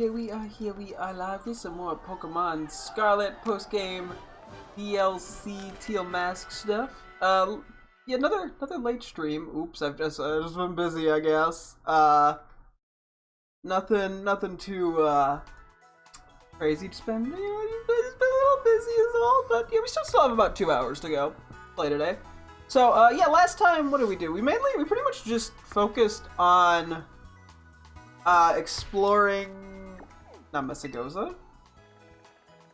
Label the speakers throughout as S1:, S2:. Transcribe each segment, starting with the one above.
S1: here we are live with some more Pokemon Scarlet post-game DLC Teal Mask stuff. Yeah, another late stream. Oops, I've just been busy, I guess. Nothing too crazy. Just been a little busy is all, but yeah, we still have about 2 hours to go play today. So yeah, last time what did we do? We pretty much just focused on exploring Namasagoza,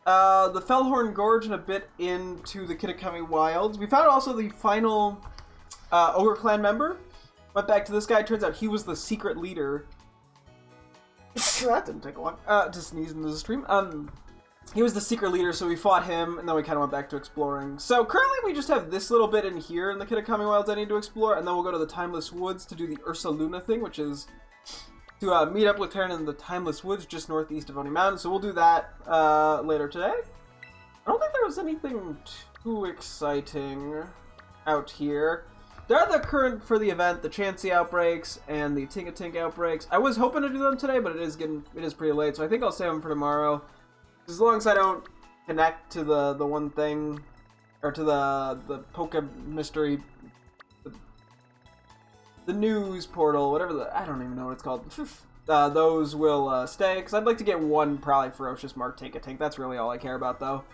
S1: the Fellhorn Gorge, and a bit into the Kitakami Wilds. We found also the final Ogre Clan member. Went back to this guy. Turns out he was the secret leader. That didn't take long to sneeze into the stream. He was the secret leader, so we fought him, and then we kind of went back to exploring. So currently we just have this little bit in here in the Kitakami Wilds I need to explore, and then we'll go to the Timeless Woods to do the Ursa Luna thing, which is to meet up with Terran in the Timeless Woods just northeast of Oni Mountain. So we'll do that later today. I don't think there was anything too exciting out here. There are the current for the event, the Chansey outbreaks and the Tinka-Tink outbreaks. I was hoping to do them today, but it is pretty late, so I think I'll save them for tomorrow. As long as I don't connect to the one thing, or to the Poke Mystery, the news portal, whatever I don't even know what it's called. Those will stay, because I'd like to get one probably Ferocious Mark Tinka-Tink. That's really all I care about, though.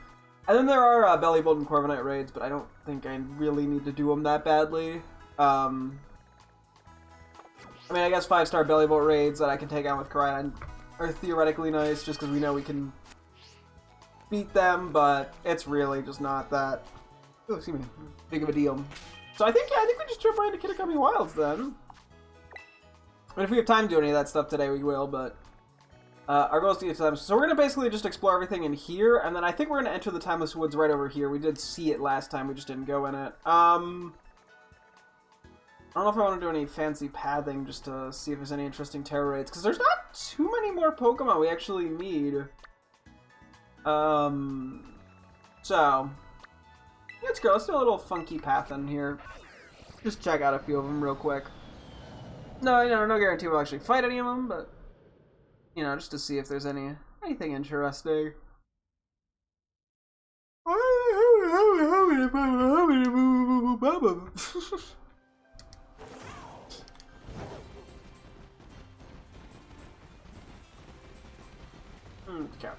S1: And then there are Bellybolt and Corviknight raids, but I don't think I really need to do them that badly. I mean, I guess 5-star Bellybolt raids that I can take on with Koraidon are theoretically nice, just because we know we can beat them, but it's really just not that, big of a deal. So I think we just jump right into Kitakami Wilds then. I mean, if we have time to do any of that stuff today, we will, but our goal is to get to them. So we're going to basically just explore everything in here, and then I think we're going to enter the Timeless Woods right over here. We did see it last time, we just didn't go in it. I don't know if I want to do any fancy pathing just to see if there's any interesting terror raids, because there's not too many more Pokemon we actually need. So let's go. Let's do a little funky path in here. Just check out a few of them real quick. No guarantee we'll actually fight any of them, but just to see if there's anything interesting. Okay.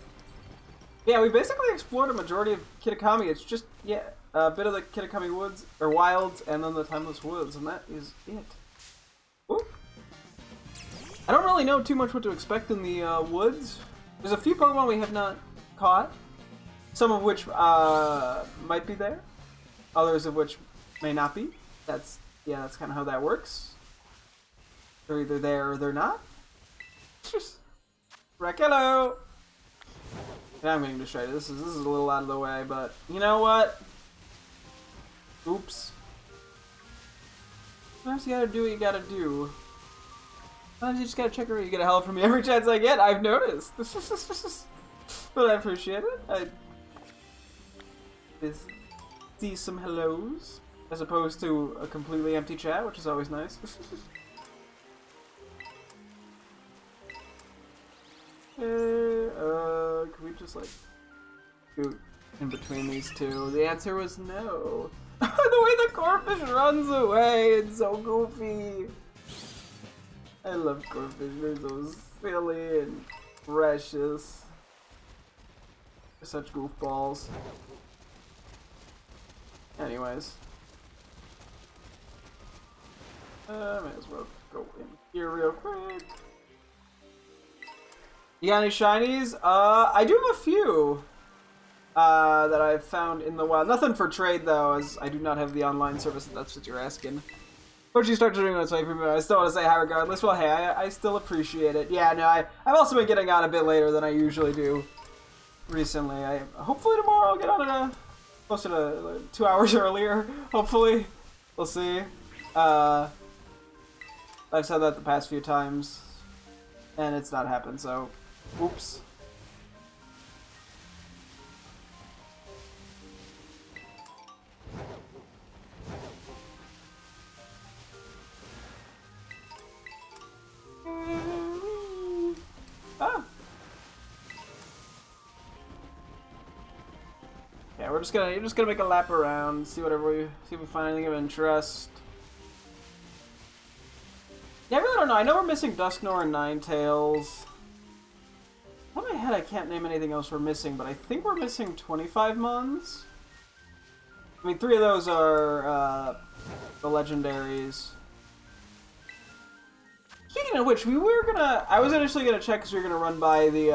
S1: Yeah, we basically explored a majority of Kitakami. It's just, yeah, a bit of the Kitakami Woods, or Wilds, and then the Timeless Woods, and that is it. Ooh. I don't really know too much what to expect in the woods. There's a few Pokemon we have not caught, some of which might be there, others of which may not be. That's kind of how that works. They're either there or they're not. Rakello! Yeah, I'm getting distracted. This is a little out of the way, but you know what? Oops. Sometimes you gotta do what you gotta do. Sometimes you just gotta check around. You get a hello from me every chance I get. I've noticed. But I appreciate it. I see some hellos as opposed to a completely empty chat, which is always nice. Can we just like scoot in between these two? The answer was no. The way the Corphish runs away, it's so goofy. I love Corphish, they're so silly and precious. They're such goofballs. Anyways. Might as well go in here real quick. You got any shinies? I do have a few that I've found in the wild. Nothing for trade though, as I do not have the online service. If that's what you're asking. Once you start doing this, I still want to say hi regardless. Well, hey, I still appreciate it. Yeah, no, I've also been getting on a bit later than I usually do recently. Hopefully tomorrow I'll get on it closer to 2 hours earlier. Hopefully, we'll see. I've said that the past few times, and it's not happened. So. Oops. Ah. Yeah, you're just gonna make a lap around, see if we find anything of interest. Yeah, I really don't know. I know we're missing Dusknoir and Ninetales. On my head, I can't name anything else we're missing, but I think we're missing 25 Mons. I mean, 3 of those are the legendaries. Speaking of which, I was initially gonna check because we were gonna run by the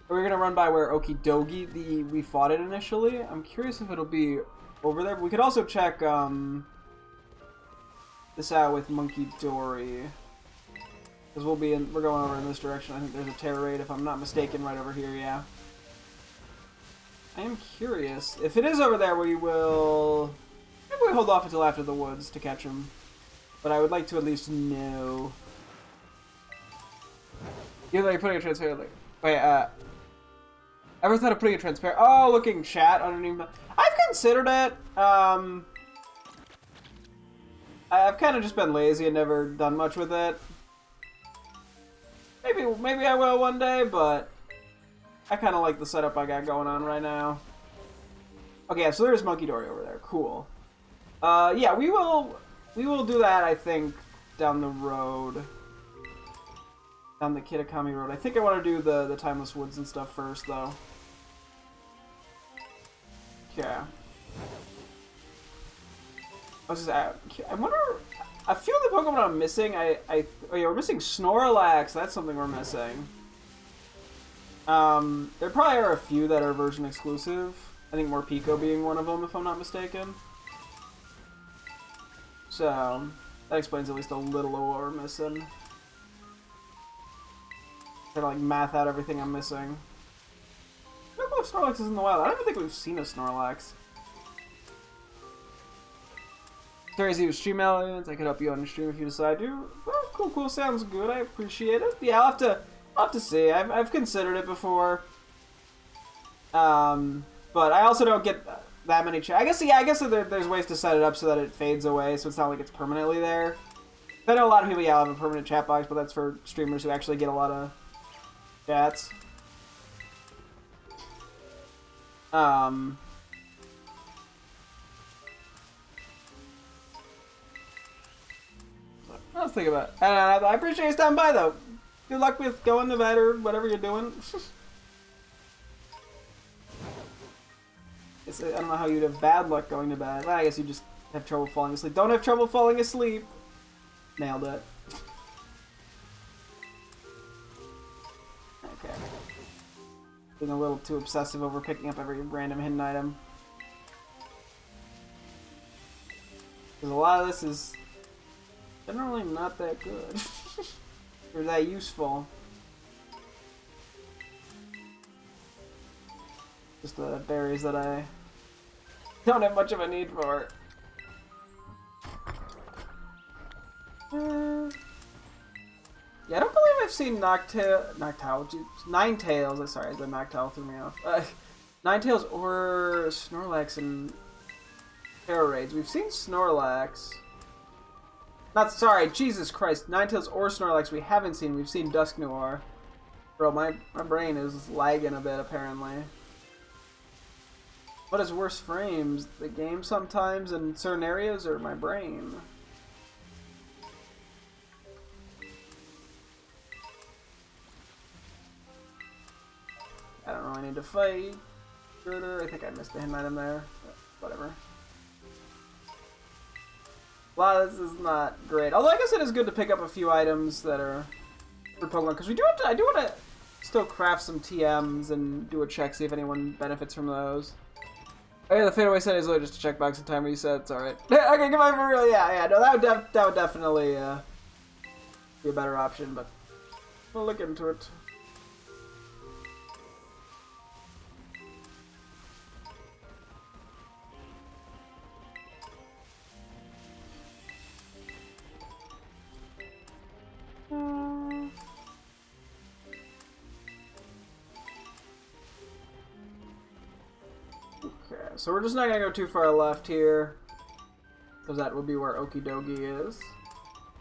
S1: we were gonna run by where Okidogi we fought it initially. I'm curious if it'll be over there. But we could also check this out with Monkey Dory. Because we're going over in this direction. I think there's a Terror Raid, if I'm not mistaken, right over here, yeah. I am curious. If it is over there, maybe we hold off until after the woods to catch him. But I would like to at least know. You're like putting a transparent, like, wait, ever thought of putting a transparent, looking chat underneath, I've considered it. I've kind of just been lazy and never done much with it. Maybe I will one day, but I kind of like the setup I got going on right now. Okay, so there's Monkey Dory over there. Cool. Yeah, we will do that, I think, down the road. Down the Kitakami road. I think I want to do the Timeless Woods and stuff first, though. Yeah. I wonder. I feel the Pokemon I'm missing. Oh yeah, we're missing Snorlax. That's something we're missing. There probably are a few that are version exclusive. I think Morpeko being one of them, if I'm not mistaken. So that explains at least a little of what we're missing. Trying to like math out everything I'm missing. I don't know if Snorlax is in the wild. I don't even think we've seen a Snorlax. Crazy with stream elements. I could help you on the stream if you decide to. Well, cool. Sounds good. I appreciate it. Yeah, I'll have to see. I've considered it before. But I also don't get that many I guess there's ways to set it up so that it fades away, so it's not like it's permanently there. I know a lot of people have a permanent chat box, but that's for streamers who actually get a lot of chats. Let's think about it. I appreciate you stopping by, though. Good luck with going to bed or whatever you're doing. I don't know how you'd have bad luck going to bed. Well, I guess you just have trouble falling asleep. Don't have trouble falling asleep. Nailed it. Okay. Being a little too obsessive over picking up every random hidden item. Because a lot of this is generally not that good. Or that useful. Just the berries that I don't have much of a need for. Yeah, I don't believe I've seen Ninetales. Sorry, the Noctowl threw me off. Ninetales or Snorlax in Terror Raids. We've seen Snorlax. Jesus Christ. Ninetales or Snorlax we haven't seen. We've seen Dusknoir. Bro, my brain is lagging a bit, apparently. What is worse frames? The game sometimes in certain areas, or my brain? I don't really need to fight. I think I missed a hidden item there. But whatever. A lot of this is not great. Although I guess it is good to pick up a few items that are for Pokemon, because I do want to still craft some TMs and do a check, see if anyone benefits from those. Oh yeah, the fadeaway set is literally just a checkbox and time resets. All right. Okay, goodbye for real. Yeah. No, that would definitely be a better option, but we'll look into it. So we're just not gonna go too far left here, because that would be where Okidogi is.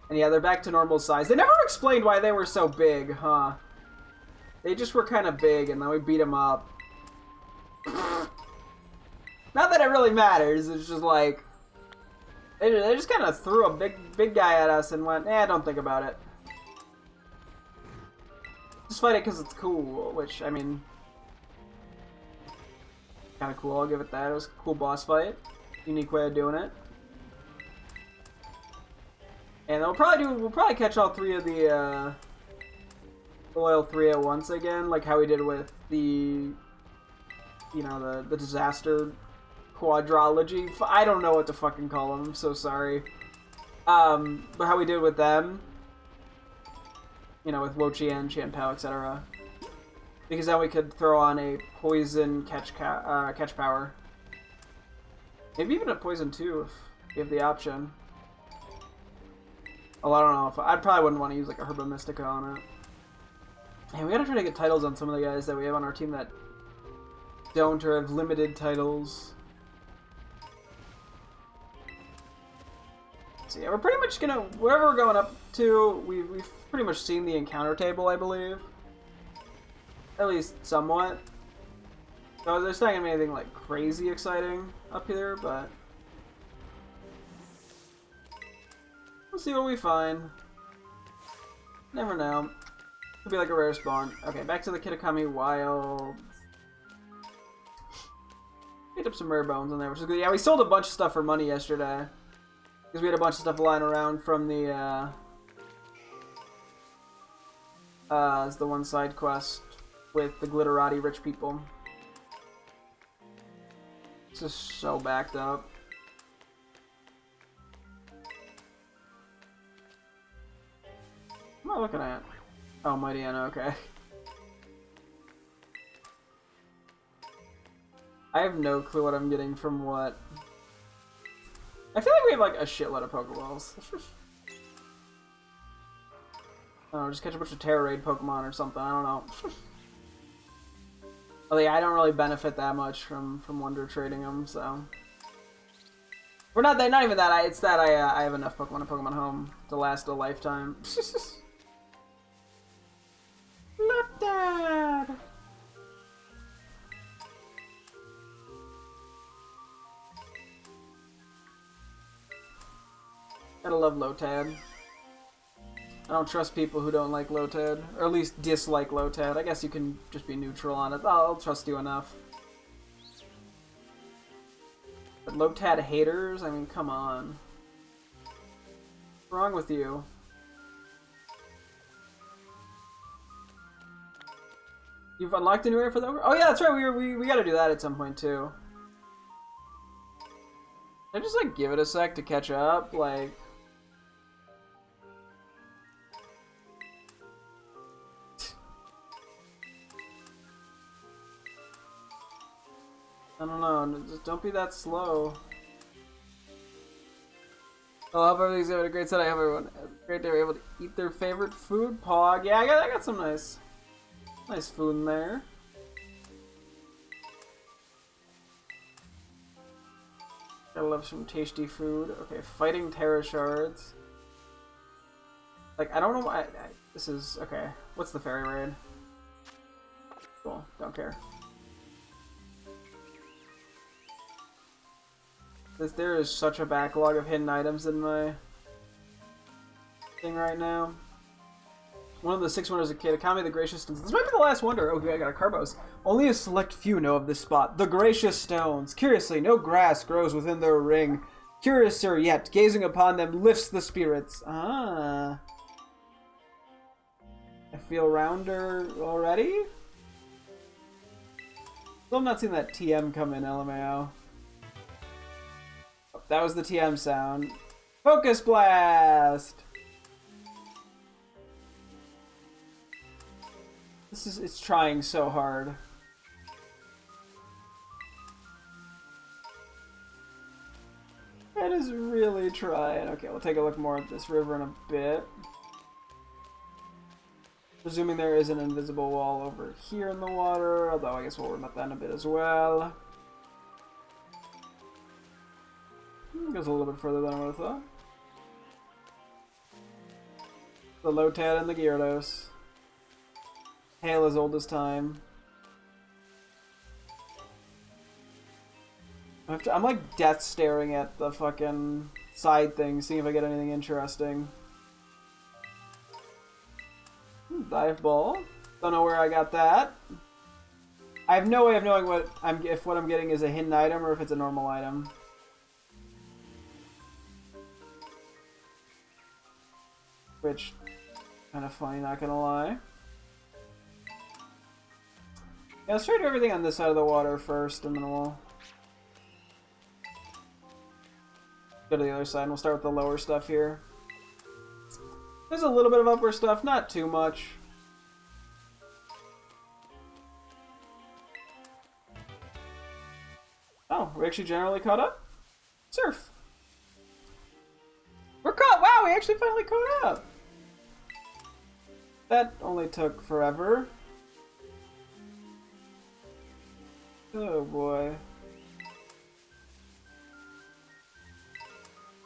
S1: And yeah, they're back to normal size. They never explained why they were so big, huh? They just were kind of big, and then we beat them up. that it really matters. It's just like they just kind of threw a big guy at us and went, don't think about it. Just fight it because it's cool, which, I mean, kind of cool, I'll give it that. It was a cool boss fight. Unique way of doing it. And we'll probably catch all three of the Loyal 3 at once again, like how we did with the, the disaster quadrology. I don't know what to fucking call them, I'm so sorry. But how we did with them, with Wo-Chien, Chien-Pao, etc. Because then we could throw on a poison catch power. Maybe even a poison too, if you have the option. Oh, I don't know. I probably wouldn't want to use like a Herba Mystica on it. And we gotta try to get titles on some of the guys that we have on our team that don't or have limited titles. So yeah, we're pretty much gonna, wherever we're going up to, we've pretty much seen the encounter table, I believe. At least somewhat. So there's not gonna be anything like crazy exciting up here, but we'll see what we find. Never know. Could be like a rare spawn. Okay, back to the Kitakami Wilds. Picked up some rare bones in there, which is good. Yeah, we sold a bunch of stuff for money yesterday. Because we had a bunch of stuff lying around from the, it's the one side quest with the glitterati rich people. It's just so backed up. What am I looking at? Oh, Mighty Anna, okay. I have no clue what I'm getting from what. I feel like we have like a shitload of Pokeballs. Oh, just catch a bunch of Terra Raid Pokemon or something, I don't know. Oh yeah, I don't really benefit that much from Wonder trading them, so. We're not even that, it's that I have enough Pokemon in Pokemon Home to last a lifetime. Not dad! Gotta love Lotad. I don't trust people who don't like Lotad, or at least dislike Lotad. I guess you can just be neutral on it. I'll trust you enough. But Lotad haters? I mean, come on. What's wrong with you? You've unlocked a new area for the over? Oh yeah, that's right. We gotta do that at some point too. Can I just like give it a sec to catch up? Like. I don't know, just don't be that slow. I hope everything's having a great set. I hope everyone has a great day. We're able to eat their favorite food. Pog. Yeah, I got some nice food in there. I love some tasty food. Okay, fighting Terra Shards. Like, I don't know why. This is okay. What's the fairy raid? Cool. Don't care. There is such a backlog of hidden items in my thing right now. One of the 6 wonders of Kitakami, the Gracious Stones. This might be the last wonder. Okay, I got a Carbos. Only a select few know of this spot. The Gracious Stones. Curiously, no grass grows within their ring. Curiouser yet, gazing upon them lifts the spirits. Ah. I feel rounder already? Still have not seen that TM come in, LMAO. That was the TM sound. Focus Blast! It's trying so hard. It is really trying. Okay, we'll take a look more at this river in a bit. Presuming there is an invisible wall over here in the water, although I guess we'll worry about that in a bit as well. Goes a little bit further than I would have thought. The Lotad and the Gyarados. Hail as old as time. I'm like death staring at the fucking side thing, seeing if I get anything interesting. Dive ball. Don't know where I got that. I have no way of knowing if what I'm getting is a hidden item or if it's a normal item. Which, kind of funny, not gonna lie. Yeah, let's try to do everything on this side of the water first, and then we'll go to the other side, and we'll start with the lower stuff here. There's a little bit of upper stuff, not too much. Oh, we're actually generally caught up? Surf. We're caught! Wow, we actually finally caught up! That only took forever. Oh boy.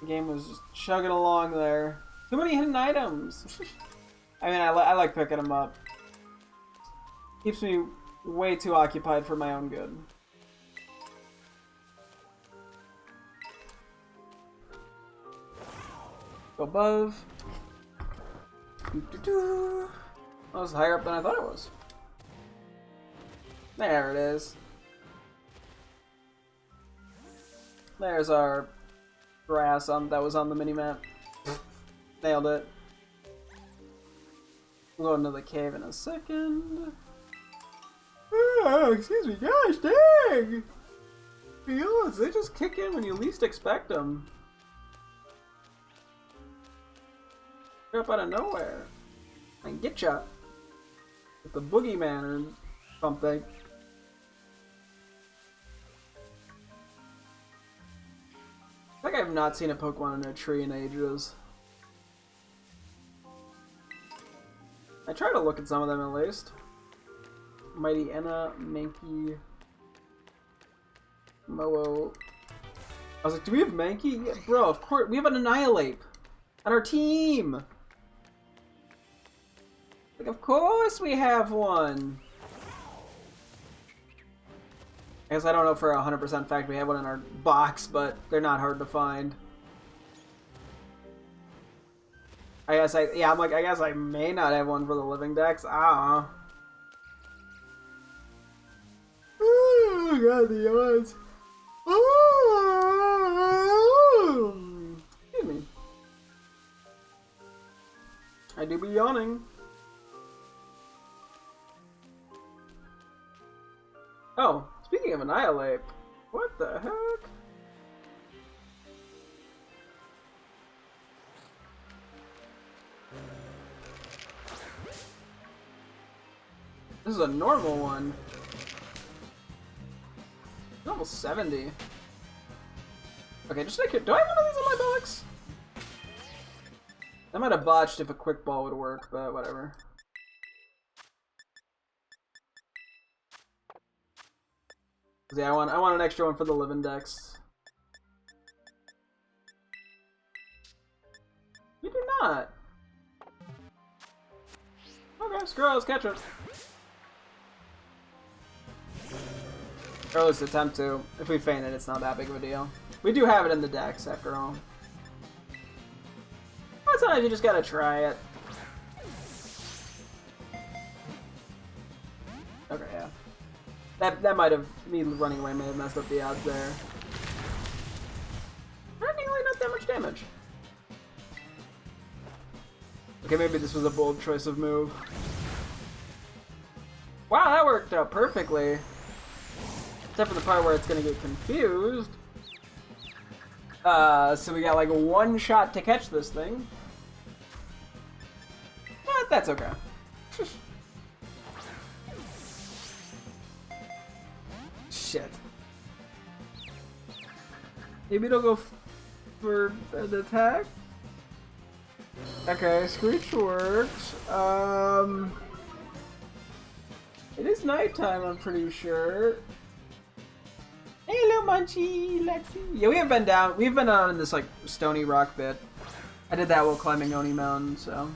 S1: The game was just chugging along there. Too many hidden items! I mean, I like picking them up. Keeps me way too occupied for my own good. Go above. That was higher up than I thought it was. There it is. There's our grass that was on the mini-map. Nailed it. We'll go into the cave in a second. Oh, excuse me, gosh dang! Feels, they just kick in when you least expect them. Up out of nowhere. I can get ya. With the boogeyman or something. I think I've not seen a Pokemon in a tree in ages. I try to look at some of them at least. Mighty Enna, Mankey, Moo. I was like, do we have Mankey? Yeah, bro, of course. We have an Annihilate on our team! Like, of course we have one! I guess I don't know for 100% fact we have one in our box, but they're not hard to find. I guess I guess I may not have one for the living dex. I don't know. Oh god, the odds. Excuse me. I do be yawning. Oh, speaking of Annihilate, what the heck? This is a normal one. Level 70. Okay, just like it. Do I have one of these in my box? I might have botched if a quick ball would work, but whatever. Yeah, I want an extra one for the living dex. You do not. Okay, screw it, let's catch it. Or at least attempt to. If we feign it, it's not that big of a deal. We do have it in the dex, after all. Well, sometimes you just gotta try it. Okay, yeah. That might have, me running away may have messed up the odds there. Really not that much damage. Okay, maybe this was a bold choice of move. Wow, that worked out perfectly. Except for the part where it's gonna get confused. So we got like one shot to catch this thing. But that's okay. Shit. Maybe it'll go for an attack? Okay, Screech works. It is nighttime, I'm pretty sure. Hello, Munchie, Lexi. Yeah, we have been down. We've been on this like stony rock bit. I did that while climbing Oni Mountain, so.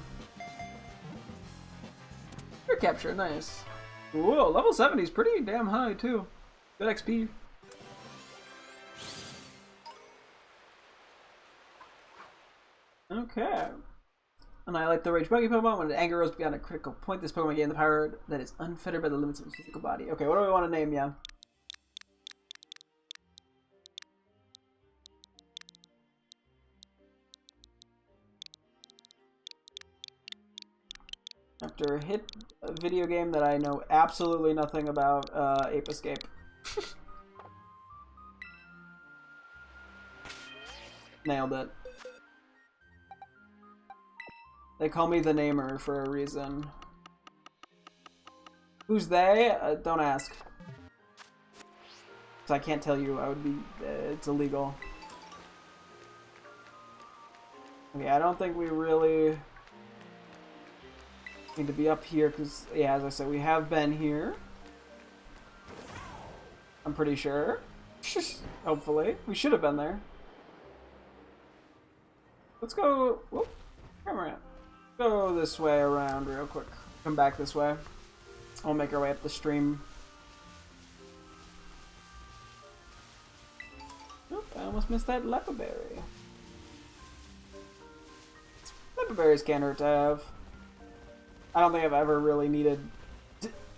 S1: Your capture, nice. Whoa, level 70 is pretty damn high too. Good XP. Okay. Annihilate the Rage Buggy Pokemon. When anger goes beyond a critical point, this Pokemon gains the power that is unfettered by the limits of its physical body. Okay, what do we want to name ya? After a hit video game that I know absolutely nothing about, Ape Escape. Nailed it. They call me the namer for a reason. Who's they? Don't ask. Because I can't tell you. I would be... it's illegal. Okay, I don't think we really need to be up here because, yeah, as I said, we have been here. I'm pretty sure. Hopefully. We should have been there. Let's go... Whoop. Come around. Go this way around real quick. Come back this way. We'll make our way up the stream. Oop, I almost missed that leper berry. Leper berries can't hurt to have. I don't think I've ever really needed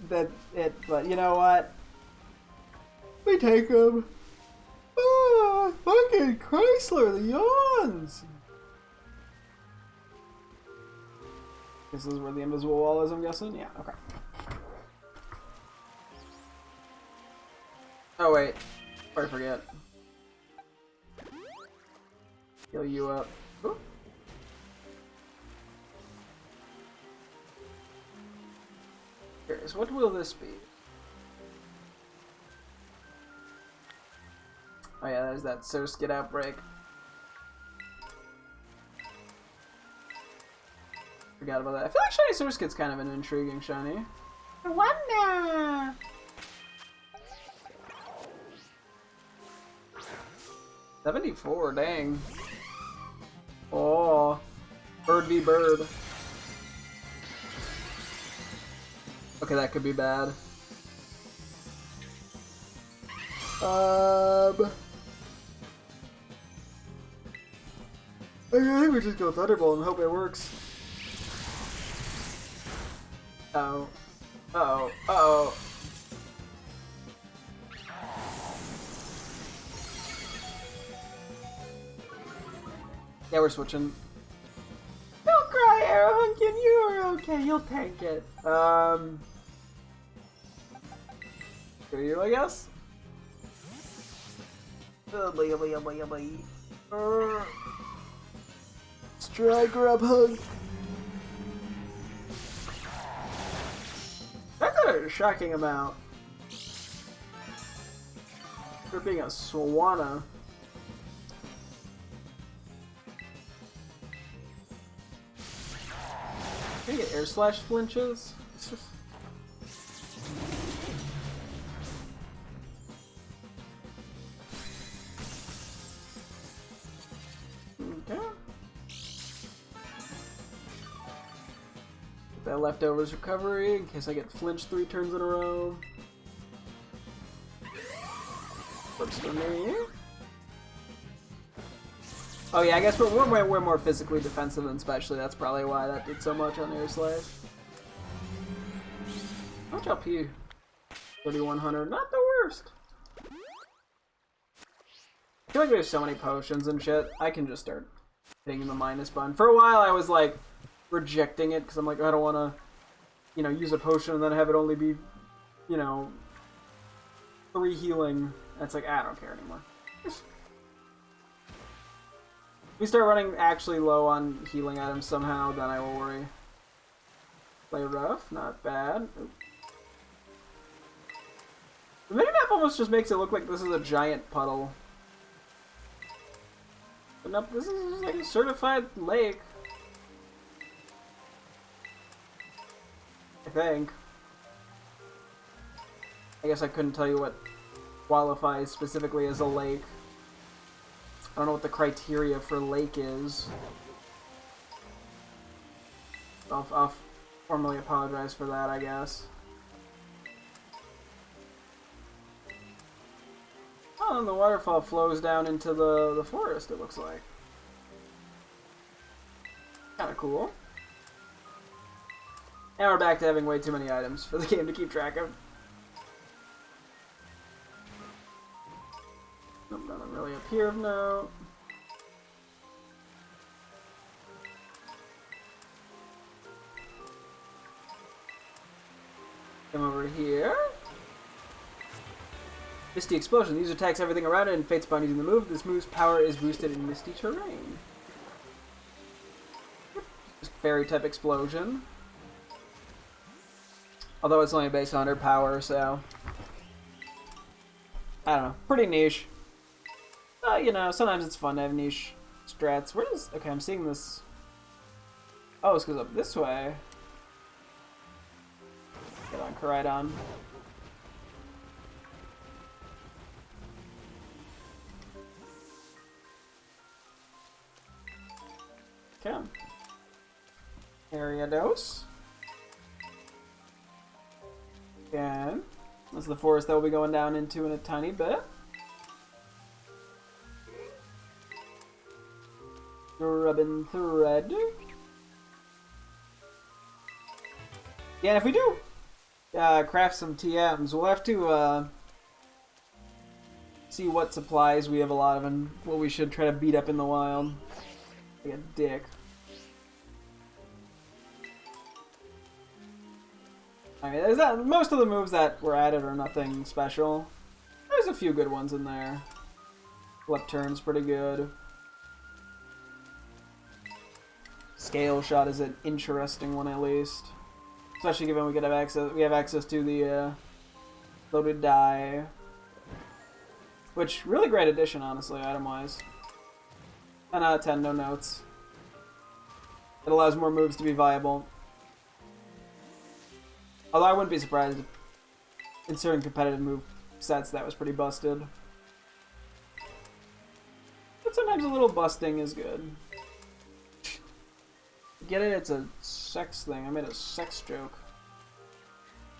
S1: but you know what? We take them. Ah, fucking Chrysler, the yawns! This is where the invisible wall is, I'm guessing? Yeah, okay. Oh, wait. Before I forget. Heal you up. Ooh. Curious, what will this be? Oh yeah, there's that Surskit outbreak. Forgot about that. I feel like Shiny Surskit's kind of an intriguing shiny. Wanda! 74, dang. Oh. Bird v bird. Okay, that could be bad. I think we just go Thunderbolt and hope it works. Uh-oh. Uh-oh. Uh-oh. Yeah, we're switching. Don't cry, Arrowhunkin, you are okay, you'll tank it. Do you, I guess? Strike, grab, hug. That's a shocking amount. For being a Swanna. Can you get air slash flinches? Okay. That leftovers recovery in case I get flinched 3 turns in a row. Works for me. Oh yeah, I guess we're more physically defensive than specially. That's probably why that did so much on air slash. How much LP? 3100. Not the worst. I feel like there's so many potions and shit. I can just start hitting the minus button. For a while, I was like rejecting it because I'm like, I don't want to, you know, use a potion and then have it only be, you know, 3 healing. That's like, I don't care anymore. If we start running actually low on healing items somehow, then I will worry. Play rough, not bad. Oop. The minimap almost just makes it look like this is a giant puddle. But no, this is just like a certified lake. I think. I guess I couldn't tell you what qualifies specifically as a lake. I don't know what the criteria for lake is. I'll formally apologize for that, I guess. Oh, and the waterfall flows down into the forest, it looks like. cool. And we're back to having way too many items for the game to keep track of. Nope, nothing really up here of note. Come over here. Misty Explosion. These attacks everything around it and fates upon using the move. This move's power is boosted in misty terrain. Just fairy type explosion. Although it's only based on her power, so I don't know. Pretty niche. You know, sometimes it's fun to have niche strats. Where does... Okay, I'm seeing this... Oh, this goes up this way. Get on Koraidon. Okay. Ariados. Again. This is the forest that we'll be going down into in a tiny bit. Rubbin Thread. Yeah, and if we do craft some TMs, we'll have to see what supplies we have a lot of and what we should try to beat up in the wild. Like a dick. I mean, most of the moves that were added are nothing special. There's a few good ones in there. Left turn's pretty good. Scale shot is an interesting one at least. Especially given we have access to the loaded die. Which, really great addition, honestly, item-wise. 10 out of 10, no notes. It allows more moves to be viable. Although I wouldn't be surprised if inserting competitive move sets that was pretty busted. But sometimes a little busting is good. Get it? It's a sex thing. I made a sex joke.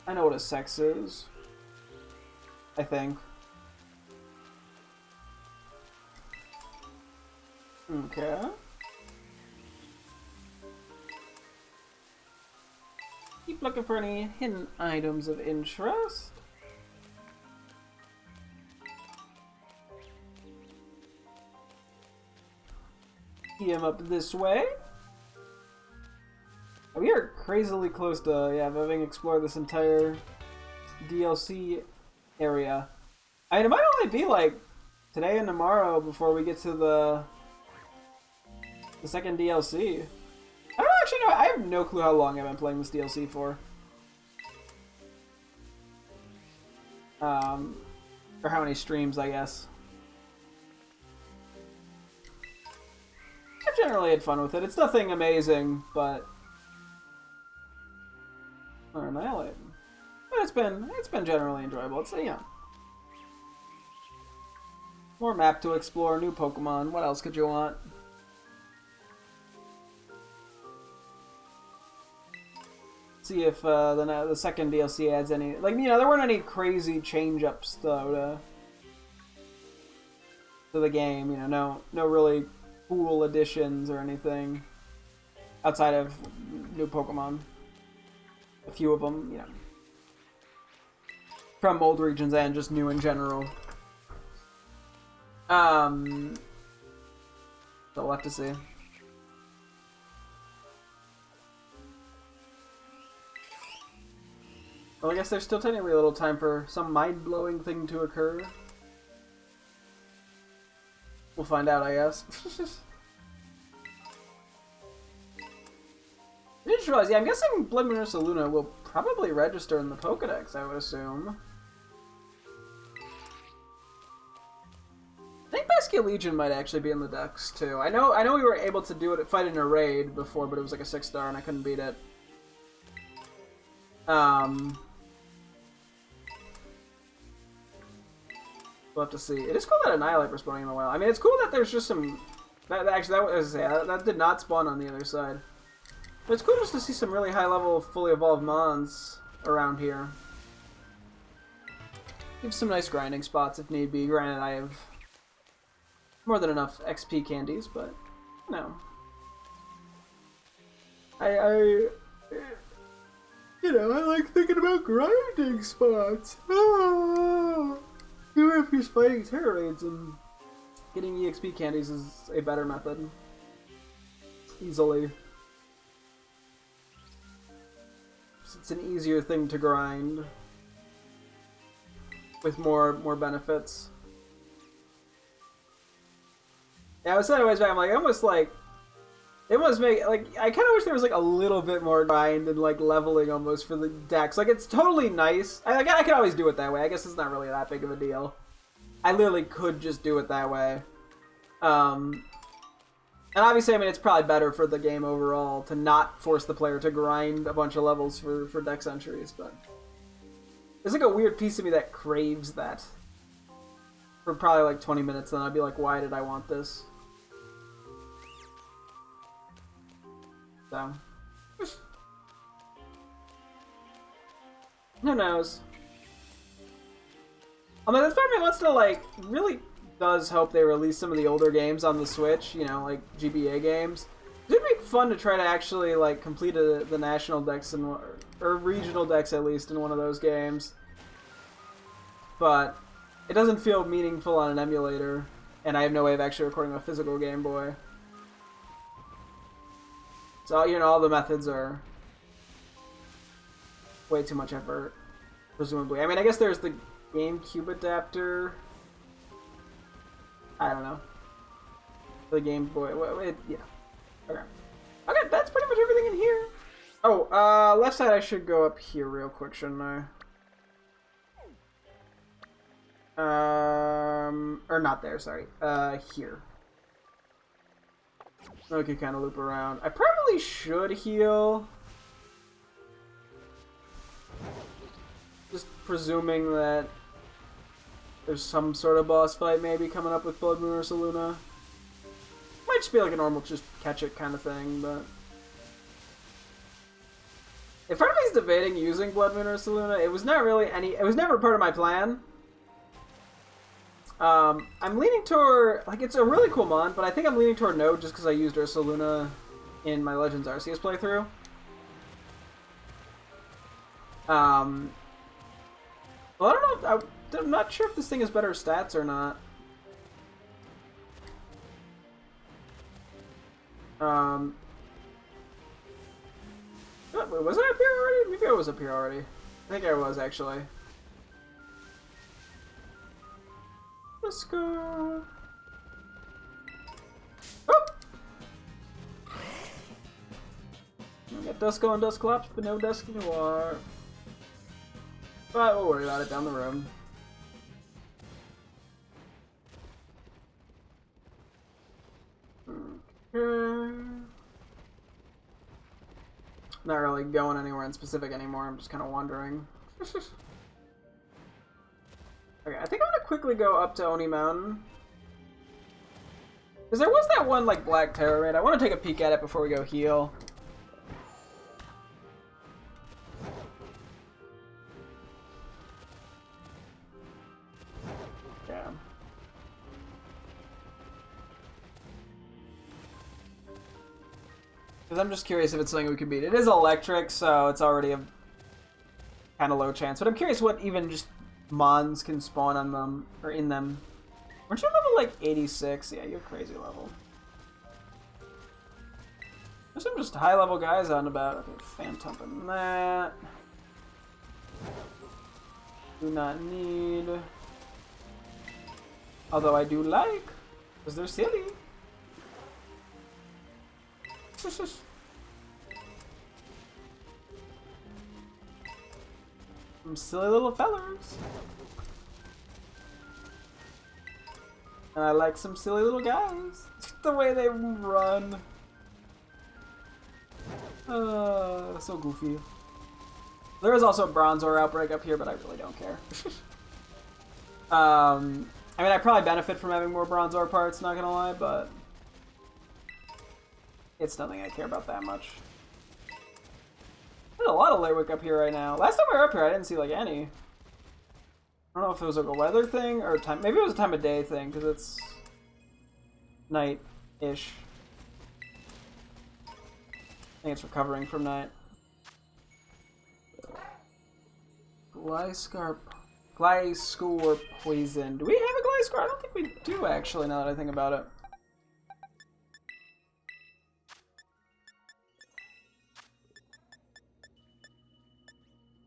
S1: I know what a sex is. I think. Okay. Keep looking for any hidden items of interest. See him up this way. We are crazily close to having explored this entire DLC area. I mean, it might only be like today and tomorrow before we get to the second DLC. I don't actually know. I have no clue how long I've been playing this DLC for. Or how many streams, I guess. I've generally had fun with it. It's nothing amazing, but or annihilate. But it's been generally enjoyable. It's more map to explore, new Pokemon. What else could you want? See if the second DLC adds any, like, there weren't any crazy change-ups though to the game. No really cool additions or anything outside of new Pokemon. A few of them, from old regions and just new in general. So we'll have to see. Well, I guess there's still technically a little time for some mind-blowing thing to occur. We'll find out, I guess. I didn't realize, I'm guessing Blood Moon Ursa Luna will probably register in the Pokedex, I would assume. I think Baskia Legion might actually be in the Dex, too. I know we were able to do it, fight in a raid before, but it was like a 6-star and I couldn't beat it. We'll have to see. It is cool that Annihilate was spawning in the wild. I mean, it's cool that there's just some... That did not spawn on the other side. But it's cool just to see some really high-level, fully evolved Mons around here. Give some nice grinding spots if need be. Granted, I have more than enough XP candies, but, I you know, I like thinking about grinding spots. Even if he's fighting terror raids, and getting EXP candies is a better method. Easily. It's an easier thing to grind. With more benefits. Yeah, I was saying a ways back, I'm like, almost like, it must make, like, I kind of wish there was, like, a little bit more grind and, like, leveling almost for the decks. Like, it's totally nice. I could always do it that way. I guess it's not really that big of a deal. I literally could just do it that way. And obviously, I mean, it's probably better for the game overall to not force the player to grind a bunch of levels for deck entries, but... There's, like, a weird piece of me that craves that. For probably, like, 20 minutes, then I'd be like, why did I want this? So. Who knows? I mean, this part of me wants to, like, really does hope they release some of the older games on the Switch, you know, like GBA games. It'd be fun to try to actually, like, complete the national decks, or regional decks at least, in one of those games. But it doesn't feel meaningful on an emulator, and I have no way of actually recording a physical Game Boy. So, you know, all the methods are way too much effort, presumably. I mean, I guess there's the GameCube adapter. I don't know. The Game Boy. Yeah. Okay. Okay, that's pretty much everything in here. Oh, left side, I should go up here real quick, shouldn't I? Or not there, sorry. Here. Okay, kind of loop around. I probably should heal. Just presuming that there's some sort of boss fight maybe coming up with Blood Moon or Saluna. Might just be like a normal just catch it kind of thing, but... If anybody's debating using Blood Moon or Saluna, it was not really it was never part of my plan. I'm leaning toward, like, it's a really cool mod, but I think I'm leaning toward no just because I used Ursaluna in my Legends Arceus playthrough. Well, I don't know, I'm not sure if this thing has better stats or not. Wait, was I up here already? Maybe I was up here already. I think I was, actually. Let's go. Oh! We got Dusko and Dusclops, but no Dusky Noir. But we'll worry about it down the road. Okay. Not really going anywhere in specific anymore, I'm just kind of wandering. Okay, I think I'm gonna quickly go up to Oni Mountain. Because there was that one, like, Black Terror raid. I want to take a peek at it before we go heal. Yeah. Because I'm just curious if it's something we can beat. It is electric, so it's already a kind of low chance. But I'm curious what even just Mons can spawn on them, or in them. Weren't you level like 86? Yeah, you're crazy level. There's some just high level guys on about. Okay, Phantom and that. Do not need. Although I do like, because they're silly. Some silly little fellers. And I like some silly little guys. The way they run. So goofy. There is also a Bronzor outbreak up here, but I really don't care. I mean, I probably benefit from having more Bronzor parts, not gonna lie, but it's nothing I care about that much. There's a lot of Lerwick up here right now. Last time we were up here, I didn't see, like, any. I don't know if it was, like, a weather thing or time. Maybe it was a time of day thing, because it's night-ish. think it's recovering from night. Gliscor poison. Do we have a Gliscor? I don't think we do, actually, now that I think about it.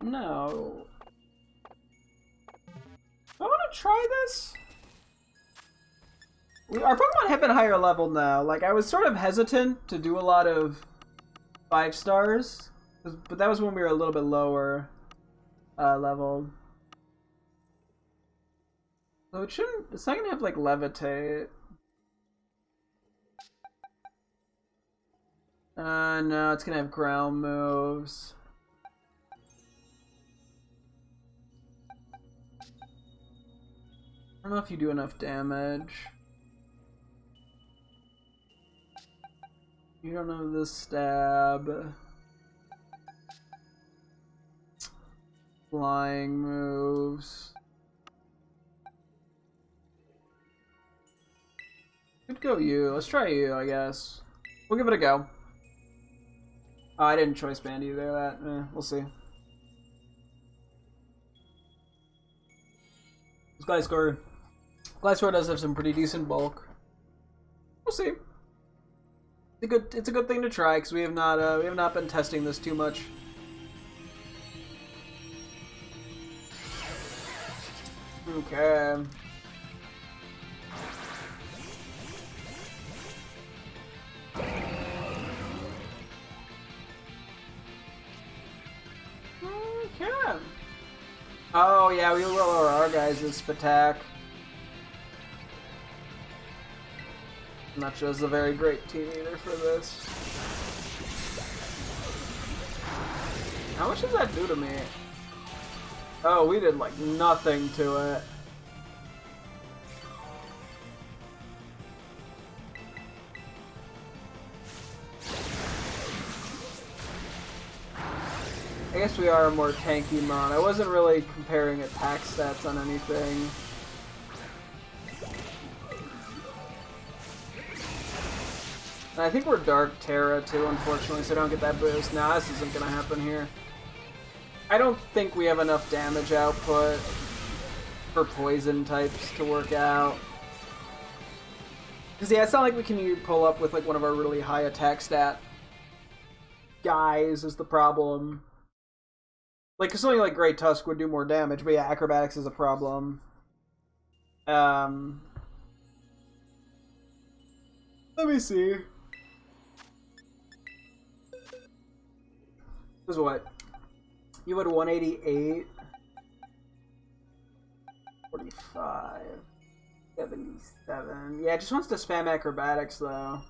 S1: No. Do I want to try this? Our Pokemon have been higher level now. Like, I was sort of hesitant to do a lot of 5 stars, but that was when we were a little bit lower leveled. So it's not gonna have, like, Levitate. No, it's gonna have ground moves. I don't know if you do enough damage. You don't have the stab. Flying moves. Could go you. Let's try you, I guess. We'll give it a go. Oh, I didn't choice band either. We'll see. Gliscor does have some pretty decent bulk. We'll see. It's a good thing to try because we have not been testing this too much. Okay. Okay. Oh yeah, we lower our guys' attack. I'm not sure it's a very great team either for this. How much does that do to me? Oh, we did like nothing to it. I guess we are a more tanky mon. I wasn't really comparing attack stats on anything. And I think we're Dark Terra too, unfortunately, so I don't get that boost. Nah, this isn't gonna happen here. I don't think we have enough damage output for poison types to work out. Because yeah, it's not like we can pull up with like one of our really high attack stat guys is the problem. Like, cause something like Great Tusk would do more damage, but yeah, acrobatics is a problem. Let me see. This is what? You had 188, 45, 77. Yeah, it just wants to spam acrobatics though.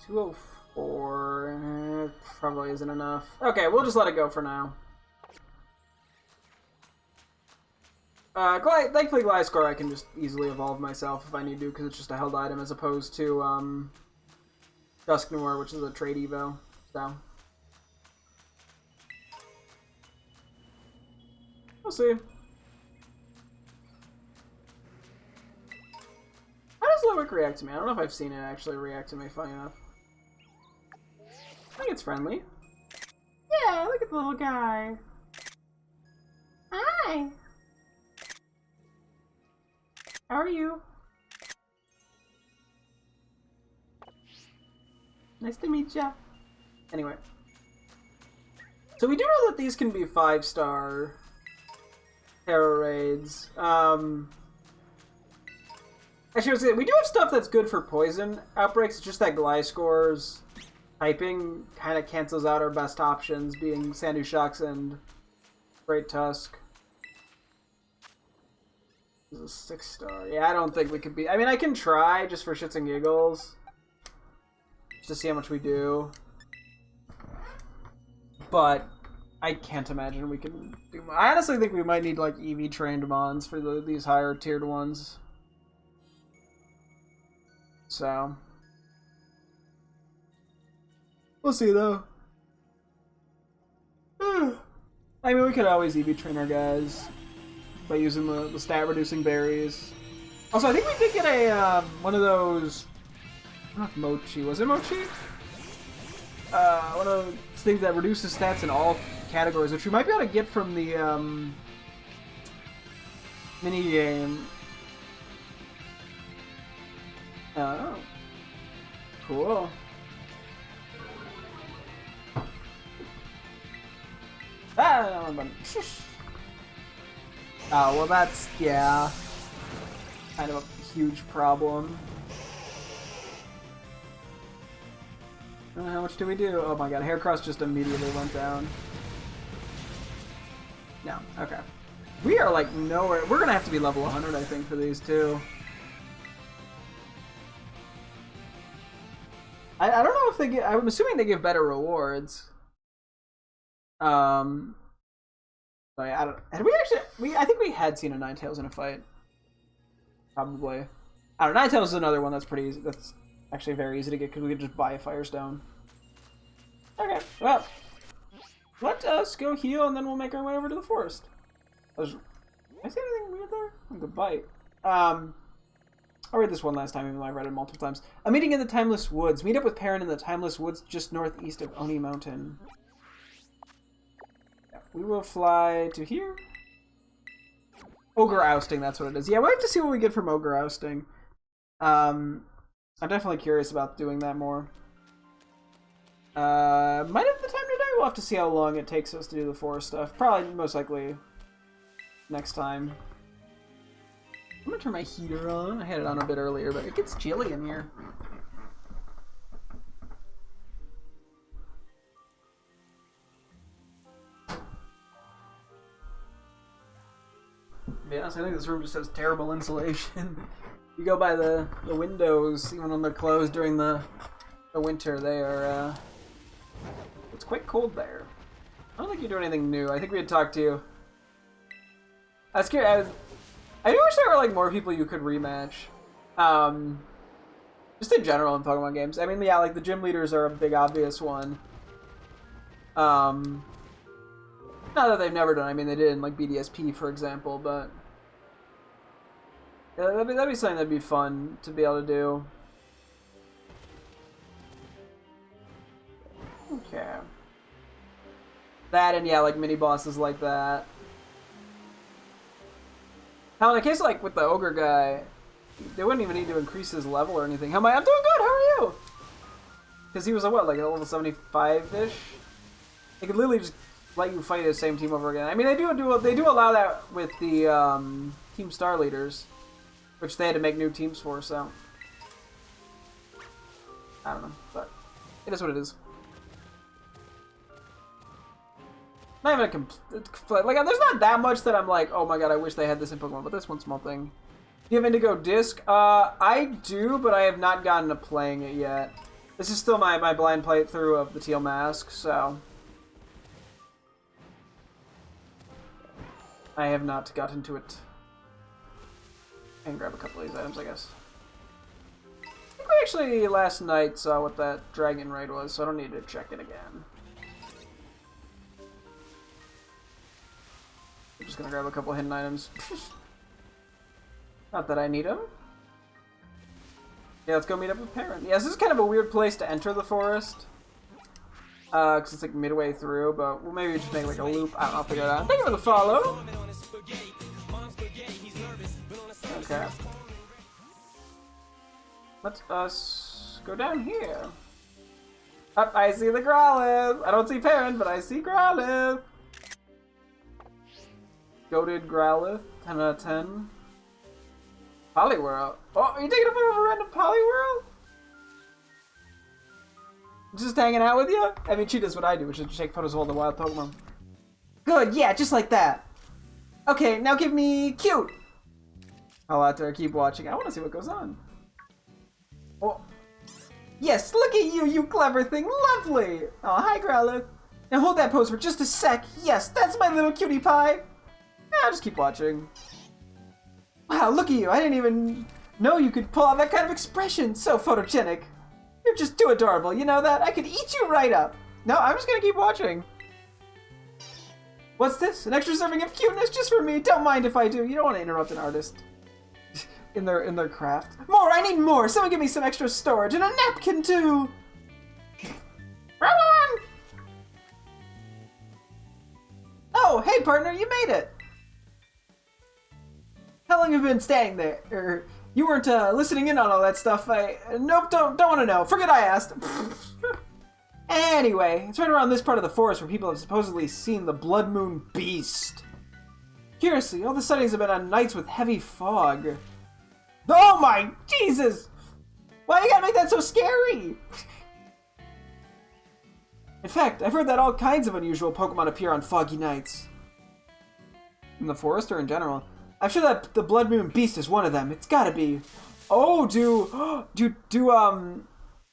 S1: 204, probably isn't enough. Okay, we'll just let it go for now. Thankfully Gliscor I can just easily evolve myself if I need to, because it's just a held item as opposed to, Dusknoir, which is a trade evo, so. We'll see. How does Lowick react to me? I don't know if I've seen it actually react to me, funny enough. I think it's friendly. Yeah, look at the little guy. Hi. How are you? Nice to meet ya. Anyway. So we do know that these can be 5-star Terra raids. Actually, we do have stuff that's good for poison outbreaks. It's just that Gliscor's typing kind of cancels out our best options, being Sandushox and Great Tusk. This is a 6-star. Yeah, I don't think we could be... I mean, I can try just for shits and giggles. Just to see how much we do. But I can't imagine we can do... I honestly think we might need, like, EV-trained mons for these higher-tiered ones. So... we'll see, though. I mean, we could always EV-train our guys by using the stat-reducing berries. Also, I think we did get a, one of those don't know if Mochi. Was it Mochi? One of the things that reduces stats in all categories, which we might be able to get from the mini game. Oh, cool. Ah, oh, well, that's, yeah, kind of a huge problem. How much do we do? Oh my god, Haircross just immediately went down. No, okay. We are like nowhere. We're gonna have to be level 100, I think, for these two. I don't know if they get. I'm assuming they give better rewards. But I don't. Had we actually? I think we had seen a Ninetales in a fight. Probably. I don't know. Ninetales is another one that's pretty easy. That's actually very easy to get because we could just buy a Firestone. Okay, well, let us go heal and then we'll make our way over to the forest. Did I say anything weird there? Like a bite. I read this one last time, even though I read it multiple times. A meeting in the Timeless Woods. Meet up with Perrin in the Timeless Woods just northeast of Oni Mountain. Yeah, we will fly to here. Ogre Ousting, that's what it is. Yeah, we'll have to see what we get from Ogre Ousting. I'm definitely curious about doing that more. Might have the time today. We'll have to see how long it takes us to do the forest stuff. Probably, most likely, next time. I'm gonna turn my heater on. I had it on a bit earlier, but it gets chilly in here. To be honest, I think this room just has terrible insulation. You go by the windows, even when they're closed during the winter, they are, it's quite cold there. I don't think you do anything new. I think we had talked to you. I was scared. I do wish there were like more people you could rematch. Just in general in Pokemon games. I mean, yeah, like the gym leaders are a big obvious one. Not that they've never done. I mean, they did in like BDSP, for example, but yeah, that'd be something that'd be fun to be able to do. Okay. That and yeah, like mini bosses like that. Now, in the case like with the ogre guy, they wouldn't even need to increase his level or anything. How am I? I'm doing good. How are you? Because he was a what, like a level 75-ish? They could literally just let you fight the same team over again. I mean, they do allow that with the Team Star Leaders, which they had to make new teams for. So I don't know, but it is what it is. Not even a complete, like, there's not that much that I'm like, oh my god, I wish they had this in Pokemon, but this one small thing. Do you have Indigo Disc? I do, but I have not gotten to playing it yet. This is still my blind playthrough of the Teal Mask, so I have not gotten to it. I can grab a couple of these items, I guess. I think we actually last night saw what that dragon raid was, so I don't need to check it again. I'm just gonna grab a couple hidden items. Not that I need them. Yeah, let's go meet up with Perrin. Yeah, this is kind of a weird place to enter the forest. Because it's like midway through, but we'll maybe just make like a loop. I don't know, I'll figure it out. Thank you for the follow! Okay. Let us go down here. Up, I see the Growlithe! I don't see Perrin, but I see Growlithe! Goated Growlithe, 10 out of 10. Poliwhirl. Oh, are you taking a photo of a random Poliwhirl? Just hanging out with you? I mean, she does what I do, which is take photos of all the wild Pokemon. Good, yeah, just like that. Okay, now give me cute. I'll have to keep watching. I want to see what goes on. Oh. Yes, look at you, you clever thing. Lovely. Oh, hi, Growlithe. Now hold that pose for just a sec. Yes, that's my little cutie pie. I'll just keep watching. Wow, look at you. I didn't even know you could pull out that kind of expression. So photogenic. You're just too adorable. You know that? I could eat you right up. No, I'm just gonna keep watching. What's this? An extra serving of cuteness just for me? Don't mind if I do. You don't want to interrupt an artist. in their craft. More! I need more! Someone give me some extra storage and a napkin too! Run on! Oh, hey partner, you made it! How long have you been staying there? You weren't listening in on all that stuff. Nope, don't want to know. Forget I asked. Anyway, it's right around this part of the forest where people have supposedly seen the Blood Moon Beast. Curiously, all the sightings have been on nights with heavy fog. Oh my Jesus! Why you gotta make that so scary? In fact, I've heard that all kinds of unusual Pokemon appear on foggy nights. In the forest or in general? I'm sure that the Blood Moon Beast is one of them. It's gotta be. Oh, do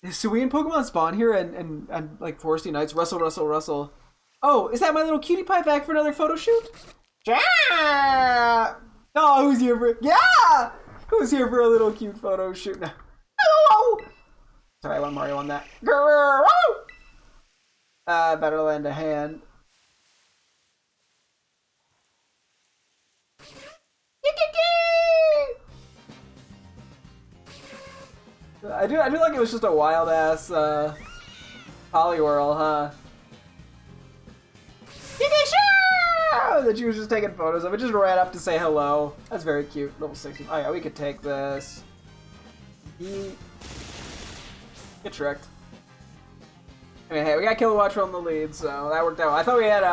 S1: Hisuian Pokemon spawn here and like foresty nights? Rustle. Oh, is that my little cutie pie back for another photo shoot? Yeah! Oh, who's here for? Yeah! Who's here for a little cute photo shoot? Hello! Sorry, I want Mario on that. Better lend a hand. I do like it was just a wild ass Poliwhirl, huh? That she was just taking photos of it, just ran up to say hello. That's very cute. Level 60. Oh yeah, we could take this. Get tricked. I mean, hey, we got Kilowattrel in the lead, so that worked out. I thought we had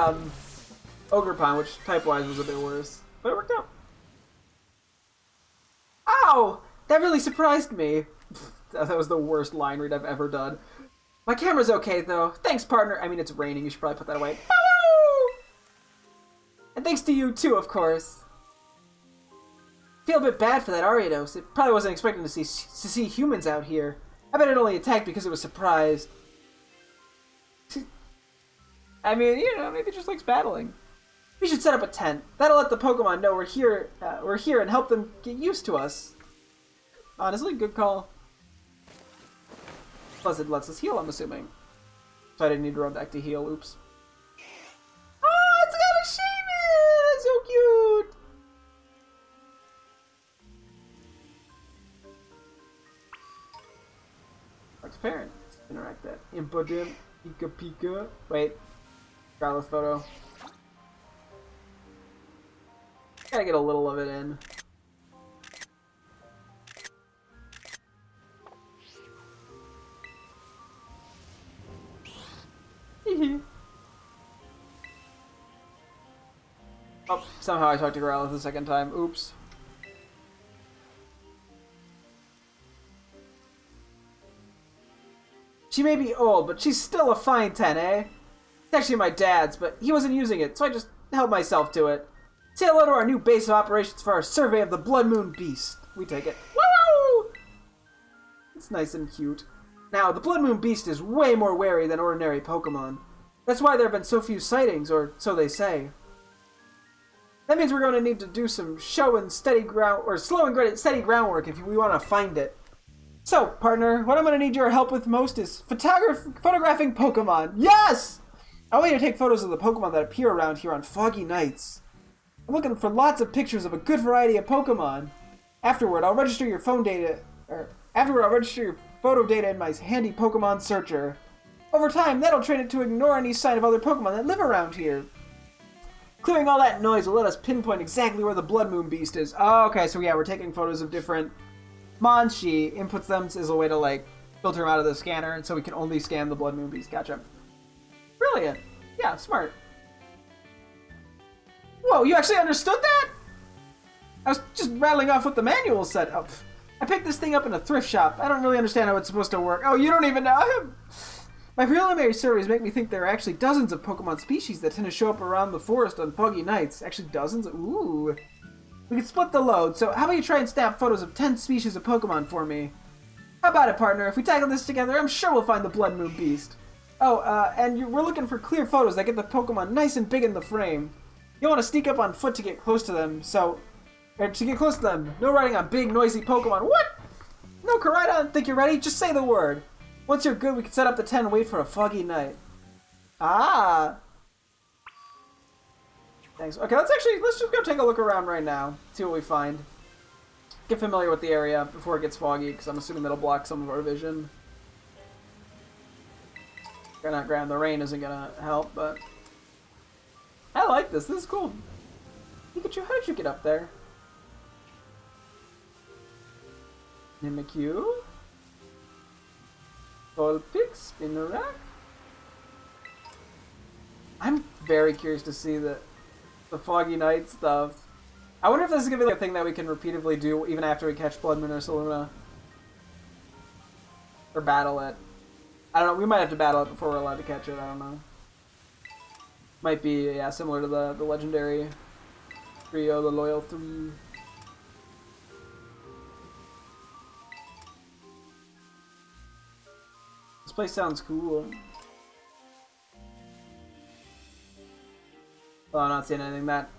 S1: Ogerpon, which type-wise was a bit worse, but it worked out. Ow! That really surprised me. That was the worst line read I've ever done. My camera's okay, though. Thanks, partner. I mean, it's raining. You should probably put that away. And thanks to you, too, of course. Feel a bit bad for that Ariados. It probably wasn't expecting to see humans out here. I bet it only attacked because it was surprised. I mean, you know, maybe it just likes battling. We should set up a tent. That'll let the Pokemon know we're here and help them get used to us. Honestly, good call. Plus, it lets us heal, I'm assuming. So I didn't need to run back to heal. Oops. Oh, it's got a Shaman! That's so cute! Talk to parent. Let's interact that. Impudent. Pika Pika. Wait. Scarlet photo. Gotta get a little of it in. Oh, somehow I talked to Growlithe the second time. Oops. She may be old, but she's still a fine 10, eh? It's actually my dad's, but he wasn't using it, so I just held myself to it. Say hello to our new base of operations for our survey of the Blood Moon Beast. We take it. Woo! It's nice and cute. Now, the Blood Moon Beast is way more wary than ordinary Pokemon. That's why there have been so few sightings, or so they say. That means we're going to need to do some slow and steady groundwork if we want to find it. So, partner, what I'm going to need your help with most is photographing Pokemon. Yes! I want you to take photos of the Pokemon that appear around here on foggy nights. I'm looking for lots of pictures of a good variety of Pokemon. Afterward, I'll register your photo data in my handy Pokemon searcher. Over time, that'll train it to ignore any sign of other Pokemon that live around here. Clearing all that noise will let us pinpoint exactly where the Blood Moon Beast is. Oh, okay, so yeah, we're taking photos of different Mons. She inputs them as a way to, like, filter them out of the scanner, and so we can only scan the Blood Moon Beast. Gotcha. Brilliant. Yeah, smart. Whoa, you actually understood that? I was just rattling off what the manual said. Oh, I picked this thing up in a thrift shop. I don't really understand how it's supposed to work. Oh, you don't even know? My preliminary surveys make me think there are actually dozens of Pokemon species that tend to show up around the forest on foggy nights. Actually, dozens? Ooh. We could split the load, so how about you try and snap photos of 10 species of Pokemon for me? How about it, partner? If we tackle this together, I'm sure we'll find the Blood Moon Beast. Oh, we're looking for clear photos that get the Pokemon nice and big in the frame. You'll want to sneak up on foot to get close to them, No riding on big, noisy Pokemon. What? No, Koraidon, think you're ready? Just say the word. Once you're good, we can set up the tent and wait for a foggy night. Ah. Thanks. Okay, let's just go take a look around right now. See what we find. get familiar with the area before it gets foggy, because I'm assuming that'll block some of our vision. Granted, the rain isn't gonna help, but I like this. This is cool. Pikachu, how did you get up there? Mimikyu. Vulpix, Spinarak. I'm very curious to see the Foggy Night stuff. I wonder if this is gonna be like a thing that we can repeatedly do even after we catch Blood Moon or Saluna. Or battle it. I don't know, we might have to battle it before we're allowed to catch it, I don't know. Might be, yeah, similar to the legendary trio, the Loyal 3. This place sounds cool. Well, I'm not seeing anything that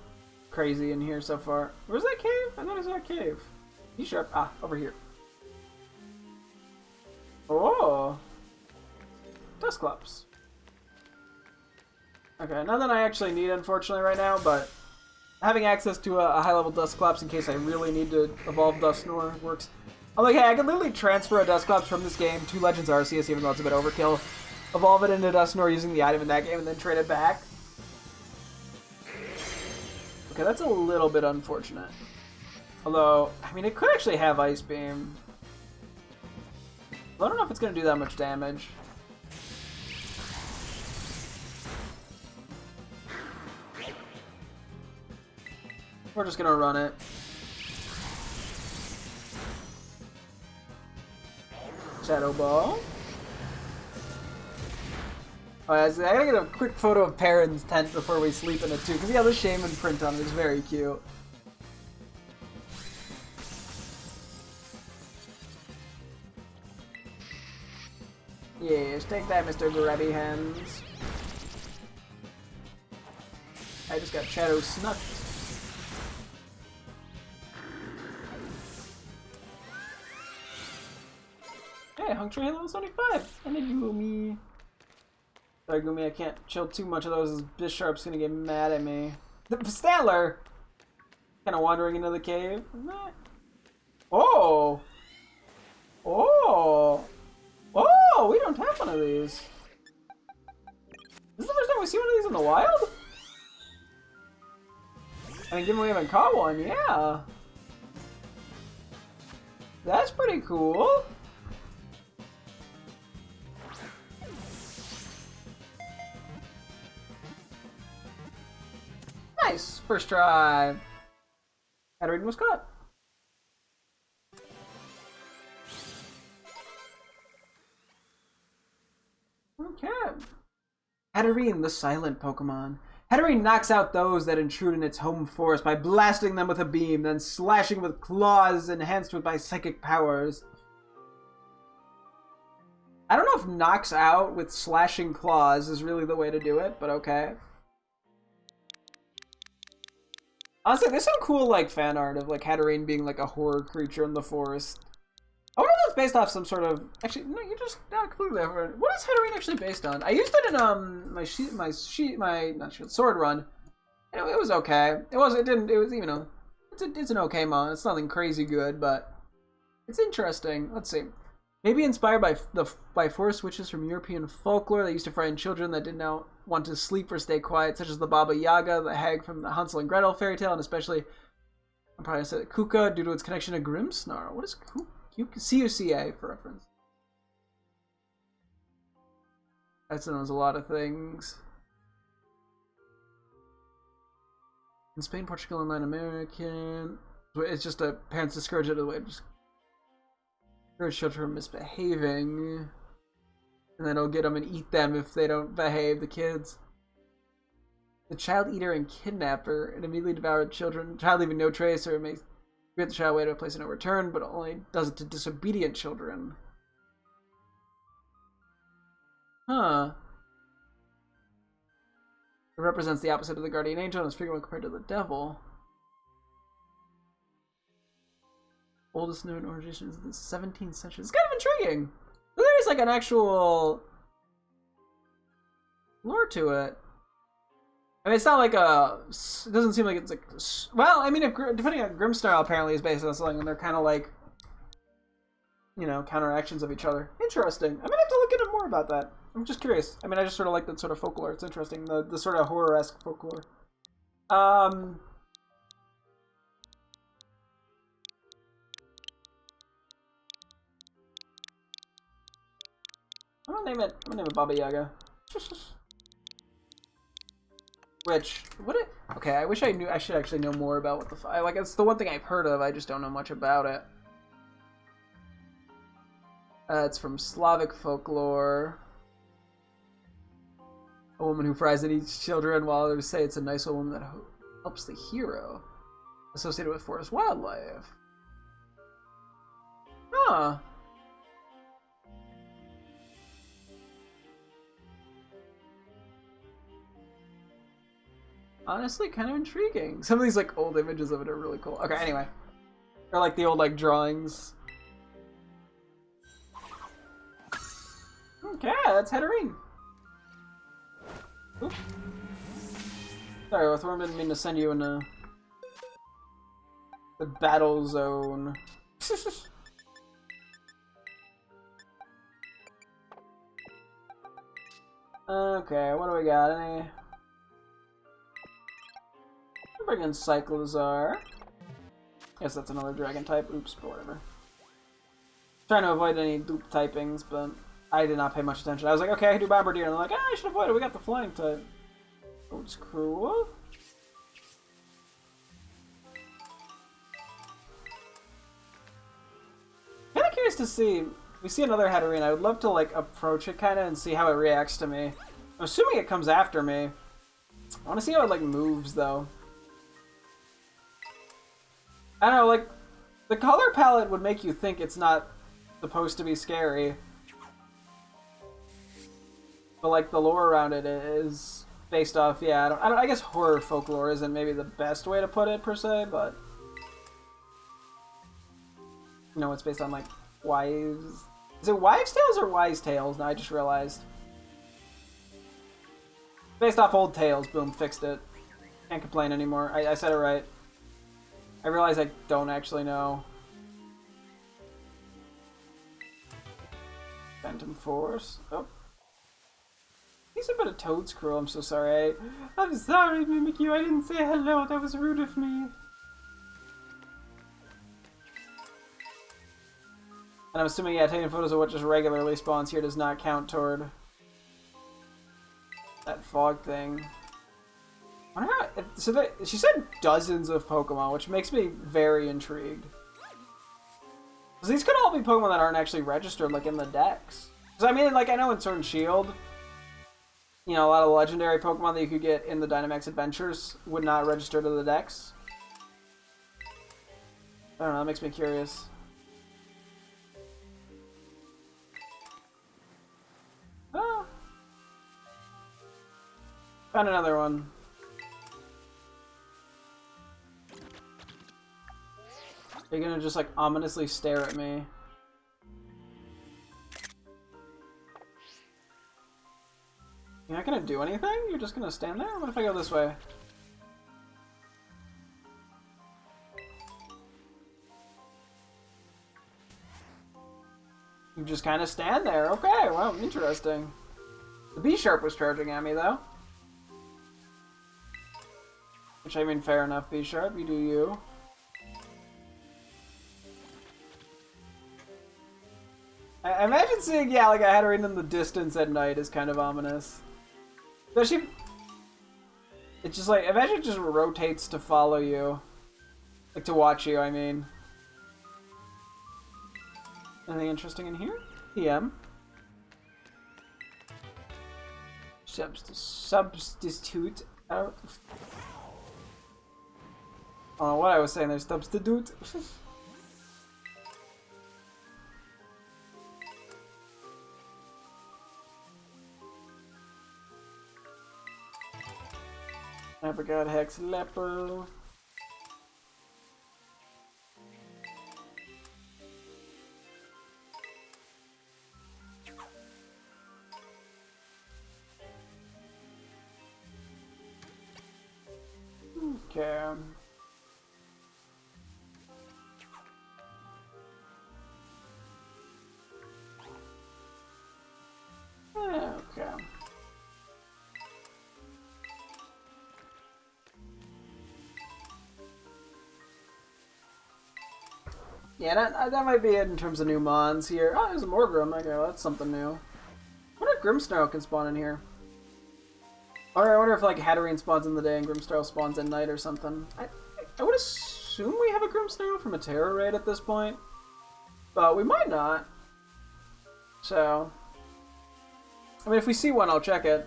S1: crazy in here so far. Where's that cave? I thought I saw a cave. You sharp? Ah, over here. Oh! Dusclops. Okay, nothing I actually need, unfortunately, right now, but having access to a high-level Dusclops in case I really need to evolve Dusknoir works. I'm like, hey, I can literally transfer a Dusclops from this game to Legends Arceus, even though it's a bit overkill. Evolve it into Dusknoir using the item in that game, and then trade it back. Okay, that's a little bit unfortunate. Although, I mean, it could actually have Ice Beam. I don't know if it's going to do that much damage. We're just going to run it. Shadow Ball. Oh, I gotta get a quick photo of Perrin's tent before we sleep in it too, because yeah, the Shaman print on it is very cute. Yes, take that, Mr. Grabby Hands. I just got Shadow Snucked. Hey, Hung Tree level 75! And a Gumi. Sorry, Gumi, I can't chill too much of those. Bisharp's gonna get mad at me. The Statler! Kinda wandering into the cave. Oh! Oh! Oh! We don't have one of these. This is the first time we see one of these in the wild? I mean, given we haven't caught one, yeah. That's pretty cool. Nice! First try. Hatterene was caught. Okay. Hatterene, the silent Pokemon. Hatterene knocks out those that intrude in its home forest by blasting them with a beam, then slashing with claws enhanced by psychic powers. I don't know if knocks out with slashing claws is really the way to do it, but okay. Honestly, there's some cool like fan art of like Hatterene being like a horror creature in the forest. I wonder if it's based off some sort of. Actually, no, you just not completely. What is Hatterene actually based on? I used it in my not sword run. And it was okay. It was you know, it's an okay mon. It's nothing crazy good, but it's interesting. Let's see. Maybe inspired by forest witches from European folklore that used to frighten children that did not want to sleep or stay quiet, such as the Baba Yaga, the hag from the Hansel and Gretel fairy tale, and especially, I'm probably going to say Kuka, due to its connection to Grimmsnarl. What is C-U-C-A, for reference. That knows a lot of things. In Spain, Portugal, and Latin American, it's just a parents discourage it away. Just encourage children from misbehaving, and then it'll get them and eat them if they don't behave, the kids. The child eater and kidnapper, it immediately devoured children, child leaving no trace, or it may get the child away to a place of no return, but only does it to disobedient children. Huh. It represents the opposite of the guardian angel and is frequently compared to the devil. Oldest known origin is the 17th century. It's kind of intriguing. There is like an actual lore to it. I mean, it's not like a. It doesn't seem like it's like. Well, I mean, if depending on Grimsnarl apparently is based on something, and they're kind of like, you know, counteractions of each other. Interesting. I'm gonna have to look into more about that. I'm just curious. I mean, I just sort of like that sort of folklore. It's interesting. The sort of horror-esque folklore. I'm gonna name it Baba Yaga. Which okay, I wish I knew. I should actually know more about what the like. It's the one thing I've heard of. I just don't know much about it. It's from Slavic folklore. A woman who fries and eats children, while others say it's a nice old woman that helps the hero. Associated with forest wildlife. Huh. Honestly, kind of intriguing. Some of these like old images of it are really cool. Okay, anyway. Or like the old like drawings. Okay, that's Heterine. Oops. Sorry, Earthworm, didn't mean to send you in the battle zone. Okay, what do we got? Any? I'll bring in Cyclozar. Guess that's another dragon type. Oops, but whatever. Trying to avoid any dupe typings, but I did not pay much attention. I was like, okay, I can do Bombardier, and I'm like, ah, I should avoid it. We got the flying type. Oh, it's cool. Kind of curious to see. We see another Heterine. I would love to like approach it kind of and see how it reacts to me. I'm assuming it comes after me. I want to see how it like moves though. I don't know, like the color palette would make you think it's not supposed to be scary. But like the lore around it is based off, yeah, I guess horror folklore isn't maybe the best way to put it per se, but you know, it's based on like wives. Is it wives' tales or wise tales? No, I just realized. Based off old tales, boom, fixed it. Can't complain anymore. I said it right. I realize I don't actually know. Phantom Force. Oh. He's a bit of Toad's Cruel, I'm so sorry. I'm sorry, Mimikyu, I didn't say hello, that was rude of me. And I'm assuming, yeah, taking photos of what just regularly spawns here does not count toward that fog thing. I wonder how, so she said dozens of Pokemon, which makes me very intrigued. Because these could all be Pokemon that aren't actually registered, like, in the dex. Because, I mean, like, I know in Sword and Shield, you know, a lot of legendary Pokemon that you could get in the Dynamax Adventures would not register to the dex. I don't know, that makes me curious. Oh. Found another one. You're gonna just like ominously stare at me. You're not gonna do anything? You're just gonna stand there? What if I go this way? You just kind of stand there. Okay, well, interesting. The B-Sharp was charging at me, though. Which, I mean, fair enough, B-Sharp. You do you. I imagine seeing, yeah, like a Heterine in the distance at night is kind of ominous. Especially... It's just like, imagine it just rotates to follow you. Like, to watch you, I mean. Anything interesting in here? PM. Substitute out. I don't know what I was saying there. Substitute. Apricot, Hex, Lepo. Okay. Okay. Yeah, that might be it in terms of new mons here. Oh, there's a Morgrim. Okay, well, that's something new. I wonder if Grimmsnarl can spawn in here. Or I wonder if, like, Hatterene spawns in the day and Grimmsnarl spawns at night or something. I would assume we have a Grimmsnarl from a Terror raid at this point. But we might not. So... I mean, if we see one, I'll check it.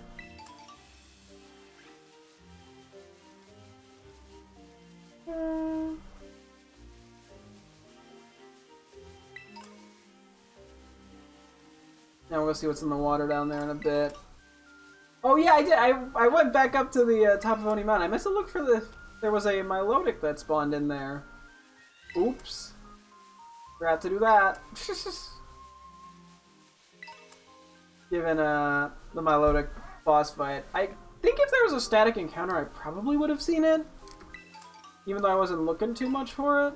S1: Now we'll see what's in the water down there in a bit. Oh yeah, I did. I went back up to the top of Oni Mountain. I must have looked for the... There was a Milotic that spawned in there. Oops. Forgot to do that. Given the Milotic boss fight. I think if there was a static encounter, I probably would have seen it. Even though I wasn't looking too much for it.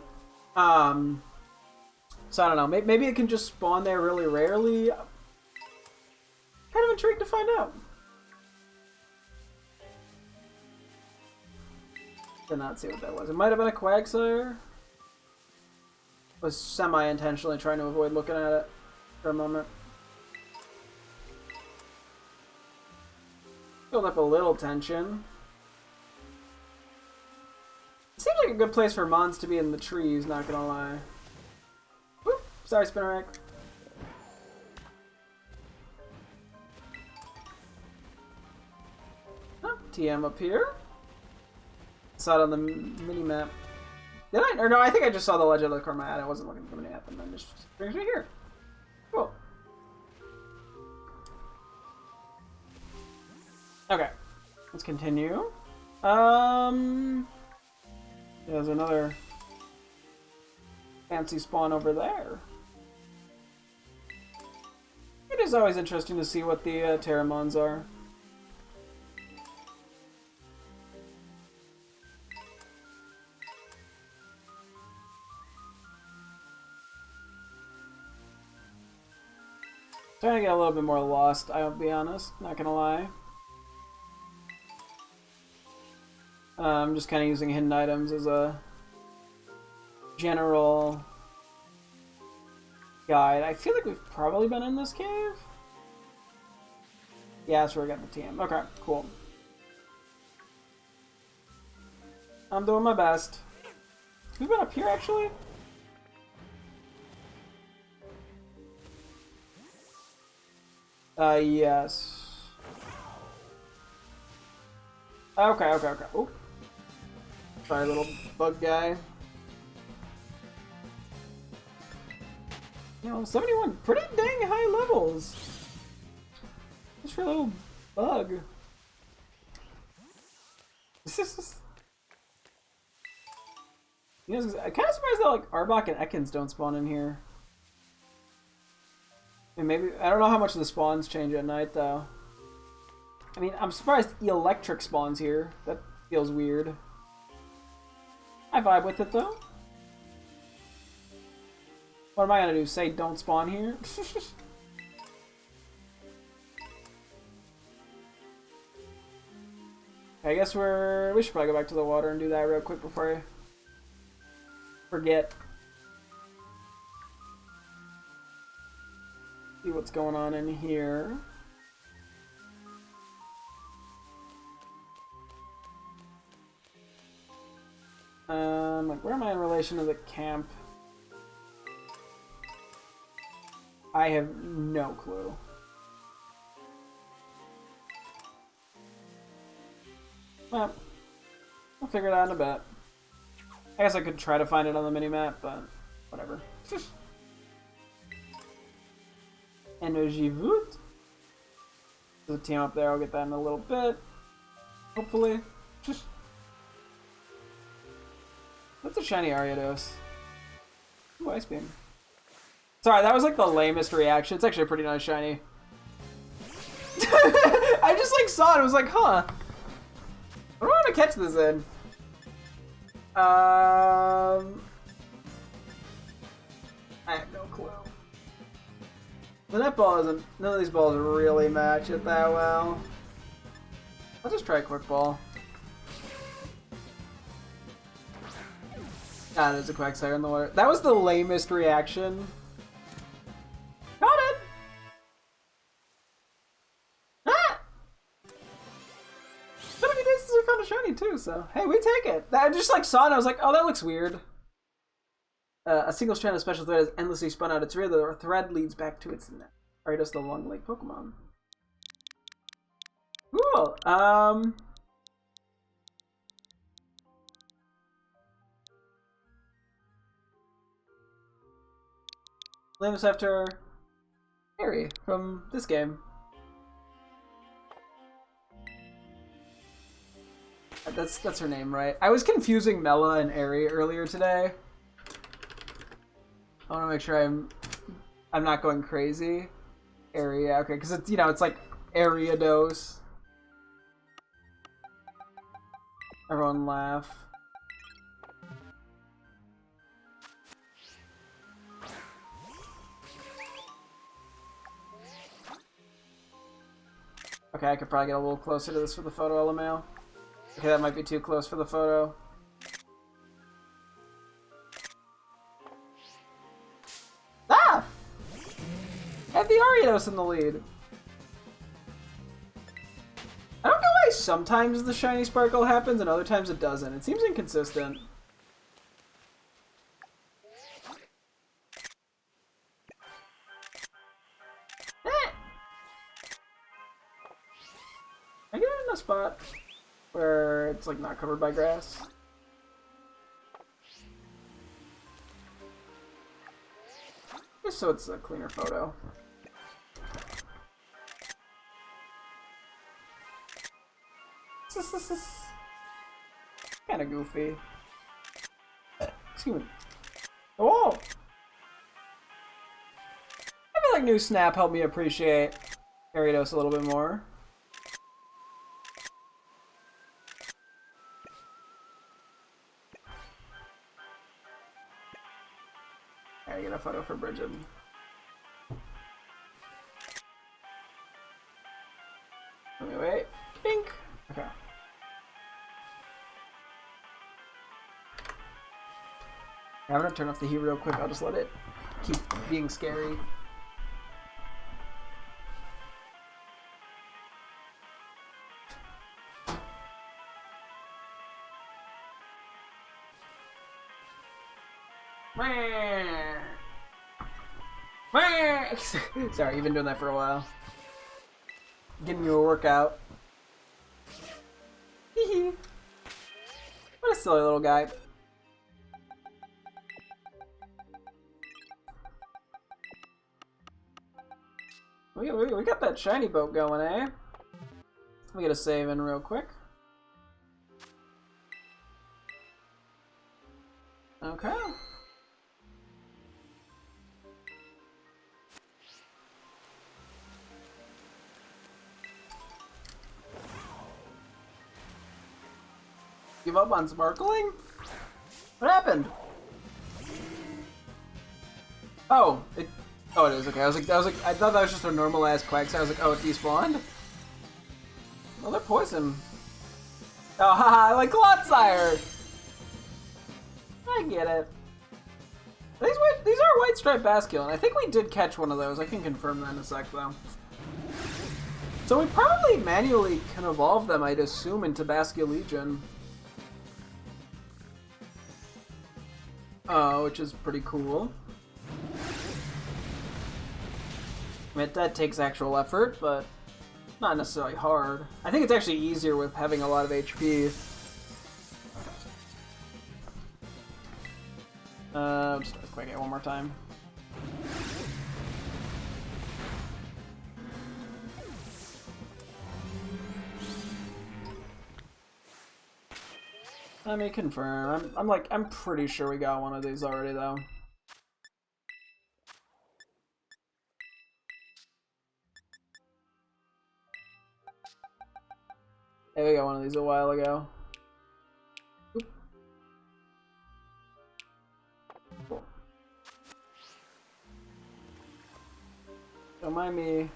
S1: So I don't know. Maybe it can just spawn there really rarely. Kind of intrigued to find out. Did not see what that was. It might have been a Quagsire. Was semi-intentionally trying to avoid looking at it for a moment. Build up a little tension. Seems like a good place for Mons to be in the trees, not gonna lie. Whoop! Sorry, Spinnerack. Oh, TM up here. Saw it on the mini-map. Did I? Or no, I think I just saw the Legend of the Cormad. I wasn't looking for the mini-map, and then just brings me here. Cool. Okay. Let's continue. There's another fancy spawn over there. It is always interesting to see what the Terramons are. Trying to get a little bit more lost, I'll be honest, not gonna lie. I'm just kind of using hidden items as a general guide. I feel like we've probably been in this cave. Yeah, that's where we got the TM. Okay, cool. I'm doing my best. We've been up here, actually? Yes. Okay. Oh. Sorry, little bug guy. You know, 71, pretty dang high levels. Just for a little bug. You know, I'm kind of surprised that like Arbok and Ekans don't spawn in here. And maybe I don't know how much the spawns change at night though. I mean, I'm surprised Electric spawns here. That feels weird. I vibe with it though. What am I gonna do? Say don't spawn here? I guess we should probably go back to the water and do that real quick before I forget. See what's going on in here. Like, where am I in relation to the camp? I have no clue. Well, I'll figure it out in a bit. I guess I could try to find it on the minimap, but whatever. Energy Voot. There's a team up there, I'll get that in a little bit. Hopefully. That's a shiny Ariados. Ooh, Ice Beam. Sorry, that was like the lamest reaction. It's actually a pretty nice shiny. I just like saw it and was like, huh. I don't want to catch this in. I have no clue. The netball isn't. None of these balls really match it that well. I'll just try quick ball. Ah, there's a Quagsire in the water. That was the lamest reaction. Got it! Ah! So many days since we found a shiny too, so hey, we take it. I just like saw it and I was like, oh, that looks weird. A single strand of special thread is endlessly spun out its rear. The thread leads back to its neck. Aridos, the long leg Pokemon. Cool. Names after Harry from this game. That's her name, right? I was confusing Mela and Aerie earlier today. I want to make sure I'm not going crazy. Aerie, yeah, okay, because it's, you know, it's like Ariados. Everyone laugh. Okay, I could probably get a little closer to this for the photo LMAO. Okay, that might be too close for the photo. Ah! I have the Ariados in the lead. I don't know why sometimes the shiny sparkle happens and other times it doesn't. It seems inconsistent. I get it in a spot where it's like not covered by grass. Just so it's a cleaner photo. Kind of goofy. Excuse me. Oh! I feel like new Snap helped me appreciate Ariados a little bit more. I gotta get a photo for Bridget. Let me wait. Pink! Okay. I'm gonna turn off the heat real quick. I'll just let it keep being scary. Sorry, you've been doing that for a while. Getting you a workout. What a silly little guy. We got that shiny boat going, eh? Let me get a save in real quick. Okay. Give up on sparkling? What happened? Oh, it is okay. I thought that was just a normal ass Quagsire. I was like, oh, it despawned? Well, they're poison. Oh, haha, I like Clotsire! I get it. These are white striped Basculin. I think we did catch one of those. I can confirm that in a sec, though. So we probably manually can evolve them, I'd assume, into Basculegion. Which is pretty cool. I mean, that takes actual effort, but not necessarily hard. I think it's actually easier with having a lot of HP. Just quick it one more time. Let me confirm. I'm pretty sure we got one of these already, though. Hey, we got one of these a while ago. Oop. remind me.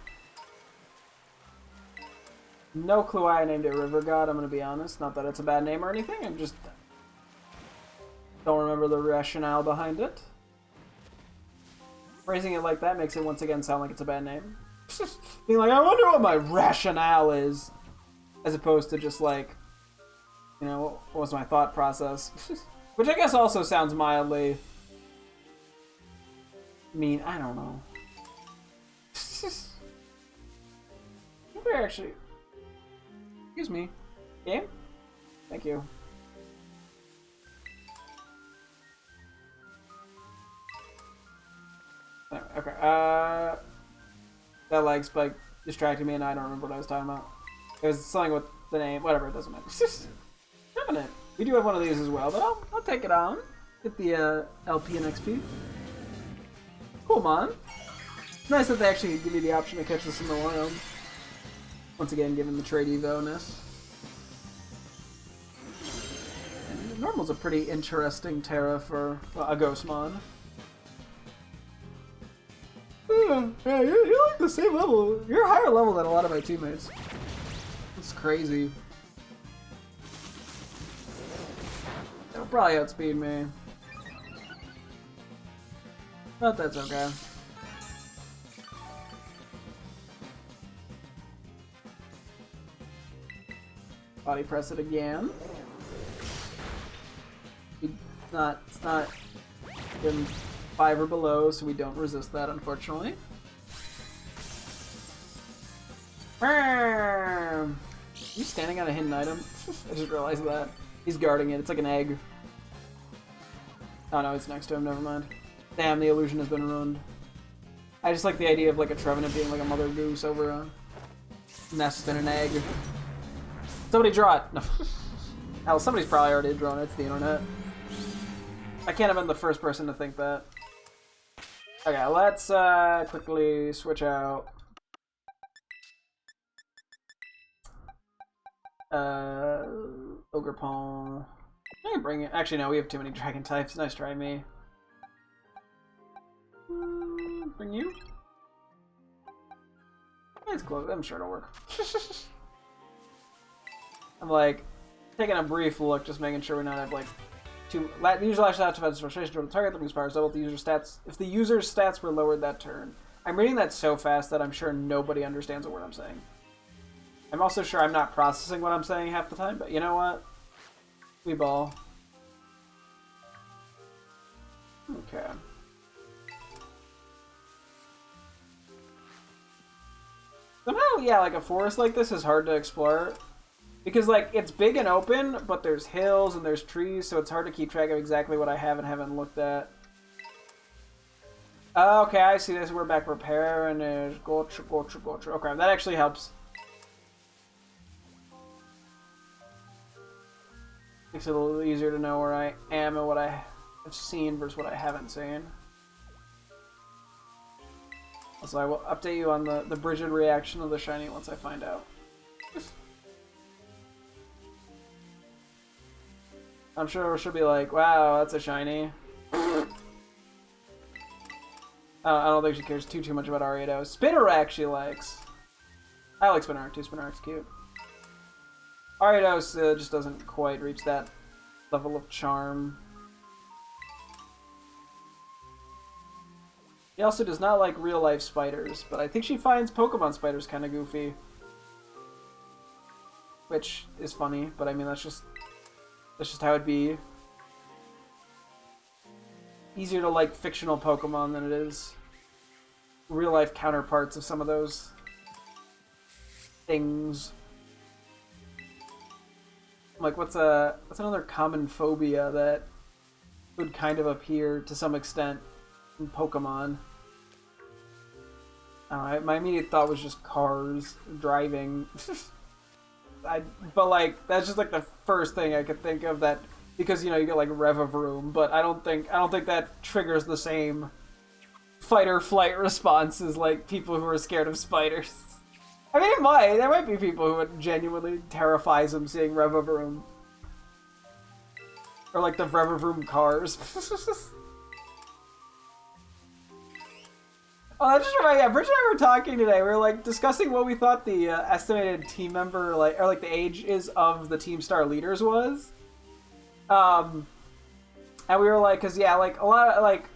S1: No clue why I named it River God, I'm gonna be honest. Not that it's a bad name or anything, I just don't remember the rationale behind it. Phrasing it like that makes it once again sound like it's a bad name. Being like, I wonder what my rationale is. As opposed to just like, you know, what was my thought process? Which I guess also sounds mildly mean. I don't know. We're actually... Excuse me. Game? Thank you. Okay, that lag spike distracted me and I don't remember what I was talking about. It was something with the name, whatever, it doesn't matter. Permanent. We do have one of these as well, but I'll take it on. Get the LP and XP. Cool, man. It's nice that they actually give you the option to catch this in the wild. Once again, given the trade evo-ness. Normal's a pretty interesting Terra for a Ghostmon. Yeah, you're like the same level. You're a higher level than a lot of my teammates. It's crazy. They'll probably outspeed me. But that's okay. Body press it again. It's not been 5 or below, so we don't resist that, unfortunately. He's standing on a hidden item. I just realized that. He's guarding it. It's like an egg. Oh no, it's next to him. Never mind. Damn, the illusion has been ruined. I just like the idea of like a Trevenant being like a mother goose over a nest in an egg. Somebody draw it. No. Hell, somebody's probably already drawn it. It's the internet. I can't have been the first person to think that. Okay, let's quickly switch out. Ogre Palm. I can bring it. Actually, no, we have too many dragon types. Nice try, me. Bring you. It's close. I'm sure it'll work. I'm like taking a brief look, just making sure we not have like two. The user lash out defense frustration toward the target. The brings powers double the user stats. If the user's stats were lowered that turn, I'm reading that so fast that I'm sure nobody understands a word I'm saying. I'm also sure I'm not processing what I'm saying half the time, but you know what? We ball. Okay. Somehow, yeah, like a forest like this is hard to explore. Because, like, it's big and open, but there's hills and there's trees, so it's hard to keep track of exactly what I have and haven't looked at. Okay, I see this. We're back repair, and there's gotcha. Okay, that actually helps. Makes it a little easier to know where I am and what I have seen versus what I haven't seen. Also, I will update you on the Brigid reaction of the shiny once I find out. I'm sure she'll be like, wow, that's a shiny. I don't think she cares too much about Ariados. Spinarak she likes. I like Spinarak too. Spinarak's cute. Ariados just doesn't quite reach that level of charm. He also does not like real-life spiders, but I think she finds Pokemon spiders kind of goofy. Which is funny, but I mean, that's just how it'd be. Easier to like fictional Pokemon than it is real-life counterparts of some of those things. Like, what's another common phobia that would kind of appear to some extent in Pokemon? My immediate thought was just cars, driving. But like that's just like the first thing I could think of that, because you know you get like Revavroom, but I don't think that triggers the same fight or flight response as like people who are scared of spiders. I mean, there might be people who it genuinely terrifies them seeing Revavroom. Or like the Revavroom cars. Oh, that just reminded me. Yeah, Bridget and I were talking today. We were like discussing what we thought the estimated team member, like, or like the age is of the Team Star leaders was. And we were like, cause yeah, like a lot of like,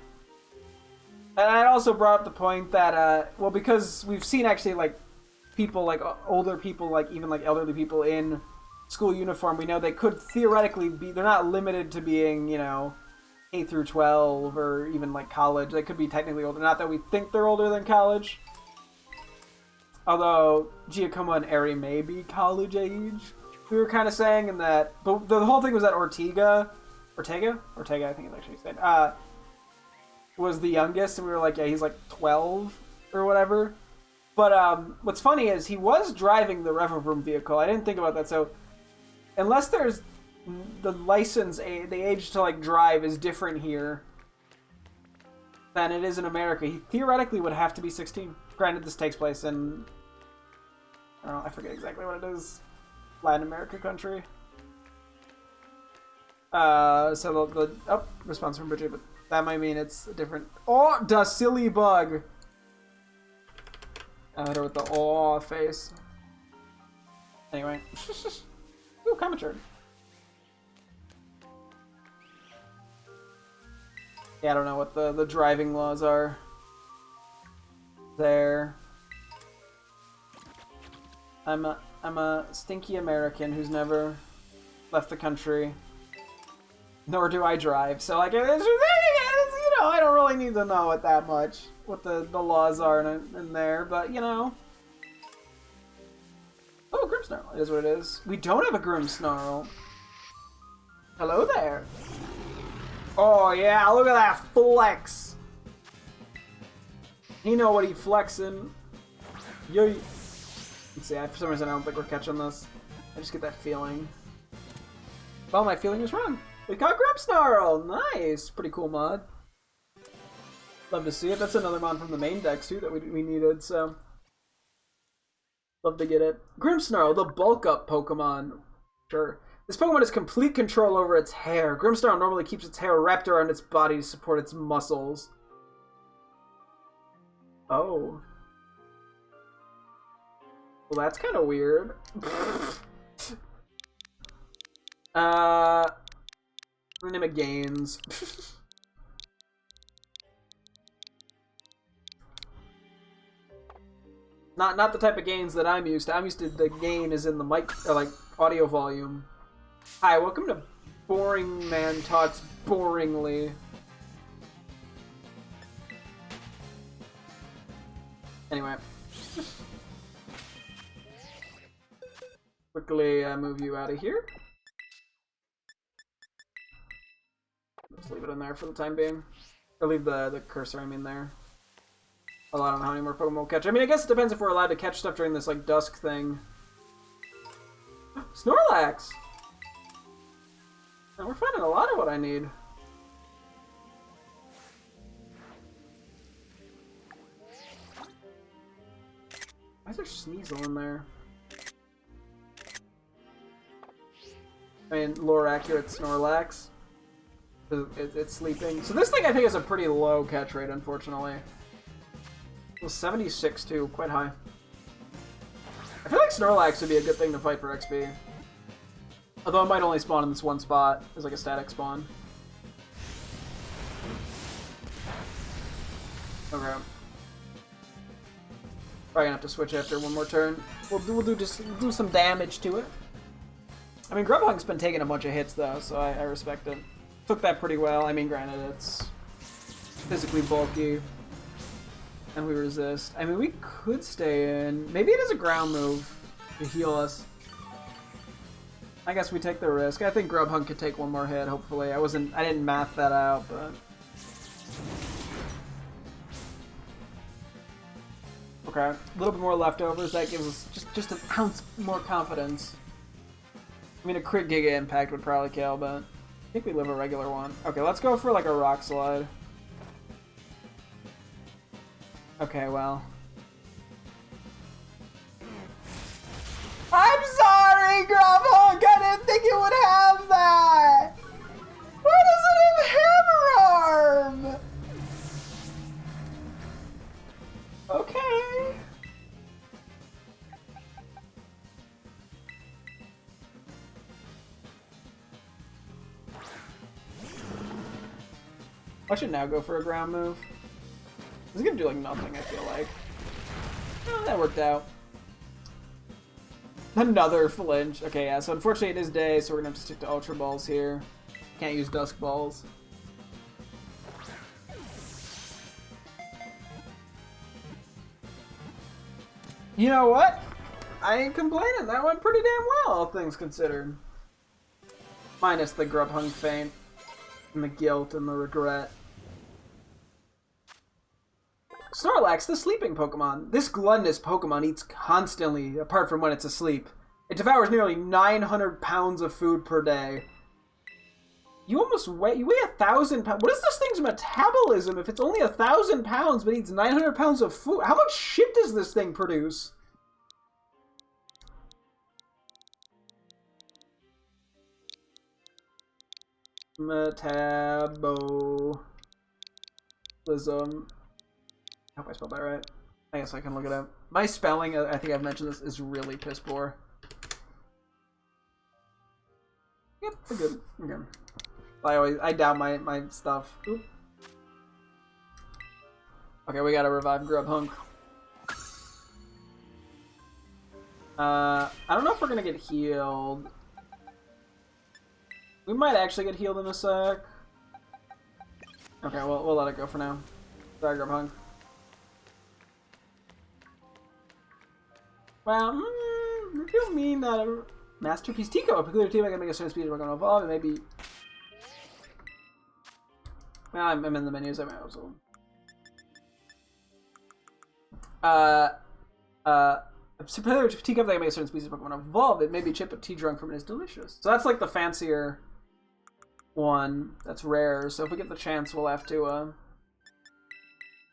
S1: and I also brought up the point that well, because we've seen actually like people like older people, like even like elderly people in school uniform, we know they could theoretically be. They're not limited to being, you know, 8 through 12 or even like college. They could be technically older. Not that we think they're older than college. Although Giacomo and Eri may be college age. We were kind of saying in that, but the whole thing was that Ortega, I think it's actually said, was the youngest, and we were like, yeah, he's like 12 or whatever. But what's funny is he was driving the Reverroom vehicle. I didn't think about that. So unless there's the license, the age to like drive is different here than it is in America, he theoretically would have to be 16. Granted, this takes place in, I don't know, I forget exactly what it is. Latin America country. So the response from Bridget, but that might mean it's a different. Oh, da silly bug. I hit her with the oh face. Anyway. Ooh, Commentary. Yeah, I don't know what the driving laws are there. I'm a stinky American who's never left the country. Nor do I drive. So like, it's, you know, I don't really need to know it that much what the laws are in there, but you know. Oh, Grimmsnarl. It is what it is. We don't have a Grimmsnarl. Hello there. Oh yeah, look at that flex. You know what he flexing. Yay. Let's see, for some reason I don't think we're catching this. I just get that feeling. Well, my feeling was wrong. We got Grimmsnarl! Nice! Pretty cool mod. Love to see it. That's another mod from the main decks too that we needed, so. Love to get it. Grimmsnarl, the bulk up Pokemon. Sure. This Pokemon has complete control over its hair. Grimmsnarl normally keeps its hair wrapped around its body to support its muscles. Oh. Well, that's kind of weird. Name it Gains. Not the type of gains that I'm used to. I'm used to the gain is in the mic, or like audio volume. Hi, welcome to Boring Man Talks Boringly. Anyway. Quickly move you out of here. Just leave it in there for the time being. Or leave the cursor, I mean, there. Although I don't know how many more Pokemon we'll catch. I mean, I guess it depends if we're allowed to catch stuff during this, like, dusk thing. Snorlax! And we're finding a lot of what I need. Why is there Sneasel in there? I mean, lore accurate Snorlax. It's sleeping. So this thing I think is a pretty low catch rate, unfortunately. Well, 76 too, quite high. I feel like Snorlax would be a good thing to fight for XP. Although it might only spawn in this one spot as like a static spawn. Okay. Probably gonna have to switch after one more turn. We'll do some damage to it. I mean, Grubhunk's been taking a bunch of hits though, so I respect it. Took that pretty well. I mean, granted, it's physically bulky, and we resist. I mean, we could stay in. Maybe it is a ground move to heal us. I guess we take the risk. I think Grubhunk could take one more hit. Hopefully, I didn't math that out, but okay. A little bit more leftovers. That gives us just an ounce more confidence. I mean, a crit Giga Impact would probably kill, but I think we live a regular one. Okay, let's go for like a Rock Slide. Okay, well. I'm sorry, Grubhunk! I didn't think it would have that! Why does it have Hammer Arm? I should now go for a ground move. This is gonna do like nothing, I feel like. Oh, that worked out. Another flinch. Okay, yeah, so unfortunately it is day, so we're gonna have to stick to Ultra Balls here. Can't use Dusk Balls. You know what? I ain't complaining. That went pretty damn well, all things considered. Minus the Grub Hung Feint, and the guilt, and the regret. Snorlax, the sleeping Pokemon. This gluttonous Pokemon eats constantly, apart from when it's asleep. It devours nearly 900 pounds of food per day. You weigh 1,000 pounds. What is this thing's metabolism if it's only 1,000 pounds but eats 900 pounds of food? How much shit does this thing produce? Metabolism. I hope I spelled that right. I guess I can look it up. My spelling, I think I've mentioned this, is really piss poor. Yep, we're good. We're good. I doubt my stuff. Oop. Okay, we gotta revive Grub Hunk. I don't know if we're gonna get healed. We might actually get healed in a sec. Okay, we'll let it go for now. Sorry, Grub Hunk. Well, if you mean Masterpiece Tico, a peculiar team I can make a certain speed we're gonna evolve, it may be. Well, I'm in the menus, I might as well. Superior teacup that can make a certain species of Pokemon evolve, it may be chipped but tea drunk from it is delicious. So that's like the fancier one that's rare, so if we get the chance we'll have to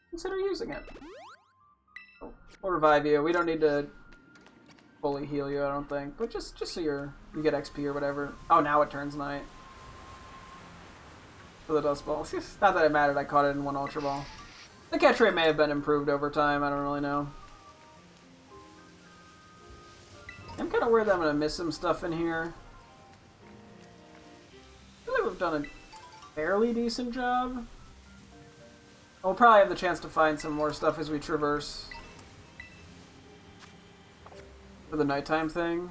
S1: consider using it. We'll revive you. We don't need to fully heal you, I don't think, but just so you get XP or whatever. Oh, now it turns night. For the Dust Ball. Not that it mattered, I caught it in one Ultra Ball. The catch rate may have been improved over time, I don't really know. I'm kind of worried that I'm going to miss some stuff in here. I feel like we've done a fairly decent job. We'll probably have the chance to find some more stuff as we traverse for the nighttime thing.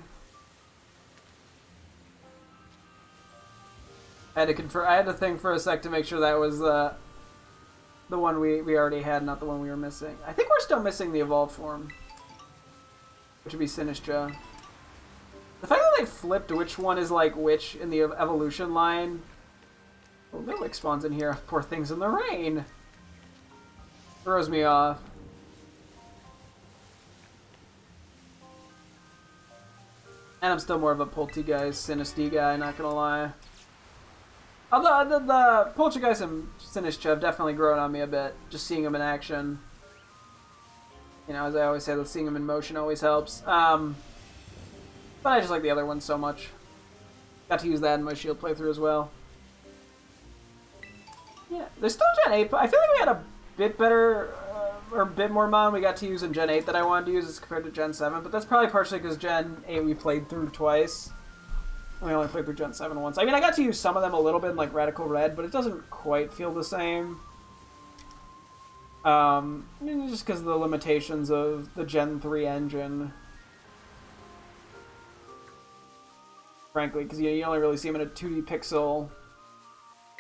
S1: I had to think for a sec to make sure that was the one we already had, not the one we were missing. I think we're still missing the evolved form, which would be Sinistcha. The fact that they flipped which one is like which in the evolution line. Oh, Lilac spawns in here. Poor things in the rain. Throws me off. And I'm still more of a Poltergeist, Sinistea guy, not gonna lie. Although the Poltergeist and Sinistcha have definitely grown on me a bit, just seeing them in action. You know, as I always say, seeing them in motion always helps. But I just like the other one so much. Got to use that in my Shield playthrough as well. Yeah, there's still Gen 8, but I feel like we had a bit better, or a bit more mon we got to use in Gen 8 that I wanted to use as compared to Gen 7, but that's probably partially because Gen 8 we played through twice. We only played through Gen 7 once. I mean, I got to use some of them a little bit in, like, Radical Red, but it doesn't quite feel the same. Just because of the limitations of the Gen 3 engine. Frankly, because you only really see them in a 2D pixel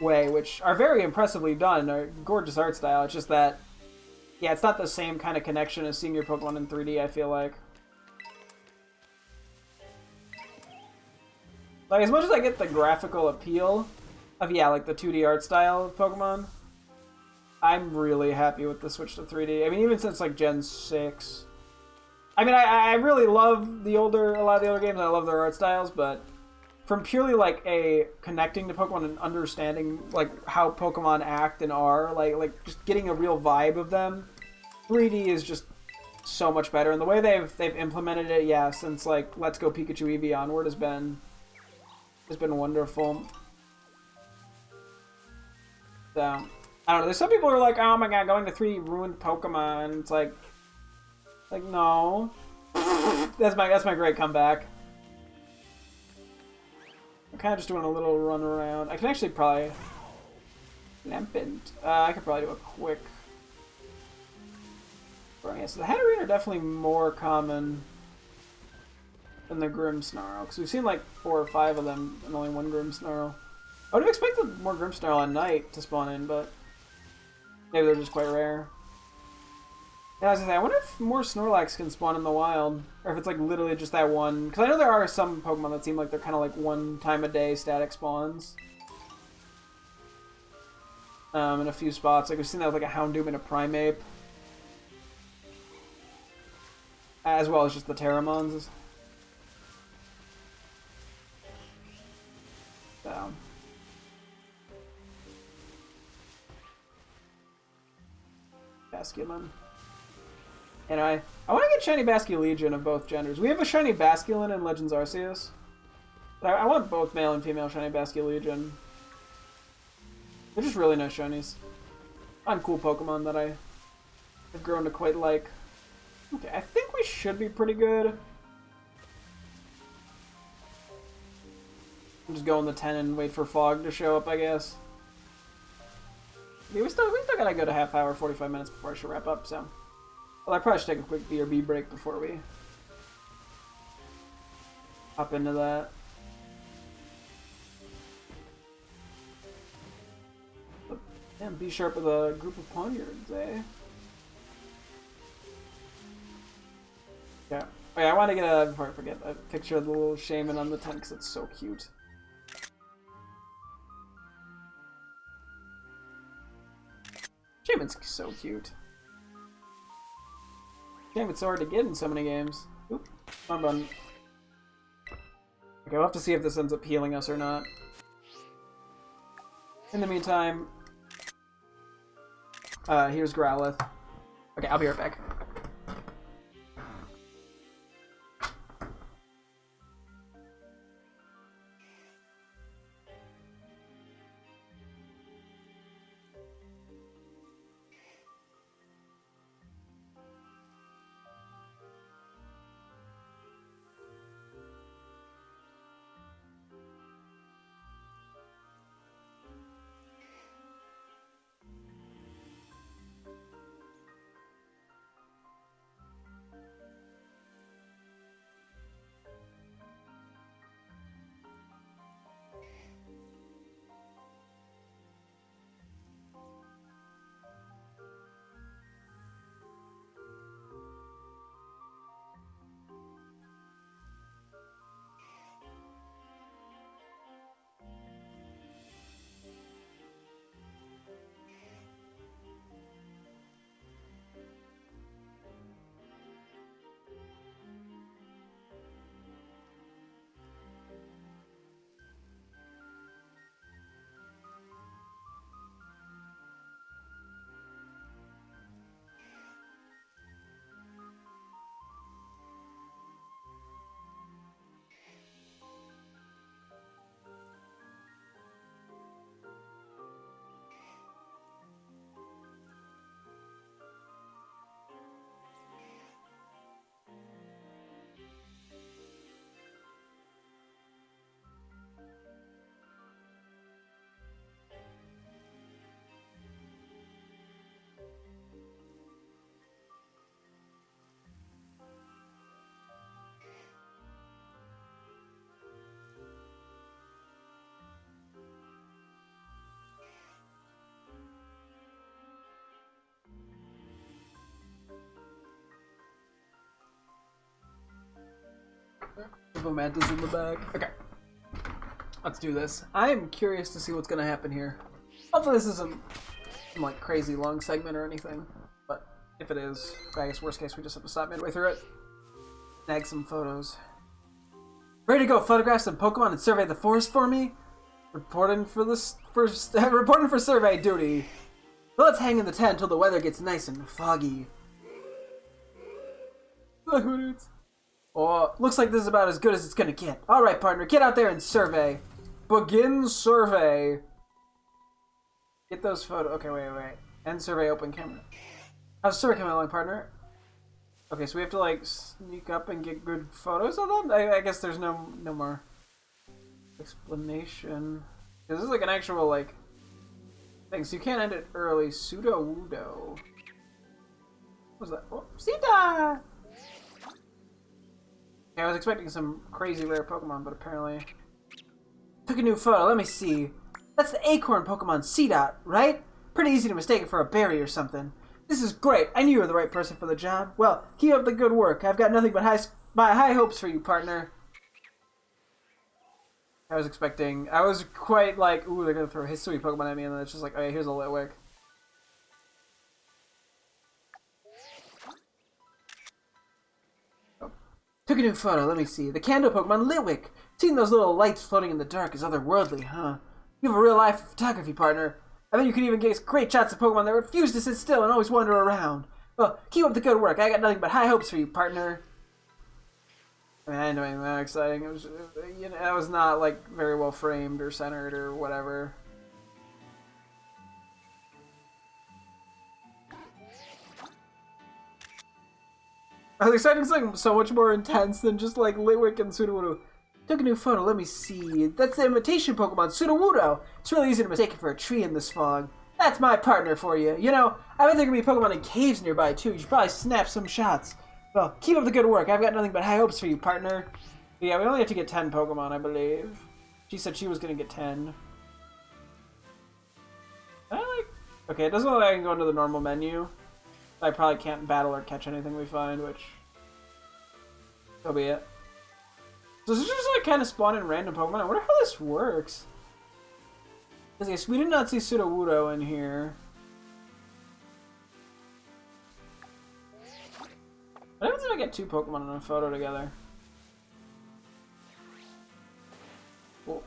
S1: way, which are very impressively done, are gorgeous art style. It's just that, yeah, it's not the same kind of connection as seeing your Pokemon in 3D, I feel like. Like, as much as I get the graphical appeal of, yeah, like the 2D art style of Pokemon, I'm really happy with the switch to 3D. I mean, even since, like, Gen 6. I mean, I really love a lot of the older games, I love their art styles, but from purely, like, a connecting to Pokemon and understanding, like, how Pokemon act and are, like just getting a real vibe of them, 3D is just so much better. And the way they've implemented it, yeah, since, like, Let's Go Pikachu Eevee onward has been wonderful. So, I don't know, there's some people who are like, oh my god, going to 3D ruined Pokemon. It's like no. That's my great comeback. I'm kind of just doing a little run around. I can actually probably Lampent. I could probably do a quick... Yeah, so the Hatterene are definitely more common than the Grimmsnarl, because we've seen like 4 or 5 of them and only 1 Grimmsnarl. I would have expected more Grimmsnarl at night to spawn in, but maybe they're just quite rare. Yeah, I was gonna say, I wonder if more Snorlax can spawn in the wild, or if it's like literally just that one. Because I know there are some Pokemon that seem like they're kind of like 1 time a day static spawns. In a few spots, like we've seen that with like a Houndoom and a Primeape. As well as just the Terramons. So. Basculin. And I want to get Shiny Basculegion of both genders. We have a Shiny Basculin in Legends Arceus. But I want both male and female Shiny Basculegion. They're just really nice shinies. On cool Pokemon that I have grown to quite like. Okay, I think we should be pretty good. I'm just going the 10 and wait for Fog to show up, I guess. Yeah, we still gotta go to half hour, 45 minutes before I should wrap up, so. Well, I probably should take a quick BRB break before we hop into that. But, damn, B sharp with a group of Ponyards, eh? Yeah. Oh yeah, I want to get a, before I forget, a picture of the little shaman on the tent because it's so cute. Shaman's so cute. Damn, it's so hard to get in so many games. Oop, my button. Okay, we'll have to see if this ends up healing us or not. In the meantime, here's Growlithe. Okay, I'll be right back. Mantis in the back. Okay. Let's do this. I'm curious to see what's gonna happen here. Hopefully this isn't some like crazy long segment or anything. But if it is, I guess worst case we just have to stop midway through it. Snag some photos. Ready to go photograph some Pokemon and survey the forest for me? Reporting for survey duty. Let's hang in the tent until the weather gets nice and foggy. Oh, looks like this is about as good as it's gonna get. Alright, partner, get out there and survey. Begin survey. Get those photos. Okay, wait. End survey, open camera. How's the survey coming along, partner? Okay, so we have to, like, sneak up and get good photos of them? I guess there's no more explanation. This is, like, an actual, like, Thanks, you can't end it early. Pseudo Wudo. What was that? Oh, Sita! Yeah, I was expecting some crazy rare Pokemon, but apparently... Took a new photo, let me see. That's the acorn Pokemon Seedot, right? Pretty easy to mistake it for a berry or something. This is great. I knew you were the right person for the job. Well, keep up the good work. I've got nothing but high hopes for you, partner. I was quite like, ooh, they're gonna throw Hisui Pokemon at me, and then it's just like, oh yeah, here's a Litwick. Oh. Took a new photo, let me see. The Kando Pokemon Litwick. Seeing those little lights floating in the dark is otherworldly, huh? You have a real life photography partner. I bet you can even get great shots of Pokemon that refuse to sit still and always wander around. Well, keep up the good work. I got nothing but high hopes for you, partner. I mean, I didn't do anything that exciting. It was, you know, it was not like very well framed or centered or whatever. I was expecting something so much more intense than just like Litwick and Sudowoodo. Took a new photo, let me see. That's the imitation Pokemon, Sudowoodo. It's really easy to mistake it for a tree in this fog. That's my partner for you. You know, I bet there could be Pokemon in caves nearby too. You should probably snap some shots. Well, keep up the good work. I've got nothing but high hopes for you, partner. But yeah, we only have to get 10 Pokemon, I believe. She said she was going to get 10. Okay, it doesn't look like I can go into the normal menu. I probably can't battle or catch anything we find, which... So be it. So is it just like kind of spawn in random Pokemon? I wonder how this works. Because yes, we did not see Sudowoodo in here. What happens if I get 2 Pokemon in a photo together? Cool.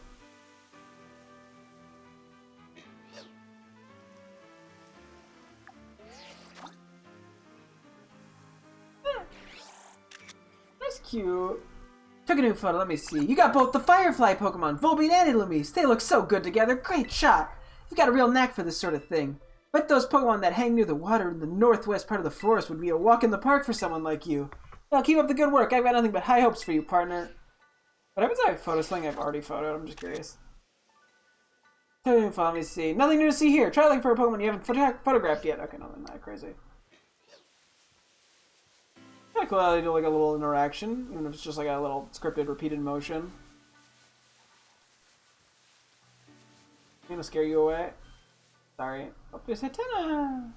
S1: That's cute. Took a new photo, let me see. You got both the Firefly Pokemon, Volbeat and Illumise. They look so good together. Great shot. You've got a real knack for this sort of thing. Bet those Pokemon that hang near the water in the northwest part of the forest would be a walk in the park for someone like you. Well, keep up the good work. I've got nothing but high hopes for you, partner. What happens if I photo something I've already photoed? I'm just curious. Took a new photo, let me see. Nothing new to see here. Try looking for a Pokemon you haven't photographed yet. Okay, no, not crazy. Kind of cool how they do like a little interaction, even if it's just like a little scripted, repeated motion. I'm gonna scare you away. Sorry. Oh, there's Hatena!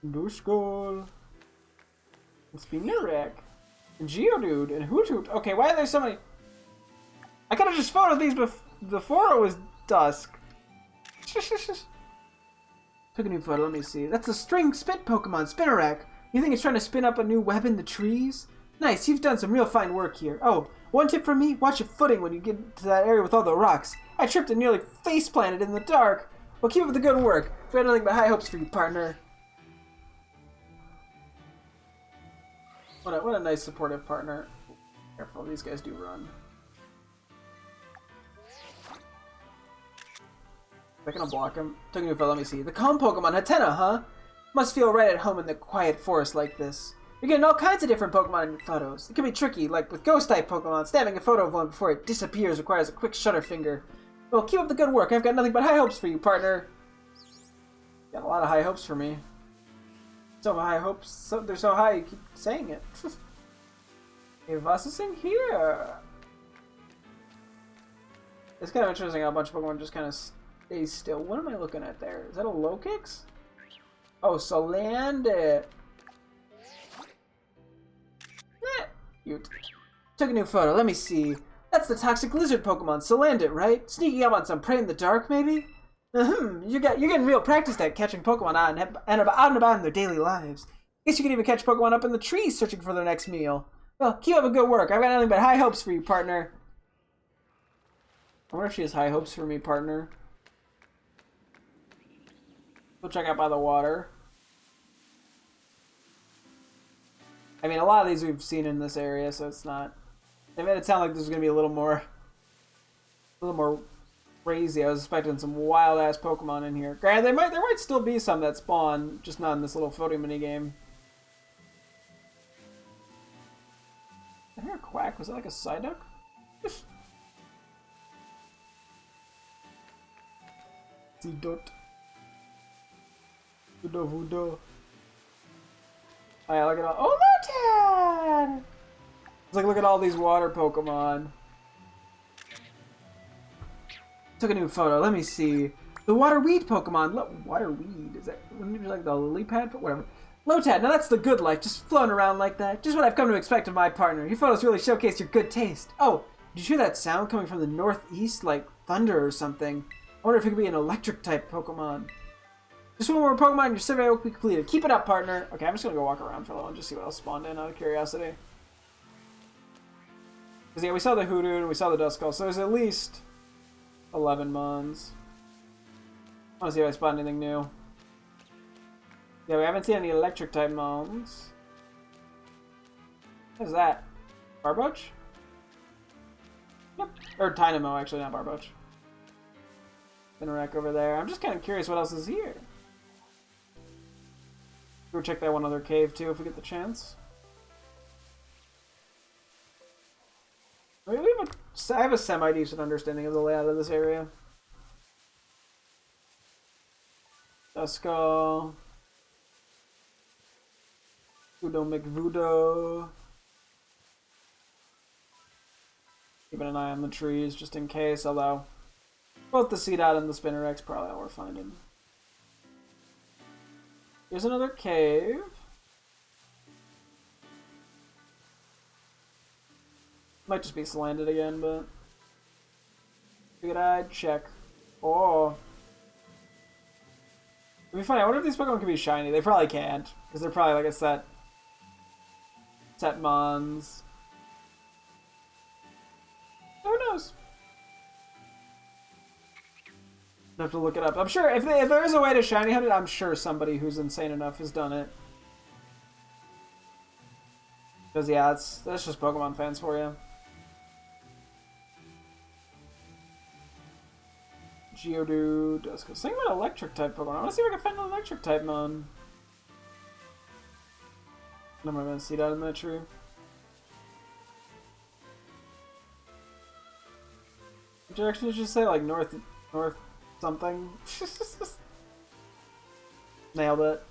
S1: Duskull. And Spinarak. And Geodude. And Hoothoot. Okay, why are there so many? I could have just photoed these before it was dusk. Took a new photo, let me see. That's a string spit Pokemon, Spinarak. You think it's trying to spin up a new web in the trees? Nice, you've done some real fine work here. Oh, one tip from me, watch your footing when you get to that area with all the rocks. I tripped and nearly face-planted in the dark. Well, keep up the good work. I've got nothing but high hopes for you, partner. What a nice supportive partner. Careful, these guys do run. Is that gonna block him? Took a new photo, let me see. The calm Pokemon, Hatena, huh? Must feel right at home in the quiet forest like this. You're getting all kinds of different Pokemon in your photos. It can be tricky, like with Ghost-type Pokemon. Snapping a photo of one before it disappears requires a quick shutter finger. Well, keep up the good work. I've got nothing but high hopes for you, partner. Got a lot of high hopes for me. So high hopes. They're so high you keep saying it. Hey, was ist in here? It's kind of interesting how a bunch of Pokemon just kind of stay still. What am I looking at there? Is that a Lokix? Oh, Salandit. Cute. Took a new photo. Let me see. That's the toxic lizard Pokemon, Salandit, right? Sneaking up on some prey in the dark, maybe? You're getting real practiced at catching Pokemon out and about in their daily lives. Guess you can even catch Pokemon up in the trees searching for their next meal. Well, keep up a good work. I've got nothing but high hopes for you, partner. I wonder if she has high hopes for me, partner. Go check out by the water. I mean, a lot of these we've seen in this area, so it's not... They made it sound like this was going to be a little more crazy. I was expecting some wild-ass Pokemon in here. Granted, there might still be some that spawn, just not in this little photo minigame. I hear a quack. Was that like a Psyduck? Zidot. Vudo. Alright, look at all. Oh, Lotad! It's like, look at all these water Pokemon. Took a new photo. Let me see. The water weed Pokemon. Water weed? Is that like the lily pad? Whatever. Lotad, now that's the good life, just floating around like that. Just what I've come to expect of my partner. Your photos really showcase your good taste. Oh, did you hear that sound coming from the northeast, like thunder or something? I wonder if it could be an electric-type Pokemon. Just one more Pokemon and your survey will be completed. Keep it up, partner. Okay, I'm just gonna go walk around for a little and just see what else spawned in out of curiosity. Because, yeah, we saw the Hoodoo and we saw the Duskull, so there's at least 11 Mons. I want to see if I spot anything new. Yeah, we haven't seen any electric-type Mons. What is that? Barboach? Yep. Or Dynamo, actually, not Barboach. Spinarak over there. I'm just kind of curious what else is here. Go check that one other cave, too, if we get the chance. I have a semi-decent understanding of the layout of this area. Duskull. Voodoo McVoodoo. Keeping an eye on the trees just in case, although both the Seedot and the Spinarak's probably all we're finding. Here's another cave. Might just be slanted again, but figured check. Oh. It'd be funny, I wonder if these Pokemon can be shiny. They probably can't, because they're probably like a set Mons. Who knows? I have to look it up. I'm sure if there is a way to shiny hunt it, I'm sure somebody who's insane enough has done it. Because yeah, that's just Pokemon fans for you. Geodude, Duskull. Think about electric type Pokemon. I want to see if I can find an electric type Mon. Am I going to see that in that tree? What direction did you say? Like north something? Nailed it.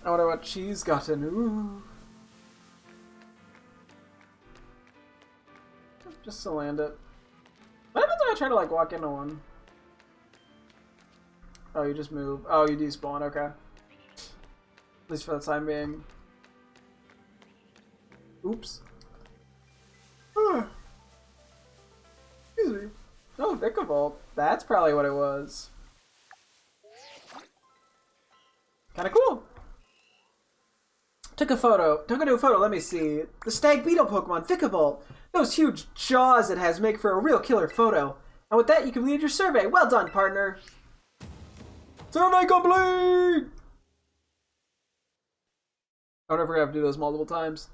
S1: I wonder what she's gotten. Ooh. Just to land it. What happens if I try to like walk into one? Oh, you just move. Oh, you despawn. Okay. At least for the time being. Oops. Excuse me. Oh, Vikavolt. That's probably what it was. Kinda cool. Took a new photo, let me see. The Stag Beetle Pokemon, Vikavolt. Those huge jaws it has make for a real killer photo. And with that, you completed your survey. Well done, partner. Survey complete! I wonder if we're gonna have to do those multiple times.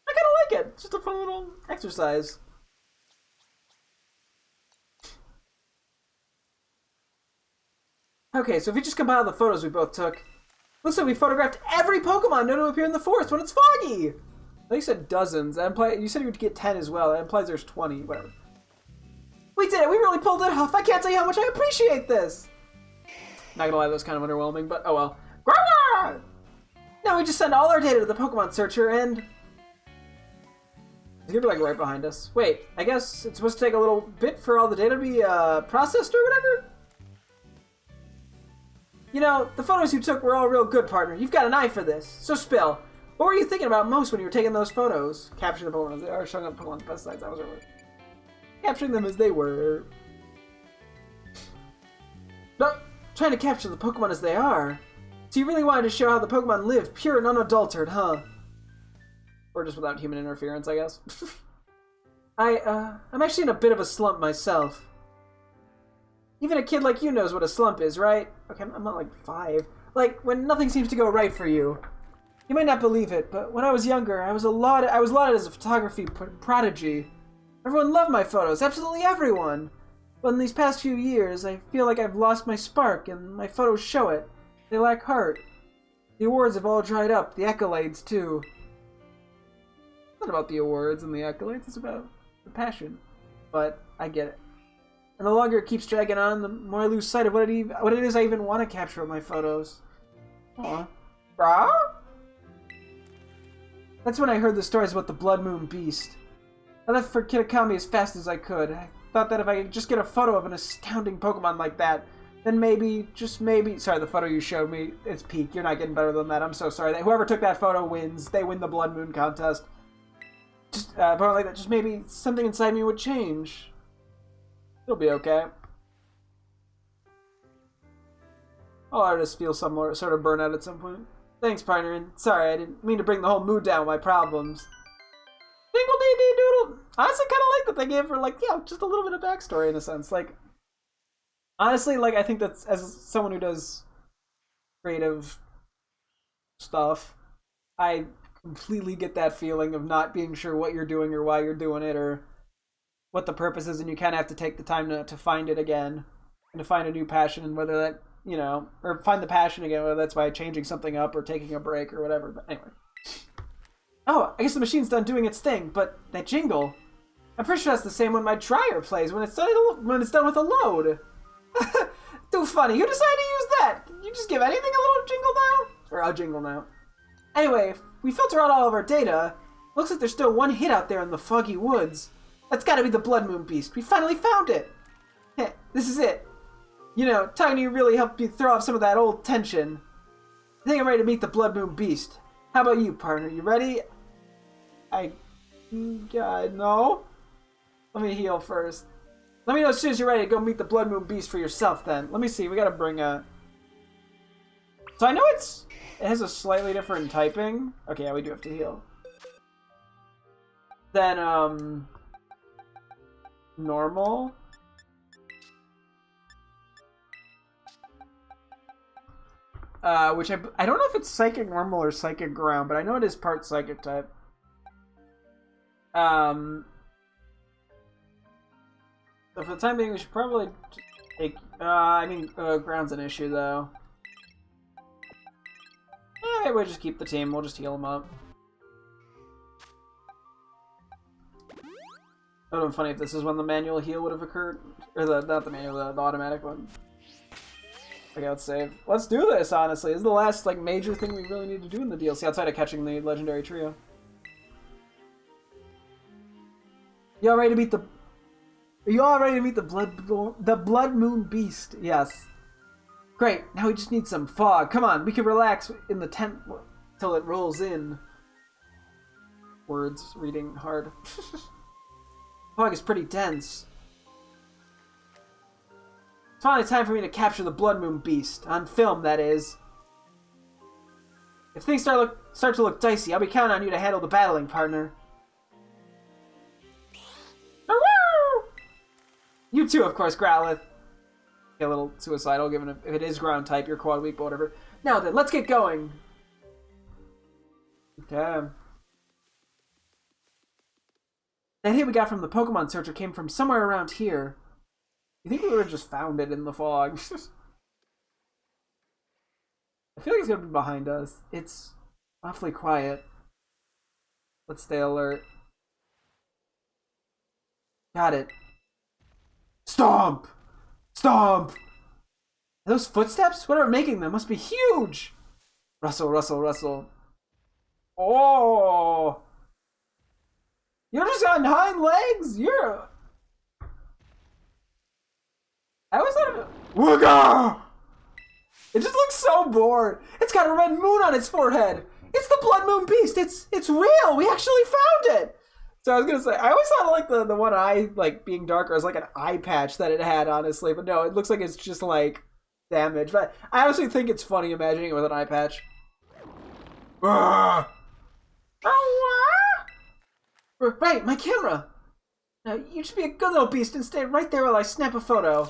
S1: I kinda like it. It's just a fun little exercise. Okay, so if we just compile the photos we both took, looks like we photographed every Pokemon known to appear in the forest when it's foggy! I think you said dozens. That implies, you said you would get 10 as well. That implies there's 20. Whatever. We did it! We really pulled it off! I can't tell you how much I appreciate this! Not gonna lie, that was kind of underwhelming, but oh well. Grrrr! Now we just send all our data to the Pokemon Searcher and... It's gonna be like right behind us. Wait, I guess it's supposed to take a little bit for all the data to be processed or whatever? You know, the photos you took were all real good, partner. You've got an eye for this. So spill. What were you thinking about most when you were taking those photos? Capturing the Pokemon as they are, showing up Pokemon's best sides. That was right. Capturing them as they were. No, trying to capture the Pokemon as they are. So you really wanted to show how the Pokemon live, pure and unadulterated, huh? Or just without human interference, I guess. I'm actually in a bit of a slump myself. Even a kid like you knows what a slump is, right? Okay, I'm not like 5. Like, when nothing seems to go right for you. You might not believe it, but when I was younger, I was lauded as a photography prodigy. Everyone loved my photos, absolutely everyone. But in these past few years, I feel like I've lost my spark, and my photos show it. They lack heart. The awards have all dried up, the accolades too. not about the awards and the accolades, it's about the passion. But I get it. And the longer it keeps dragging on, the more I lose sight of what it is I even want to capture with my photos. Aw. Brah? That's when I heard the stories about the Blood Moon Beast. I left for Kitakami as fast as I could. I thought that if I could just get a photo of an astounding Pokemon like that, then maybe, just maybe... Sorry, the photo you showed me, it's peak. You're not getting better than that. I'm so sorry. Whoever took that photo wins. They win the Blood Moon contest. Just, photo like that, just maybe something inside me would change. It'll be okay. All artists feel some sort of burnout at some point. Thanks, partner, and sorry, I didn't mean to bring the whole mood down with my problems. Dingle dee dee doodle! Honestly, kind of like that they gave her, like, yeah, just a little bit of backstory in a sense. Like, honestly, like, I think that's, as someone who does creative stuff, I completely get that feeling of not being sure what you're doing or why you're doing it or what the purpose is, and you kind of have to take the time to find it again and to find a new passion, and whether that, you know, or find the passion again, whether that's by changing something up or taking a break or whatever. But anyway. Oh, I guess the machine's done doing its thing, but that jingle, I'm pretty sure that's the same when my dryer plays when it's done with a load. Too funny. Who decided to use that? Can you just give anything a little jingle now? Or a jingle now. Anyway, if we filter out all of our data, looks like there's still one hit out there in the foggy woods. That's gotta be the Blood Moon Beast. We finally found it. Heh, this is it. You know, talking to you really helped me throw off some of that old tension. I think I'm ready to meet the Blood Moon Beast. How about you, partner? You ready? No. Let me heal first. Let me know as soon as you're ready to go meet the Blood Moon Beast for yourself then. Let me see, we gotta bring a... So I know it has a slightly different typing. Okay, yeah, we do have to heal. Then, normal. Which I don't know if it's Psychic Normal or Psychic Ground, but I know it is part Psychic type. So for the time being, we should probably take... Ground's an issue, though. Maybe we'll just keep the team. We'll just heal them up. It would have been funny if this is when the manual heal would have occurred. Or not the manual, the automatic one. Okay, let's save. Let's do this, honestly. This is the last, like, major thing we really need to do in the DLC outside of catching the legendary trio. You all ready to meet the... Are you all ready to meet the Blood Moon Beast? Yes. Great. Now we just need some fog. Come on, we can relax in the tent till it rolls in. Words. Reading hard. Fog is pretty dense. It's finally time for me to capture the Blood Moon Beast. On film, that is. If things start to look dicey, I'll be counting on you to handle the battling, partner. You too, of course, Growlithe. Get a little suicidal, given if it is ground type, you're quad weak, but whatever. Now then, let's get going. Okay. That hit we got from the Pokemon Searcher came from somewhere around here. You think we would have just found it in the fog? I feel like it's gonna be behind us. It's awfully quiet. Let's stay alert. Got it. Stomp! Stomp! Are those footsteps? Whatever making them must be huge! Rustle, rustle, rustle. Oh! You're just on hind legs? You're... I always thought of it... Wooga! It just looks so bored. It's got a red moon on its forehead. It's the Blood Moon Beast. It's real. We actually found it. So I was gonna say, I always thought like the one eye like being darker as like an eye patch that it had, honestly, but no, it looks like it's just like damage. But I honestly think it's funny imagining it with an eye patch. Right, my camera. Now you should be a good little beast and stay right there while I snap a photo.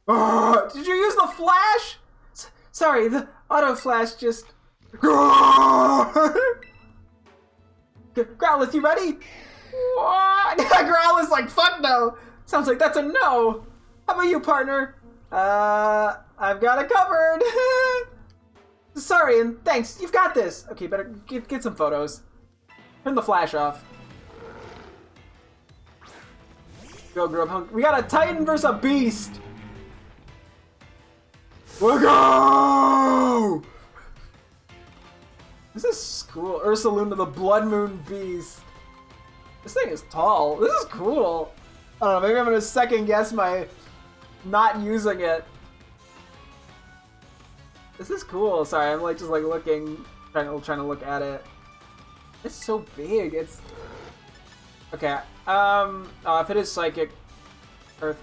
S1: Did you use the flash? Sorry, the auto flash just. Growlithe, you ready? What? Growlithe's like, fuck no. Sounds like that's a no. How about you, partner? I've got it covered. Sorry, and thanks. You've got this. Okay, better get some photos. Turn the flash off. Go, Grubhunk. We got a Titan versus a Beast. We'll go! This is cool. Ursaluna, the Blood Moon Beast. This thing is tall. This is cool. I don't know, maybe I'm gonna second guess my not using it. This is cool. Sorry, I'm like just like looking, trying to look at it. It's so big. It's okay. If it is Psychic, Earth,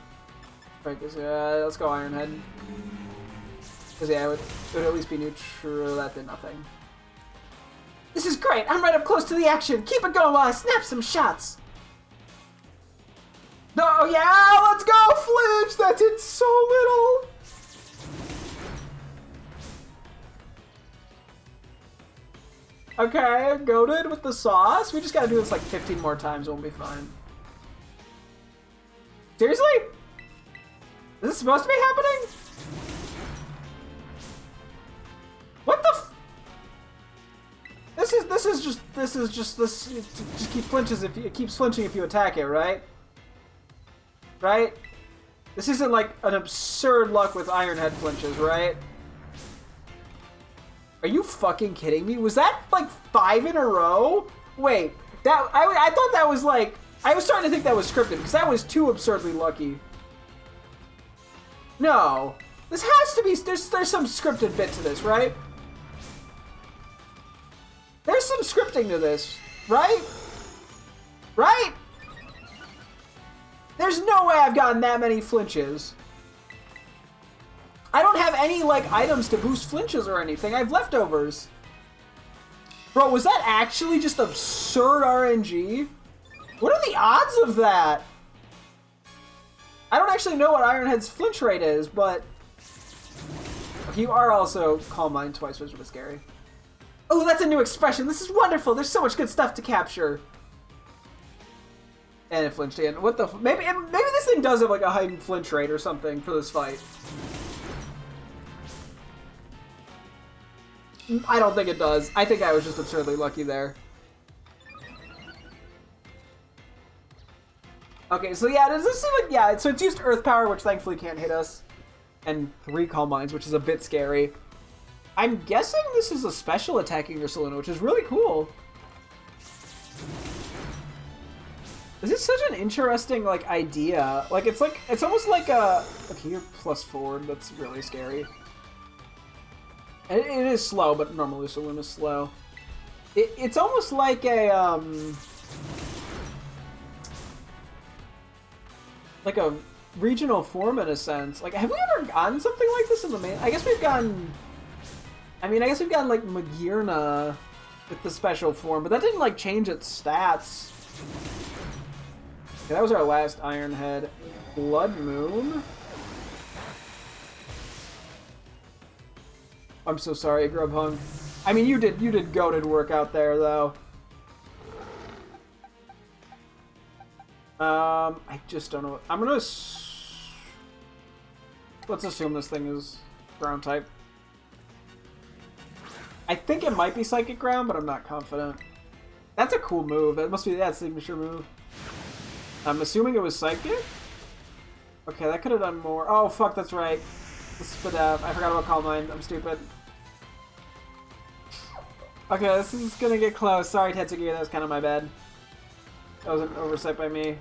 S1: let's go Ironhead. Cause yeah, it would at least be neutral. That did nothing. This is great. I'm right up close to the action. Keep it going while I snap some shots. No, yeah, let's go, Flinch. That did so little. Okay, goated with the sauce. We just gotta do this like 15 more times and we'll be fine. Seriously? Is this supposed to be happening? What the f— This just keeps flinches if you, it keeps flinching if you attack it, right? Right? This isn't like an absurd luck with Ironhead flinches, right? Are you fucking kidding me? Was that like 5 in a row? Wait, that I thought that was like, I was starting to think that was scripted because that was too absurdly lucky. No, this has to be, there's some scripted bit to this, right? There's some scripting to this, right? Right? There's no way I've gotten that many flinches. I don't have any, like, items to boost flinches or anything. I have leftovers. Bro, was that actually just absurd RNG? What are the odds of that? I don't actually know what Ironhead's flinch rate is, but you are also Calm Mind twice, which was scary. Oh, that's a new expression. This is wonderful. There's so much good stuff to capture. And it flinched in. What the? Maybe this thing does have like a heightened flinch rate or something for this fight. I don't think it does. I think I was just absurdly lucky there. Okay, so yeah, does this seem like, yeah, so it's used Earth Power, which thankfully can't hit us. And 3 Calm Minds, which is a bit scary. I'm guessing this is a special attacking Ursaluna, which is really cool. This is such an interesting, like, idea. Like, it's almost like a, okay, you're +4, that's really scary. It is slow, but normally Ursaluna is slow. It's almost like a, like a regional form in a sense. Like, have we ever gotten something like this in the main? I guess we've gotten, I mean, I guess we've gotten, like, Magearna with the special form, but that didn't, like, change its stats. Okay, that was our last Ironhead. Blood Moon. I'm so sorry, Grubhung. I mean, you did goated work out there, though. I just don't know. I'm gonna let's assume this thing is ground type. I think it might be Psychic Ground, but I'm not confident. That's a cool move. That must be that signature move. I'm assuming it was Psychic? Okay, that could have done more. Oh, fuck, that's right. I forgot about Calm Mind. I'm stupid. Okay, this is gonna get close. Sorry, Tetsugi, that was kind of my bad. That was an oversight by me.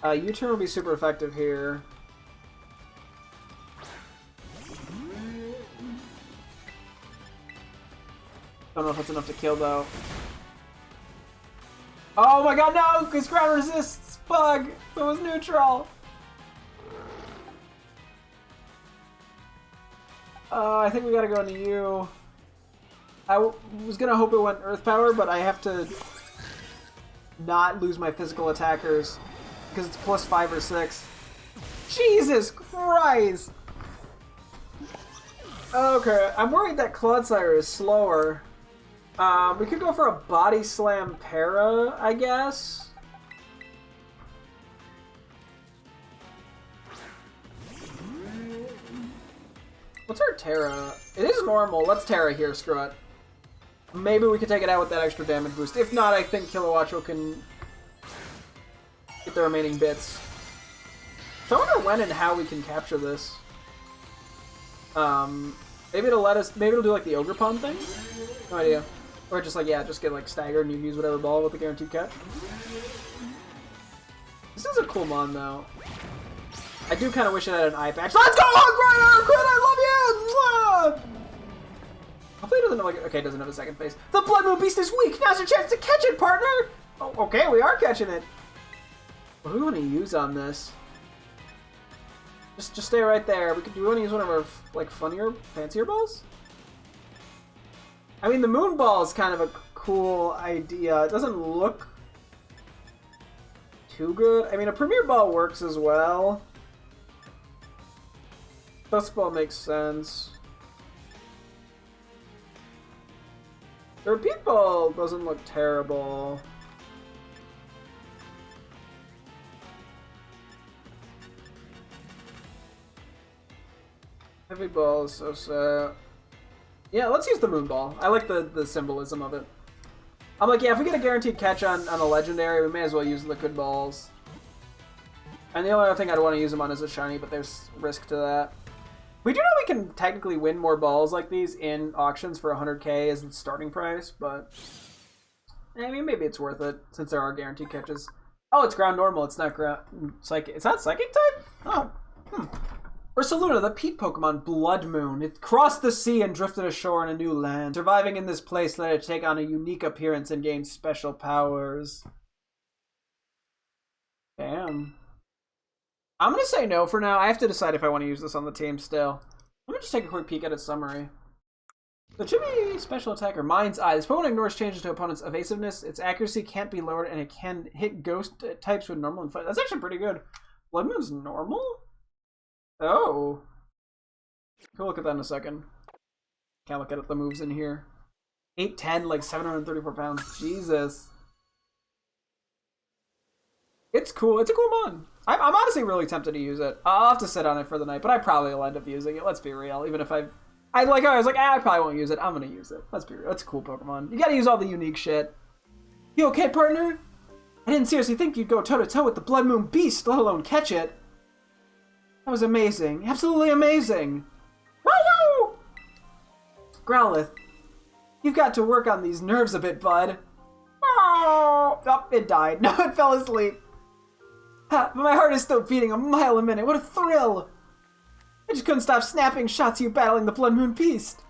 S1: U-turn will be super effective here. Don't know if that's enough to kill, though. Oh my god, no! Because ground resists! Bug! It was neutral! I think we gotta go into you. I was gonna hope it went Earth Power, but I have to not lose my physical attackers because it's +5 or 6. Jesus Christ! Okay, I'm worried that Clodsire is slower. We could go for a Body Slam Para, I guess. What's our Terra? It is normal. Let's Terra here, screw it. Maybe we could take it out with that extra damage boost. If not, I think Kilowattrel can get the remaining bits. So I wonder when and how we can capture this. Maybe it'll let us. Maybe it'll do like the Ogre Pawn thing. No idea. Or just like, yeah, just get like staggered and you use whatever ball with the guaranteed catch. This is a cool mon though. I do kind of wish it had an eye patch. Let's go, Hog Rider! Quinn, I love you! Hopefully it doesn't have like, okay, it doesn't have a second phase. The Blood Moon Beast is weak! Now's your chance to catch it, partner! Oh, okay, we are catching it. What do we want to use on this? Just stay right there. Do we want to use one of our like funnier, fancier balls? I mean, the Moon Ball is kind of a cool idea. It doesn't look too good. I mean, a Premier Ball works as well. Dust Ball makes sense. The Repeat Ball doesn't look terrible. Heavy Ball is so sad. Yeah, let's use the Moon Ball. I like the symbolism of it. I'm like, yeah, if we get a guaranteed catch on a legendary, we may as well use Liquid Balls. And the only other thing I'd want to use them on is a shiny, but there's risk to that. We do know we can technically win more balls like these in auctions for 100k as the starting price, but I mean, maybe it's worth it since there are guaranteed catches. Oh, it's ground normal. It's not ground psychic. It's not psychic type. Oh, Ursaluna, the peat Pokemon, Blood Moon. It crossed the sea and drifted ashore in a new land. Surviving in this place let it take on a unique appearance and gain special powers. Damn. I'm going to say no for now. I have to decide if I want to use this on the team still. Let me just take a quick peek at its summary. The Chibi special attacker, Mind's Eye. This Pokemon ignores changes to opponent's evasiveness. Its accuracy can't be lowered, and it can hit ghost types with normal and fight. That's actually pretty good. Blood Moon's normal? Oh. We'll look at that in a second. Can't look at the moves in here. 8'10", like 734 pounds. Jesus. It's cool. It's a cool mon. I'm honestly really tempted to use it. I'll have to sit on it for the night, but I probably will end up using it. Let's be real. Even if I was like, I probably won't use it. I'm gonna use it. Let's be real. It's a cool Pokemon. You gotta use all the unique shit. You okay, partner? I didn't seriously think you'd go toe-to-toe with the Blood Moon Beast, let alone catch it. That was amazing. Absolutely amazing. Woo-woo! Growlithe, you've got to work on these nerves a bit, bud. Oh, it died. No, it fell asleep. Ha, but my heart is still beating a mile a minute. What a thrill! I just couldn't stop snapping shots of you battling the Blood Moon Beast.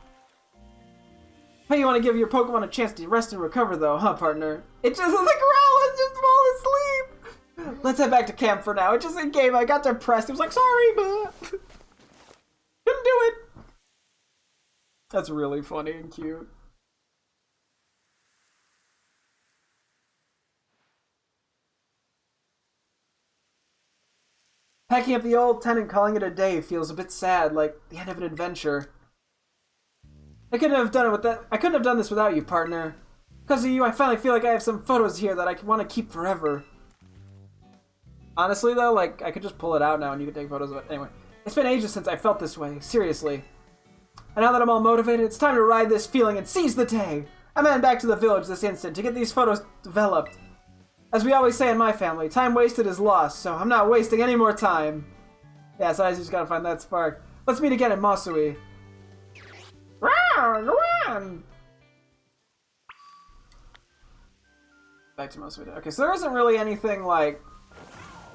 S1: Hey, you want to give your Pokemon a chance to rest and recover, though, huh, partner? It just, the Growlithe just fall asleep. Let's head back to camp for now. It just in game. I got depressed. It was like, sorry, but couldn't do it. That's really funny and cute. Packing up the old tent and calling it a day feels a bit sad, like the end of an adventure. I couldn't have done this without you, partner. Because of you, I finally feel like I have some photos here that I want to keep forever. Honestly, though, like, I could just pull it out now and you can take photos of it. Anyway, it's been ages since I felt this way, seriously. And now that I'm all motivated, it's time to ride this feeling and seize the day. I'm heading back to the village this instant to get these photos developed. As we always say in my family, time wasted is lost, so I'm not wasting any more time. Yeah, so I just gotta find that spark. Let's meet again at Masui. Go on! Back to Masui. Okay, so there isn't really anything, like,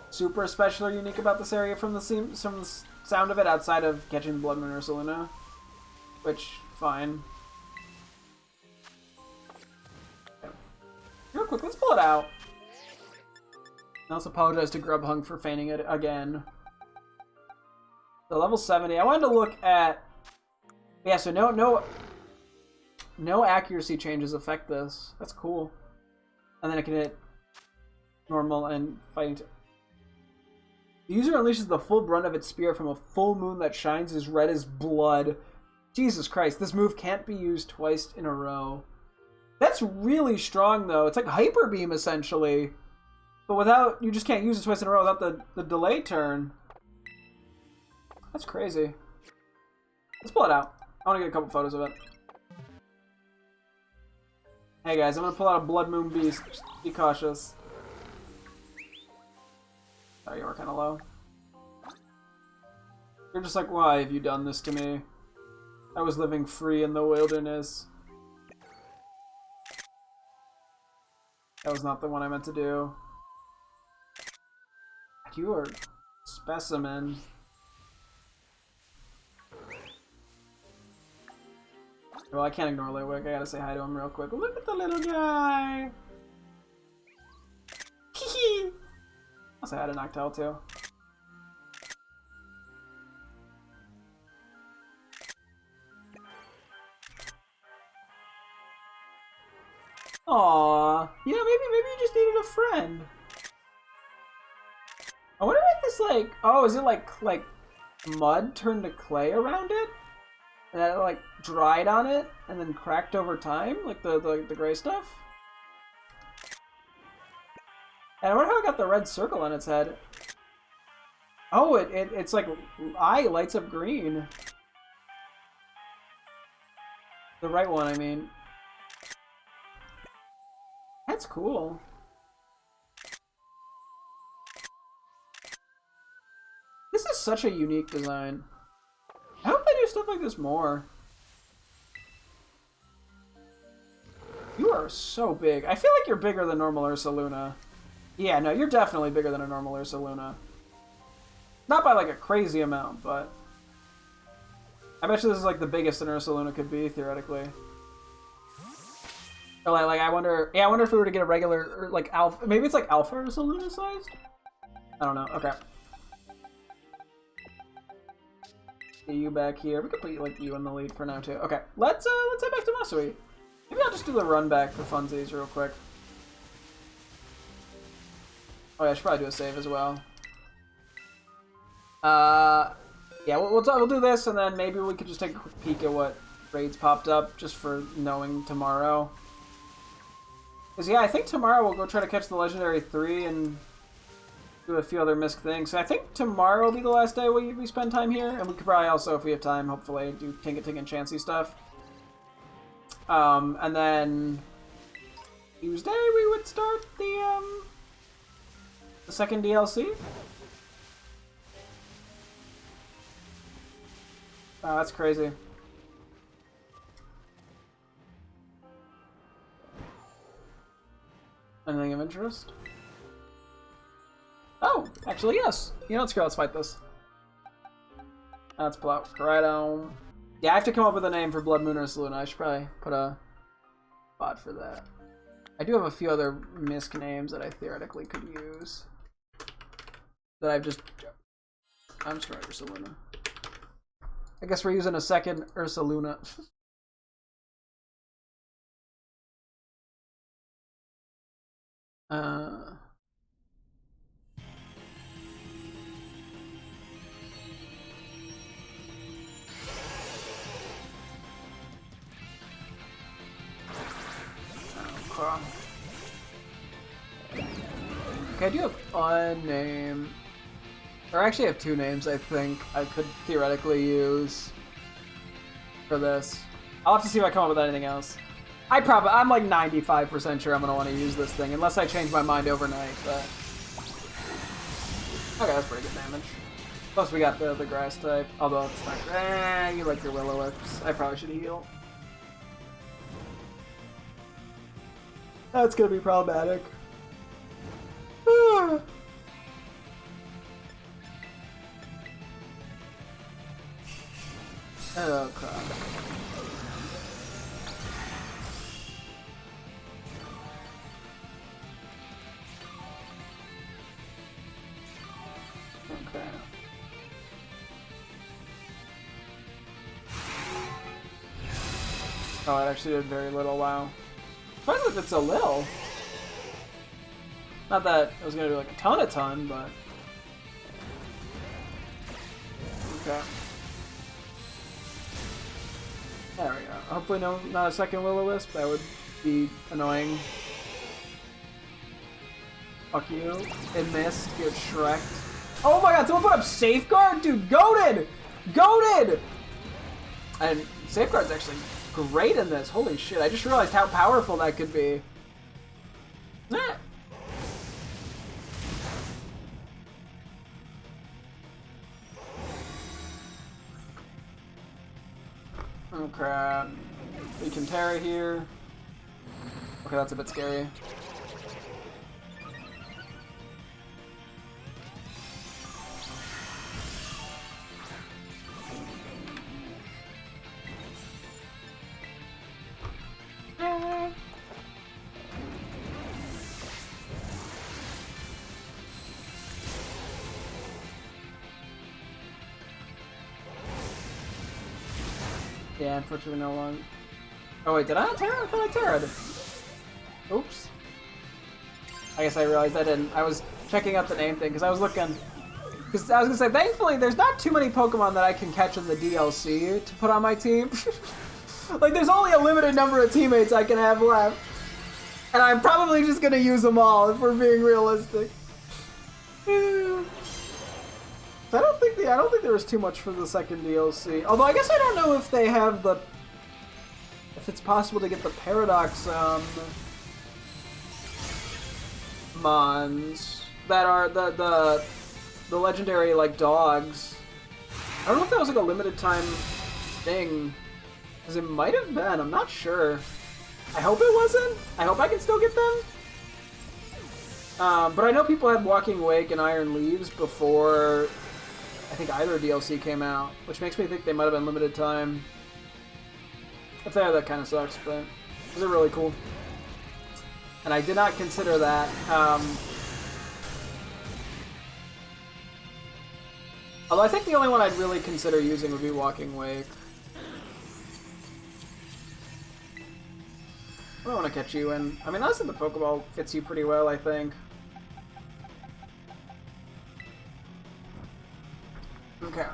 S1: super special or unique about this area from the sound of it, outside of catching Blood Moon Ursaluna. Which, fine. Okay. Real quick, let's pull it out. I also apologize to Grubhung for feigning it again. So level 70. I wanted to look at... Yeah, so no accuracy changes affect this. That's cool. And then I can hit normal and fighting. The user unleashes the full brunt of its spear from a full moon that shines as red as blood. Jesus Christ, this move can't be used twice in a row. That's really strong, though. It's like Hyper Beam, essentially. But without, you just can't use it twice in a row without the delay turn. That's crazy. Let's pull it out. I want to get a couple photos of it. Hey guys, I'm gonna pull out a Blood Moon Beast. Just be cautious. Oh, you are kind of low. You're just like, why have you done this to me? I was living free in the wilderness. That was not the one I meant to do. You are a specimen. Well, I can't ignore Litwick. I gotta say hi to him real quick. Look at the little guy! Hee. I'll say hi to Noctowl too. Aww. You know, maybe you just needed a friend. I wonder if this, like... Oh, is it like mud turned to clay around it? And that, like, dried on it and then cracked over time? Like the gray stuff? And I wonder how it got the red circle on its head. Oh, it's like... Eye lights up green. The right one, I mean. That's cool. This is such a unique design. I hope they do stuff like this more. You are so big. I feel like you're bigger than normal Ursaluna. Yeah, no, you're definitely bigger than a normal Ursaluna. Not by like a crazy amount, but... I bet you this is like the biggest an Ursaluna could be, theoretically. Or like I wonder... Yeah, I wonder if we were to get a regular, or like alpha... Maybe it's like alpha Ursaluna sized? I don't know. Okay. Get you back here. We could put like you in the lead for now too. Okay, let's head back to Masui. Maybe I'll just do the run back for funsies real quick. Oh yeah, I should probably do a save as well. Yeah, we'll do this, and then maybe we could just take a quick peek at what raids popped up, just for knowing tomorrow. Because yeah, I think tomorrow we'll go try to catch the Legendary 3 and do a few other misc things. So I think tomorrow will be the last day we spend time here, and we could probably also, if we have time, hopefully do Tinket and Chansey stuff. And then Tuesday we would start the second DLC. Oh, that's crazy. Anything of interest? Oh, actually, yes. You know what, screw it, let's fight this. Let's pull out Koraidon. Yeah, I have to come up with a name for Blood Moon Ursaluna. I should probably put a bot for that. I do have a few other misc names that I theoretically could use. That I've just... I'm just going Ursaluna. I guess we're using a second Ursaluna. Okay, I do have a name. Or actually I have two names I think I could theoretically use for this. I'll have to see if I come up with anything else. I'm like 95% sure I'm going to want to use this thing, unless I change my mind overnight, but... Okay, that's pretty good damage. Plus we got the grass type, although it's not... you like your Will-O-Wisps. I probably should heal. That's going to be problematic. Oh crap. Okay. Oh, it actually did very little, wow. Surprised that it's so little. Not that it was gonna do like a ton, but... Okay. There we go. Hopefully not a second Will-O-Wisp. That would be annoying. Fuck you. It missed. Get Shrek'd. Oh my god, someone put up Safeguard? Dude, goated! Goated! And Safeguard's actually great in this. Holy shit, I just realized how powerful that could be. Eh. Oh crap. We can Terra here. Okay, that's a bit scary. Yeah, unfortunately no one. Oh wait, did I Terra? I thought I Terra'd. Oops. I guess I realized I didn't. I was checking out the name thing because I was looking. Because I was gonna say, thankfully, there's not too many Pokemon that I can catch in the DLC to put on my team. Like, there's only a limited number of teammates I can have left, and I'm probably just gonna use them all if we're being realistic. So I don't think there was too much for the second DLC. Although I guess I don't know if they have the. If it's possible to get the Paradox mons that are the legendary like dogs. I don't know if that was like a limited time thing, because it might have been. I'm not sure. I hope it wasn't. I hope I can still get them. But I know people had Walking Wake and Iron Leaves before I think either DLC came out, which makes me think they might have been limited time. If they are, that kind of sucks, but those are really cool. And I did not consider that. Although I think the only one I'd really consider using would be Walking Wake. I don't want to catch you in. I mean, honestly, the Pokeball fits you pretty well, I think. Okay.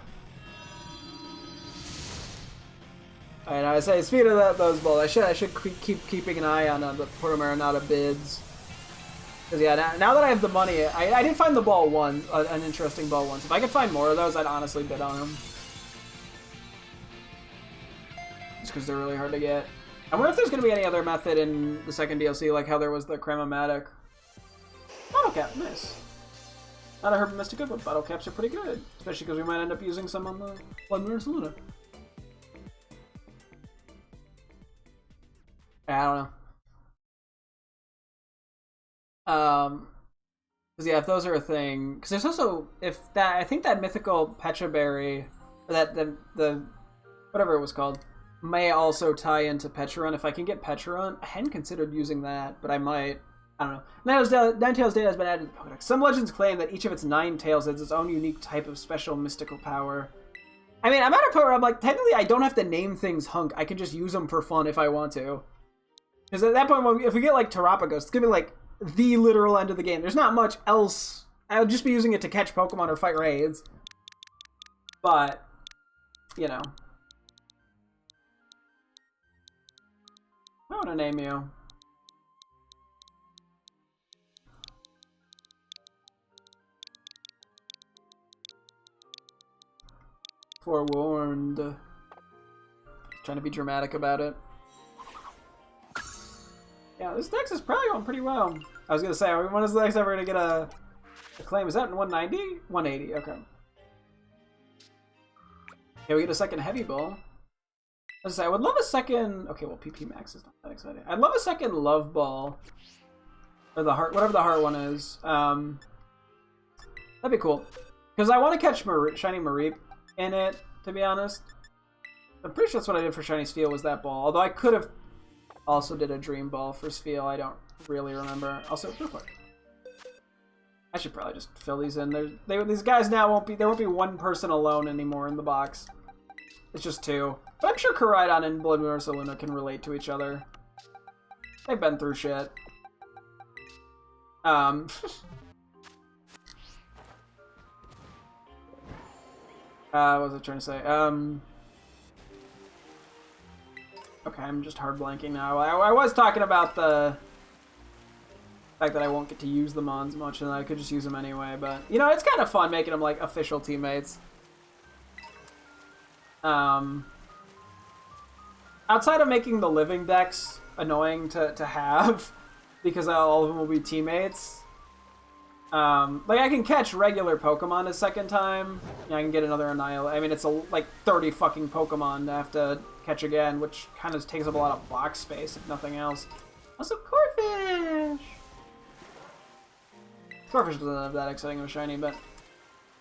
S1: Alright, I say, speaking of those balls, I should keep keeping an eye on the Portomarinata bids. Because yeah, now that I have the money, I did find the ball one, an interesting ball once. If I could find more of those, I'd honestly bid on them. Just because they're really hard to get. I wonder if there's going to be any other method in the second DLC, like how there was the Cramomatic. Bottle cap, nice. Not a Herb Mystica, but bottle caps are pretty good. Especially because we might end up using some on the Blood Moon Luna. I don't know. Because yeah, if those are a thing, because there's also I think that mythical Pecha Berry, or that the whatever it was called, may also tie into Pecharunt. If I can get Pecharunt, I hadn't considered using that, but I might. I don't know. Ninetales data has been added to Pokedex. Some legends claim that each of its 9 tails has its own unique type of special mystical power. I mean, I'm at a point where I'm like, technically, I don't have to name things hunk. I can just use them for fun if I want to. Because at that point, if we get like Terapagos, it's gonna be like the literal end of the game. There's not much else. I would just be using it to catch Pokemon or fight raids. But, you know. I want to name you. Forewarned. Trying to be dramatic about it. Yeah, this dex is probably going pretty well. I was gonna say, when is the dex ever gonna get a claim? Is that in 190? 180, okay. Yeah, we get a second heavy ball. I was gonna say, I would love a second. Okay, well, PP Max is not that exciting. I'd love a second love ball. Or the heart, whatever the heart one is. That'd be cool. Because I want to catch Shiny Mareep in it, to be honest. I'm pretty sure that's what I did for Shiny Spheal, was that ball. Although I could have also did a Dream Ball for Spheal, I don't really remember. Also, real quick. I should probably just fill these in. These guys now there won't be one person alone anymore in the box. It's just 2. But I'm sure Koraidon and Blood Moon Luna can relate to each other. They've been through shit. What was I trying to say? Okay, I'm just hard blanking now. I was talking about the fact that I won't get to use the Mons much, and I could just use them anyway, but, you know, it's kind of fun making them, like, official teammates. outside of making the living decks annoying to have, because all of them will be teammates. Like I can catch regular Pokemon a second time. Yeah, I can get another Annihilate. I mean, it's like 30 fucking Pokemon to have to catch again, which kind of takes up a lot of box space, if nothing else. Also, Corphish! Corphish doesn't have that exciting of a shiny, but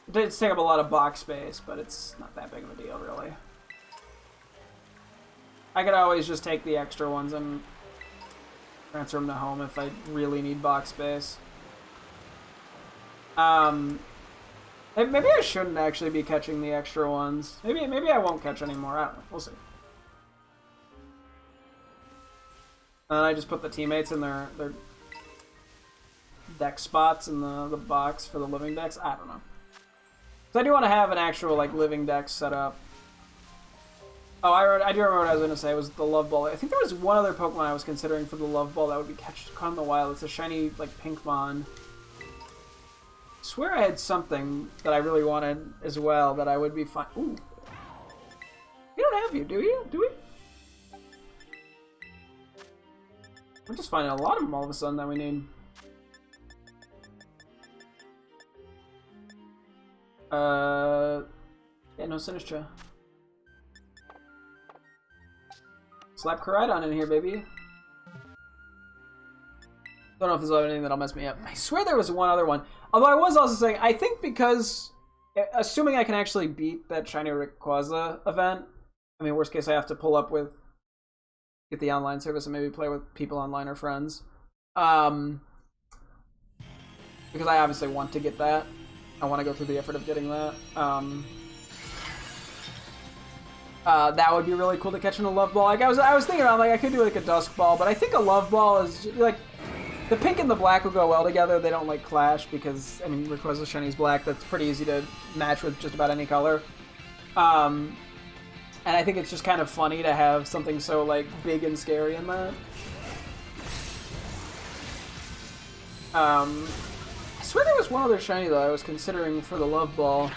S1: it does take up a lot of box space, but it's not that big of a deal, really. I could always just take the extra ones and transfer them to home if I really need box space. Maybe I shouldn't actually be catching the extra ones. Maybe I won't catch anymore. I don't know. We'll see. And I just put the teammates in their deck spots in the box for the living decks. I don't know. So I do want to have an actual like living deck set up. Oh, I do remember what I was going to say. It was the Love Ball. I think there was one other Pokemon I was considering for the Love Ball that would be caught in the wild. It's a shiny like Pinkmon. I swear I had something that I really wanted as well that I would be fine. Ooh. We don't have you, do you? Do we? We're just finding a lot of them all of a sudden that we need. Yeah, no Sinistcha. Slap Koraidon in here, baby. Don't know if there's anything that'll mess me up. I swear there was one other one. Although I was also saying, I think because, assuming I can actually beat that Shiny Rayquaza event, I mean, worst case I have to pull up with, get the online service and maybe play with people online or friends. Because I obviously want to get that. I want to go through the effort of getting that. That would be really cool to catch in a Love Ball. Like I was thinking about, like I could do like a Dusk Ball, but I think a Love Ball is like the pink and the black will go well together. They don't like clash because I mean Rayquaza Shiny's black. That's pretty easy to match with just about any color. And I think it's just kind of funny to have something so like big and scary in that. I swear there was one other shiny though I was considering for the Love Ball,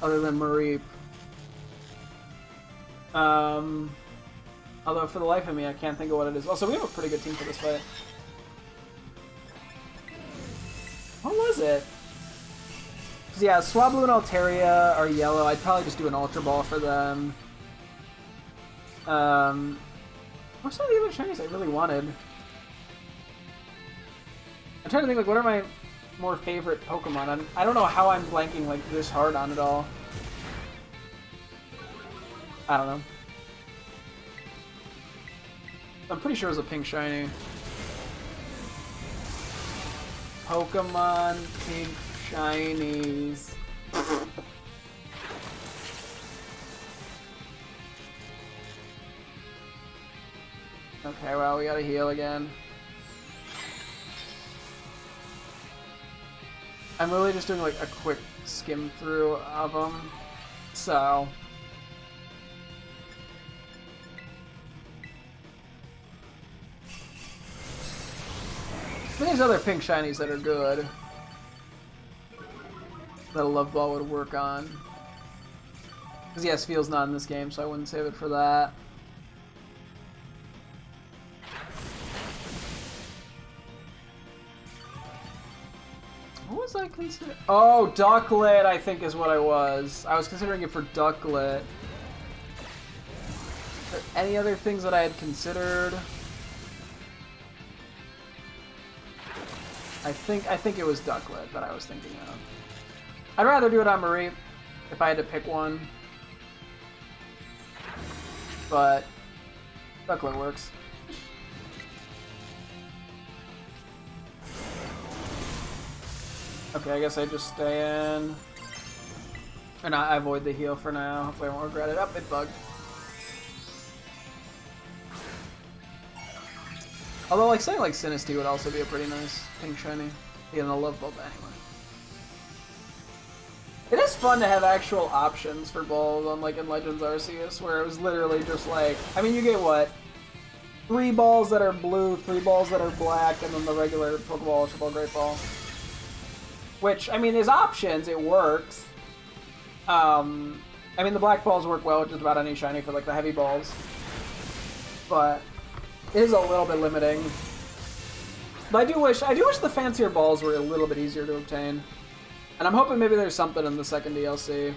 S1: other than Mareep. Although for the life of me, I can't think of what it is. Also, we have a pretty good team for this fight. What was it? Because yeah, Swablu and Altaria are yellow. I'd probably just do an Ultra Ball for them. What's some of the other shinies I really wanted? I'm trying to think, like, what are my more favorite Pokemon? I don't know how I'm blanking, like, this hard on it all. I don't know. I'm pretty sure it was a pink shiny. Pokemon pink shinies. Okay, well, we gotta heal again. I'm really just doing like a quick skim through of them, so. There's other pink shinies that are good that a Love Ball would work on. Because yes, Feel's not in this game, so I wouldn't save it for that. What was I considering? Oh, Ducklet, I think is what I was. I was considering it for Ducklet. Are there any other things that I had considered? I think it was Ducklet that I was thinking of. I'd rather do it on Mareep if I had to pick one. But Ducklet works. Okay, I guess I just stay in. And I avoid the heal for now. Hopefully I won't regret it. Up, it bugged. Although, like, saying like Sinistea would also be a pretty nice pink shiny. Even a Love Ball, but anyway. It is fun to have actual options for balls, unlike in Legends Arceus, where it was literally just like, I mean, you get what? 3 balls that are blue, 3 balls that are black, and then the regular Pokeball, Ultra Ball, Great Ball. Which, I mean, is options, it works. I mean, the black balls work well with just about any shiny for like the heavy balls, but it is a little bit limiting. But I do wish the fancier balls were a little bit easier to obtain, and I'm hoping maybe there's something in the second DLC,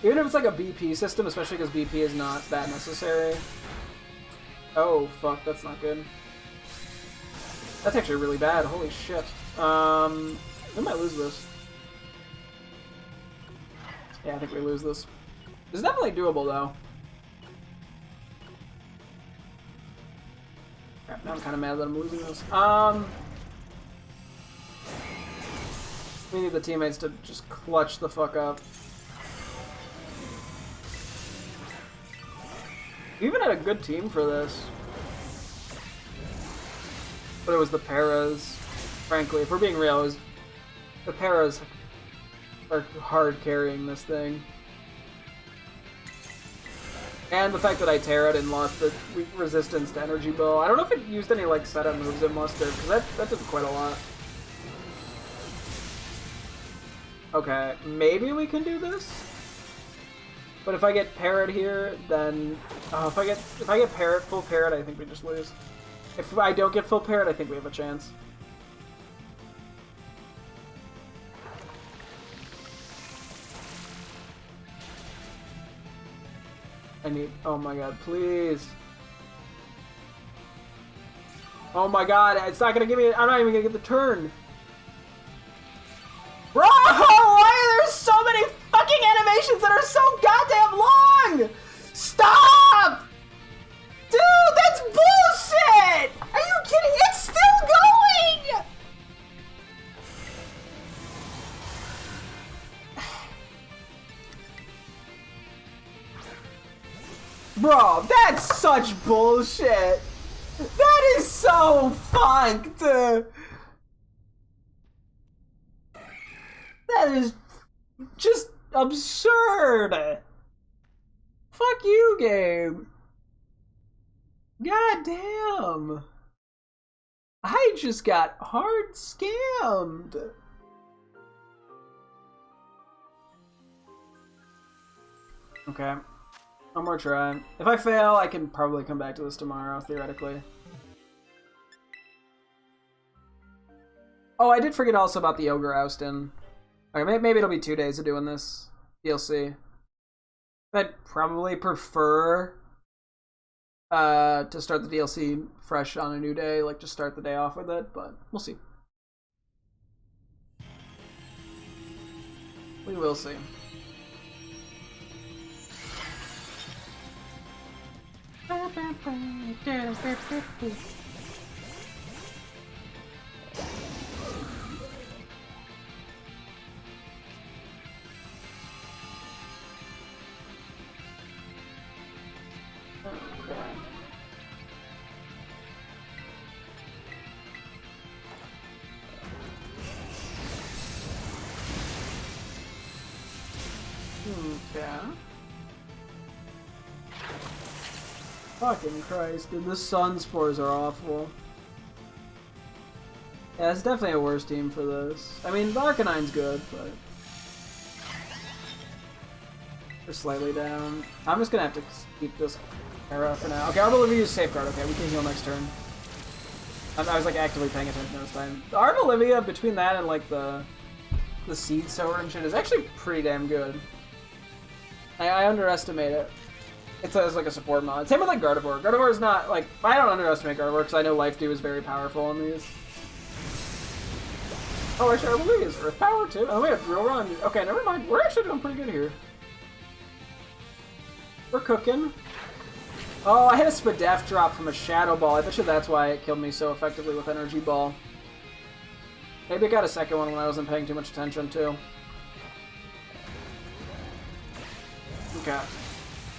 S1: even if it's like a BP system, especially because BP is not that necessary. Oh fuck, that's not good. That's actually really bad. Holy shit. We might lose this. Yeah, I think we lose this. It's definitely doable, though. Crap, now I'm kind of mad that I'm losing this. We need the teammates to just clutch the fuck up. We even had a good team for this. But it was the Paras. Frankly, if we're being real, it was the Paras are hard carrying this thing. And the fact that I Terra'd and lost the resistance to Energy Ball. I don't know if it used any like setup moves it must have, because that did quite a lot. Okay, maybe we can do this? But if I get Parrot here, then if I get Parrot, full Parrot, I think we just lose. If I don't get full Parrot, I think we have a chance. I need, oh my god, please. Oh my god, it's not gonna give me, I'm not even gonna get the turn. Bro, why are there so many fucking animations that are so goddamn long? Stop! Dude, that's bullshit! Are you kidding? It's still going! Bro, that's such bullshit. That is so fucked. That is just absurd. Fuck you, game. God damn. I just got hard scammed. Okay. One more try. If I fail, I can probably come back to this tomorrow, theoretically. Oh, I did forget also about the Ogre Oustin. Okay, maybe it'll be 2 days of doing this DLC. I'd probably prefer to start the DLC fresh on a new day, like just start the day off with it, but we'll see. We will see. Okay. Fucking Christ, dude, the Sun Spores are awful. Yeah, it's definitely a worse team for this. I mean, the Arcanine's good, but they're slightly down. I'm just gonna have to keep this era for now. Okay, Arbolivia is Safeguard. Okay, we can heal next turn. I was like actively paying attention this time. The Arbolivia, between that and like the Seed Sower and shit, is actually pretty damn good. I underestimate it. It's like a support mod. Same with like Gardevoir. Gardevoir is not like, I don't underestimate Gardevoir because I know Life Dew is very powerful in these. Oh, actually, I believe it's Earth Power too. Oh, we have Drill Run. Okay, never mind. We're actually doing pretty good here. We're cooking. Oh, I hit a Spadef drop from a Shadow Ball. I bet you that's why it killed me so effectively with Energy Ball. Maybe it got a second one when I wasn't paying too much attention too. Okay.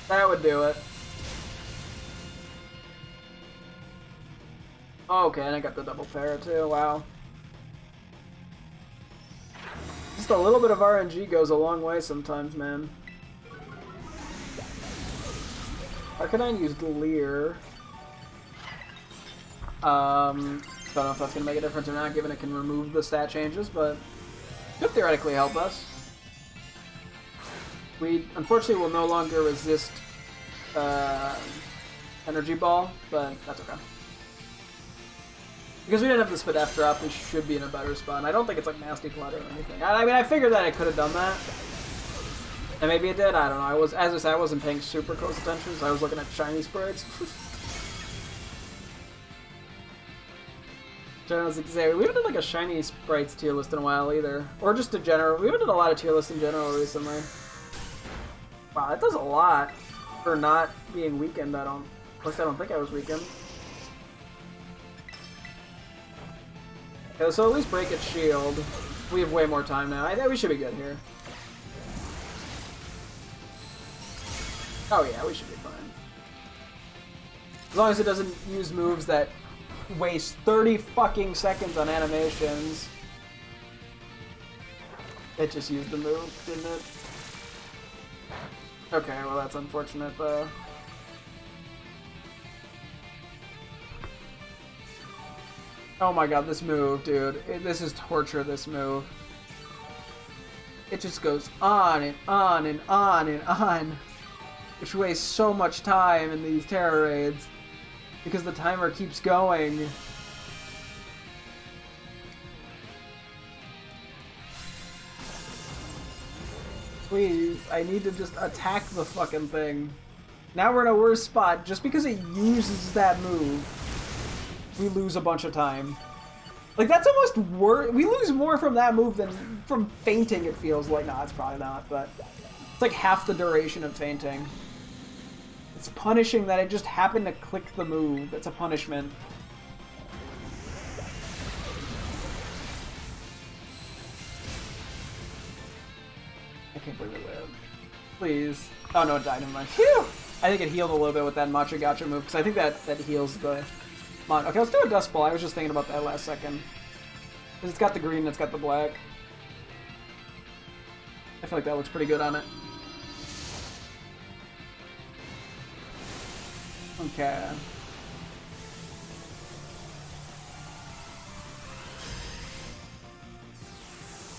S1: That would do it. Okay, and I got the double para too, wow. Just a little bit of RNG goes a long way sometimes, man. Arcanine used Leer. Don't know if that's gonna make a difference or not, given it can remove the stat changes, but could theoretically help us. We unfortunately will no longer resist Energy Ball, but that's okay. Because we didn't have the Spadef drop, we should be in a better spot. And I don't think it's like Nasty Clutter or anything. I mean, I figured that I could have done that. And maybe it did, I don't know. As I said, I wasn't paying super close attention, so I was looking at shiny sprites. I was like, we haven't done like a shiny sprites tier list in a while either. Or just a general. We haven't done a lot of tier lists in general recently. Wow, that does a lot for not being weakened, At least I don't think I was weakened. Okay, so at least break its shield. We have way more time now. I think we should be good here. Oh yeah, we should be fine. As long as it doesn't use moves that waste 30 fucking seconds on animations. It just used the move, didn't it? Okay, well that's unfortunate though. Oh my god, this move, dude. This is torture, this move. It just goes on and on and on and on. Which wastes so much time in these terror raids. Because the timer keeps going. Please, I need to just attack the fucking thing. Now we're in a worse spot. Just because it uses that move, we lose a bunch of time. Like, that's almost worse. We lose more from that move than from fainting, it feels like. Nah, it's probably not, but it's like half the duration of fainting. It's punishing that I just happened to click the move. It's a punishment. I can't believe it lived. Please. Oh no, it died in my. Phew! I think it healed a little bit with that Matcha Gotcha move, because I think that heals the Okay, let's do a Dust Ball. I was just thinking about that last second. Because it's got the green and it's got the black. I feel like that looks pretty good on it. Okay.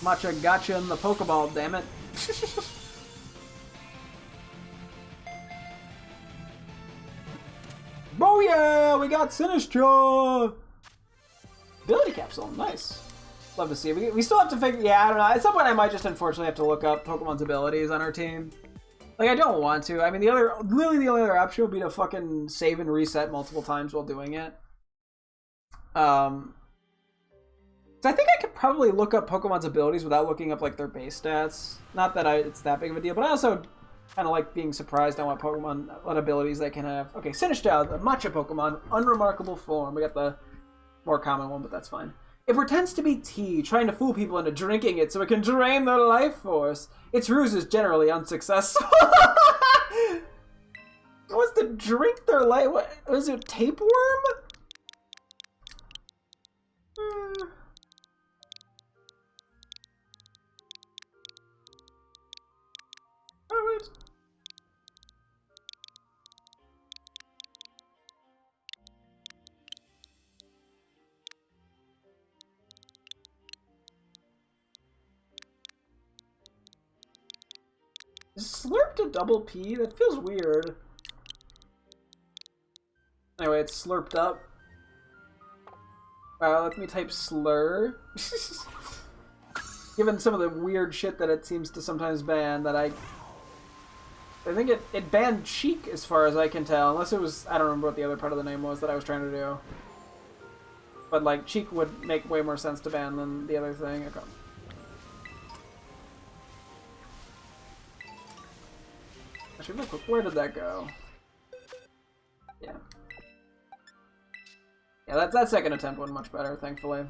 S1: Matcha Gotcha in the Pokeball, damn it. Oh yeah, we got Sinistra! Ability Capsule, nice. Love to see it. We still have to figure, yeah, I don't know. At some point I might just unfortunately have to look up Pokemon's abilities on our team. Like, I don't want to. I mean, literally the only other option would be to fucking save and reset multiple times while doing it. So I think I could probably look up Pokemon's abilities without looking up, like, their base stats. Not that it's that big of a deal, but I also kind of like being surprised on what abilities they can have. Okay, Sinistcha, the Matcha Pokemon, unremarkable form. We got the more common one, but that's fine. It pretends to be tea, trying to fool people into drinking it so it can drain their life force. Its ruse is generally unsuccessful. It wants to drink their life. What was it? Tapeworm? Alright. Is slurped a double P? That feels weird. Anyway, it's slurped up. Let me type slur. Given some of the weird shit that it seems to sometimes ban, that I think it banned Cheek as far as I can tell, unless it was, I don't remember what the other part of the name was that I was trying to do. But like, Cheek would make way more sense to ban than the other thing. Okay. Actually, real quick, where did that go? Yeah. Yeah, that second attempt went much better, thankfully.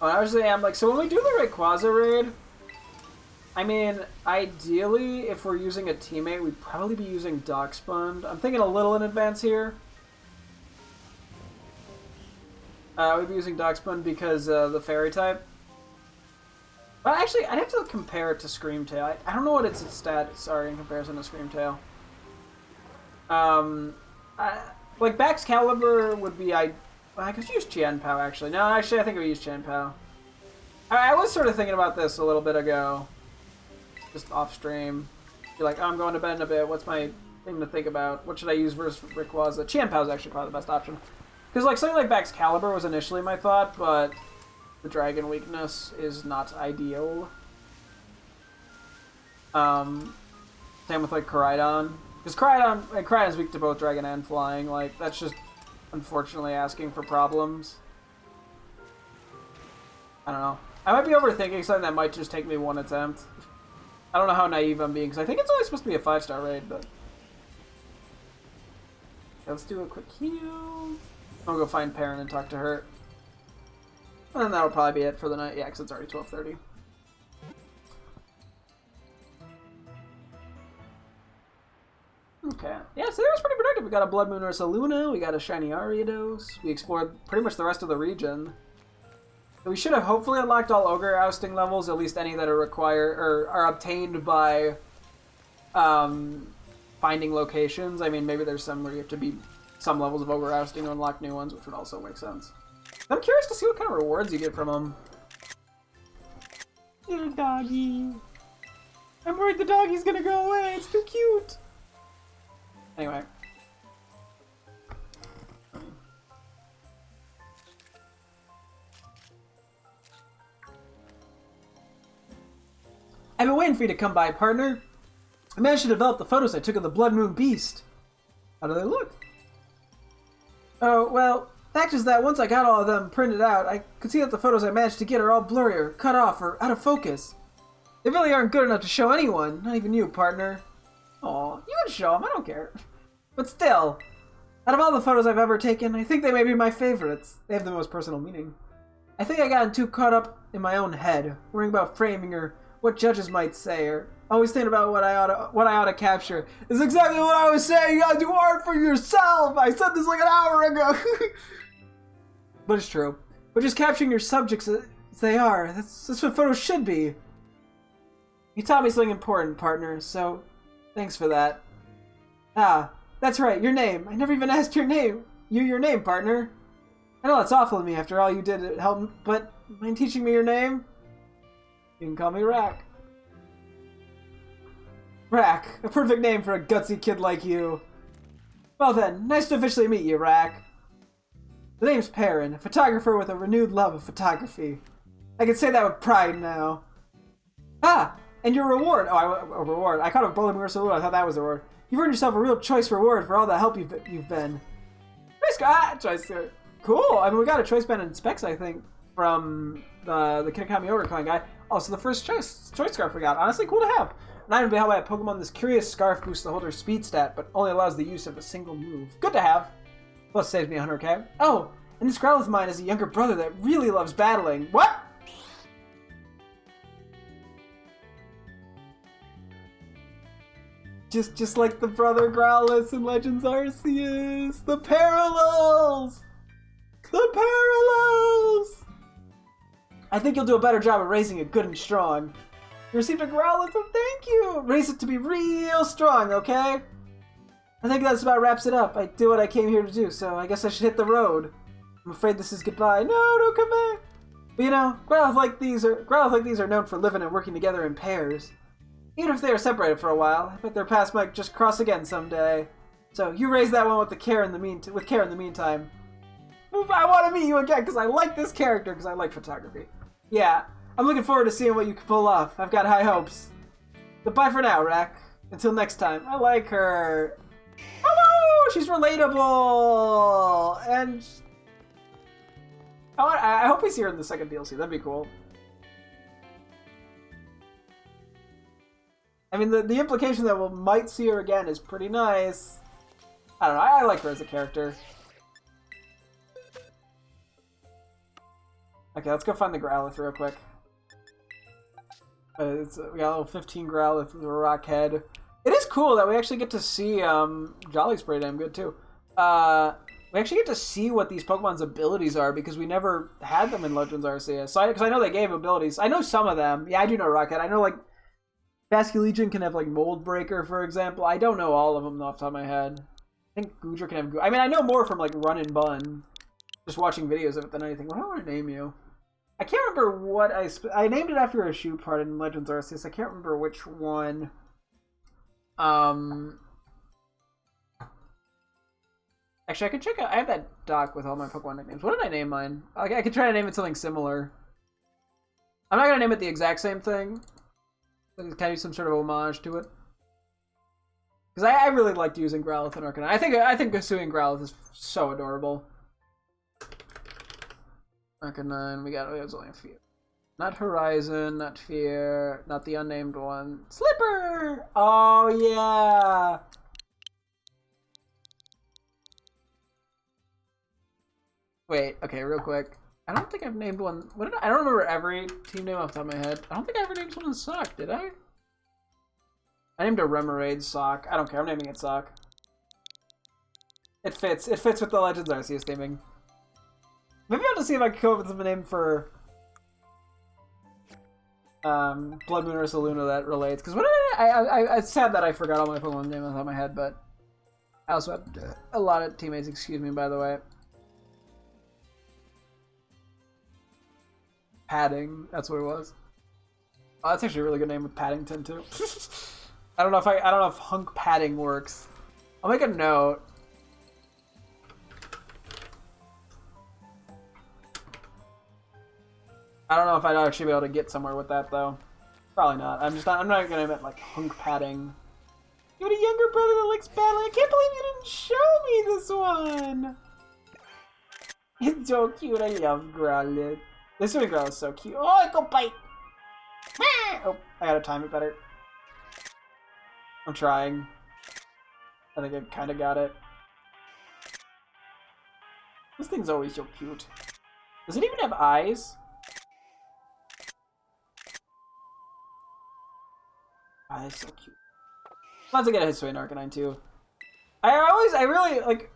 S1: Honestly, I'm like, so when we do the Rayquaza raid, I mean, ideally, if we're using a teammate, we'd probably be using Darkspund. I'm thinking a little in advance here. We'd be using Darkspund because the Fairy type. But actually, I'd have to compare it to Screamtail. I don't know what its stats are in comparison to Screamtail. Like Baxcalibur would be I could use Qianpao actually. No, actually I think I would use Qianpao. I was sort of thinking about this a little bit ago, just off stream. Be like, oh, I'm going to bed in a bit. What's my thing to think about? What should I use versus Rayquaza? Qianpao is actually probably the best option. Because like something like Baxcalibur was initially my thought, but the dragon weakness is not ideal. Same with like Koraidon. Because Koraidon's weak to both dragon and flying. Like, that's just unfortunately asking for problems. I don't know. I might be overthinking something that might just take me one attempt. I don't know how naive I'm being, because I think it's only supposed to be a 5-star raid, but... Okay, let's do a quick heal. I'll go find Perrin and talk to her. And then that'll probably be it for the night. Yeah, because it's already 12:30. Okay. Yeah, so that was pretty productive. We got a Blood Moon Ursa Luna, we got a Shiny Ariados, we explored pretty much the rest of the region. So we should have hopefully unlocked all Ogre ousting levels, at least any that are required or are obtained by finding locations. I mean, maybe there's some where you have to beat some levels of Ogre ousting to unlock new ones, which would also make sense. I'm curious to see what kind of rewards you get from them. Little doggy. I'm worried the doggy's gonna go away. It's too cute. Anyway. I've been waiting for you to come by, partner. I managed to develop the photos I took of the Blood Moon Beast. How do they look? Oh, well, fact is that once I got all of them printed out, I could see that the photos I managed to get are all blurry or cut off or out of focus. They really aren't good enough to show anyone, not even you, partner. Aw, you can show them, I don't care. But still, out of all the photos I've ever taken, I think they may be my favorites. They have the most personal meaning. I think I gotten too caught up in my own head, worrying about framing or what judges might say, or always thinking about what I ought to capture. It's exactly what I was saying. You gotta do art for yourself. I said this like an hour ago. But it's true. But just capturing your subjects as they are, that's what photos should be. You taught me something important, partner, so thanks for that. Ah, that's right, your name. I never even asked your name. Your name, partner. I know that's awful of me after all you did to help me, but mind teaching me your name? You can call me Rack. Rack, a perfect name for a gutsy kid like you. Well then, nice to officially meet you, Rack. The name's Perrin, a photographer with a renewed love of photography. I can say that with pride now. Ah, and your reward. Oh, a reward. I caught a Blood Moon Ursa Luna. I thought that was a reward. You've earned yourself a real choice reward for all the help you've been. Choice. Cool. I mean, we got a choice band in specs, I think, from the Kitakami Ogre Clan guy. Also, the first choice scarf we got. Honestly, cool to have. An item to be held by a Pokemon. This curious scarf boosts the holder's speed stat, but only allows the use of a single move. Good to have. Plus, saves me 100k. Oh, and this Growlithe of mine is a younger brother that really loves battling. What? Just like the brother Growlithe in Legends Arceus. The parallels! The parallels! I think you'll do a better job of raising it good and strong. You received a Growlithe, so thank you! Raise it to be real strong, okay? I think that's about wraps it up. I do what I came here to do, so I guess I should hit the road. I'm afraid this is goodbye. No, don't come back! But you know, Growlithe like these are known for living and working together in pairs. Even if they are separated for a while, I bet their paths might just cross again someday. So you raise that one with care in the meantime. I want to meet you again because I like this character because I like photography. Yeah, I'm looking forward to seeing what you can pull off. I've got high hopes. But bye for now, Rack. Until next time. I like her. Oh, she's relatable, and I hope we see her in the second DLC. That'd be cool. I mean, the implication that we might see her again is pretty nice. I don't know. I like her as a character. Okay, let's go find the Growlithe real quick. We got a little 15 Growlithe with a rock head. It is cool that we actually get to see Jolly's pretty damn good too. We actually get to see what these Pokemon's abilities are because we never had them in Legends Arceus. So because I know they gave abilities. I know some of them. Yeah, I do know Rocket. I know like Basculegion can have like Mold Breaker, for example. I don't know all of them off the top of my head. I think Goodra can have. I mean, I know more from like Run and Bun, just watching videos of it than anything. What do I want to name you? I can't remember what I named it after a shoot part in Legends Arceus. I can't remember which one. Actually, I could check out. I have that doc with all my Pokemon nicknames. What did I name mine? I could try to name it something similar. I'm not gonna name it the exact same thing. But it's kind of some sort of homage to it. Because I really liked using Growlithe and Arcanine. I think Hisui and Growlithe is so adorable. Arcanine, there's only a few. Not Horizon, not Fear, not the unnamed one. Slipper! Oh yeah! Wait, okay, real quick. I don't think I've named one. I don't remember every team name off the top of my head. I don't think I ever named someone Sock, did I? I named a Remoraid Sock. I don't care, I'm naming it Sock. It fits with the Legends Arceus theming. Maybe I'll just see if I can come up with a name for Blood Moon or Saluna that relates. Because what it's sad that I forgot all my Pokemon names off the top of my head, but I also had a lot of teammates, excuse me, by the way. Padding, that's what it was. Oh, that's actually a really good name with Paddington too. I don't know if Hunk Padding works. I'll make a note. I don't know if I'd actually be able to get somewhere with that though. Probably not. I'm not gonna admit like Hunk Padding. You have a younger brother that likes paddling. I can't believe you didn't show me this one. It's so cute. I love Growlithe. This one girl is so cute. Oh, go bite! Oh, I gotta time it better. I'm trying. I think I kind of got it. This thing's always so cute. Does it even have eyes? Ah, it's so cute. Lots to get a Hisui and Arcanine too. I really like.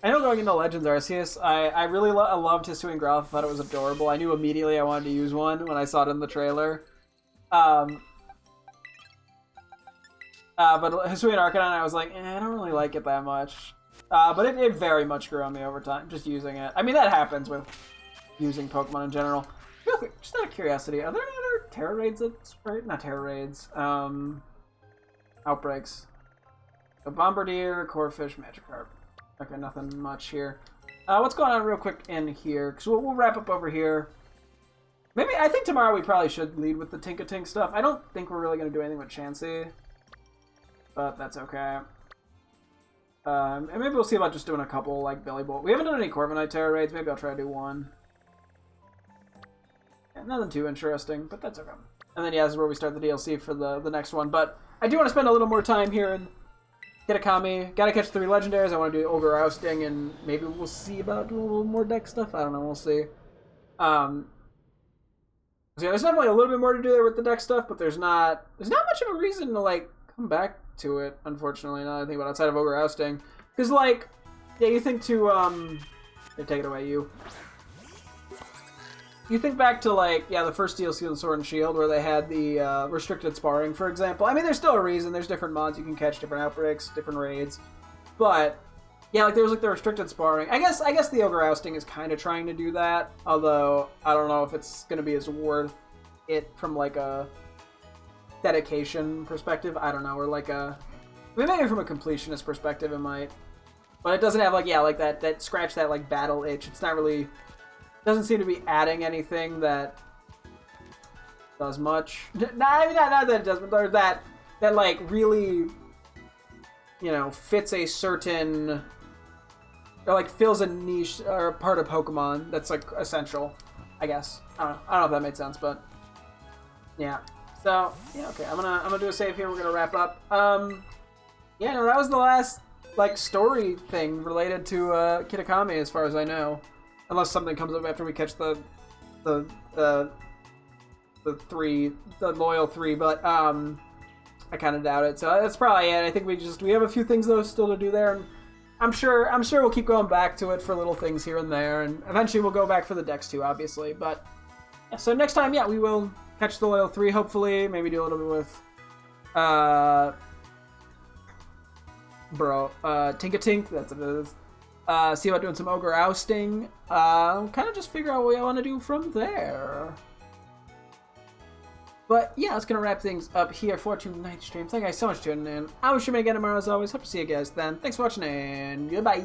S1: I know going into Legends Arceus, I really loved Hisui and Growlithe. I thought it was adorable. I knew immediately I wanted to use one when I saw it in the trailer. But Hisui and Arcanine, I was like, I don't really like it that much. But it very much grew on me over time, just using it. I mean, that happens with using Pokemon in general. Real quick, just out of curiosity, are there any other Terra Raids not Terra Raids, Outbreaks? So Bombardier, Corphish, Magikarp. Okay, nothing much here. What's going on real quick in here? Because we'll wrap up over here. Maybe, I think tomorrow we probably should lead with the Tinka-Tink stuff. I don't think we're really going to do anything with Chansey. But that's okay. And maybe we'll see about just doing a couple, like Belly Bolt. We haven't done any Corviknight Terra Raids. Maybe I'll try to do one. Yeah, nothing too interesting, but that's okay. And then, yeah, this is where we start the DLC for the next one. But I do want to spend a little more time here in Kitakami. Gotta catch 3 legendaries. I want to do Ogre Ousting, and maybe we'll see about doing a little more deck stuff. I don't know. We'll see. So yeah, there's definitely a little bit more to do there with the deck stuff, but there's not much of a reason to like come back to it. Unfortunately, now that I think about it, outside of Ogre Ousting, because like, yeah, you think to here, take it away, you. You think back to, like, yeah, the first DLC of Sword and Shield, where they had the restricted sparring, for example. I mean, there's still a reason. There's different mods you can catch, different outbreaks, different raids. But, yeah, like, there was, like, the restricted sparring. I guess the Ogre Ousting is kind of trying to do that. Although, I don't know if it's going to be as worth it from, like, a dedication perspective. I don't know. Or, like, I mean, maybe from a completionist perspective, it might. But it doesn't have, like, yeah, like, that scratch that, like, battle itch. It's not really... Doesn't seem to be adding anything that does much. Not that it does, but that like really, you know, fits a certain, or like fills a niche or a part of Pokemon that's like essential, I guess. I don't know if that made sense, but yeah. So yeah, okay. I'm gonna do a save here. We're gonna wrap up. Yeah, no, that was the last like story thing related to Kitakami, as far as I know. Unless something comes up after we catch the loyal 3, but I kind of doubt it. So that's probably it. I think we have a few things though still to do there, and I'm sure we'll keep going back to it for little things here and there, and eventually we'll go back for the decks too, obviously. But yeah, so next time, yeah, we will catch the Loyal 3, hopefully. Maybe do a little bit with Tinkatink, that's what it is. See about doing some Ogre Ousting. Kind of just figure out what I want to do from there. But yeah, that's going to wrap things up here for tonight's stream. Thank you guys so much for tuning in. I will stream again tomorrow as always. Hope to see you guys then. Thanks for watching and goodbye.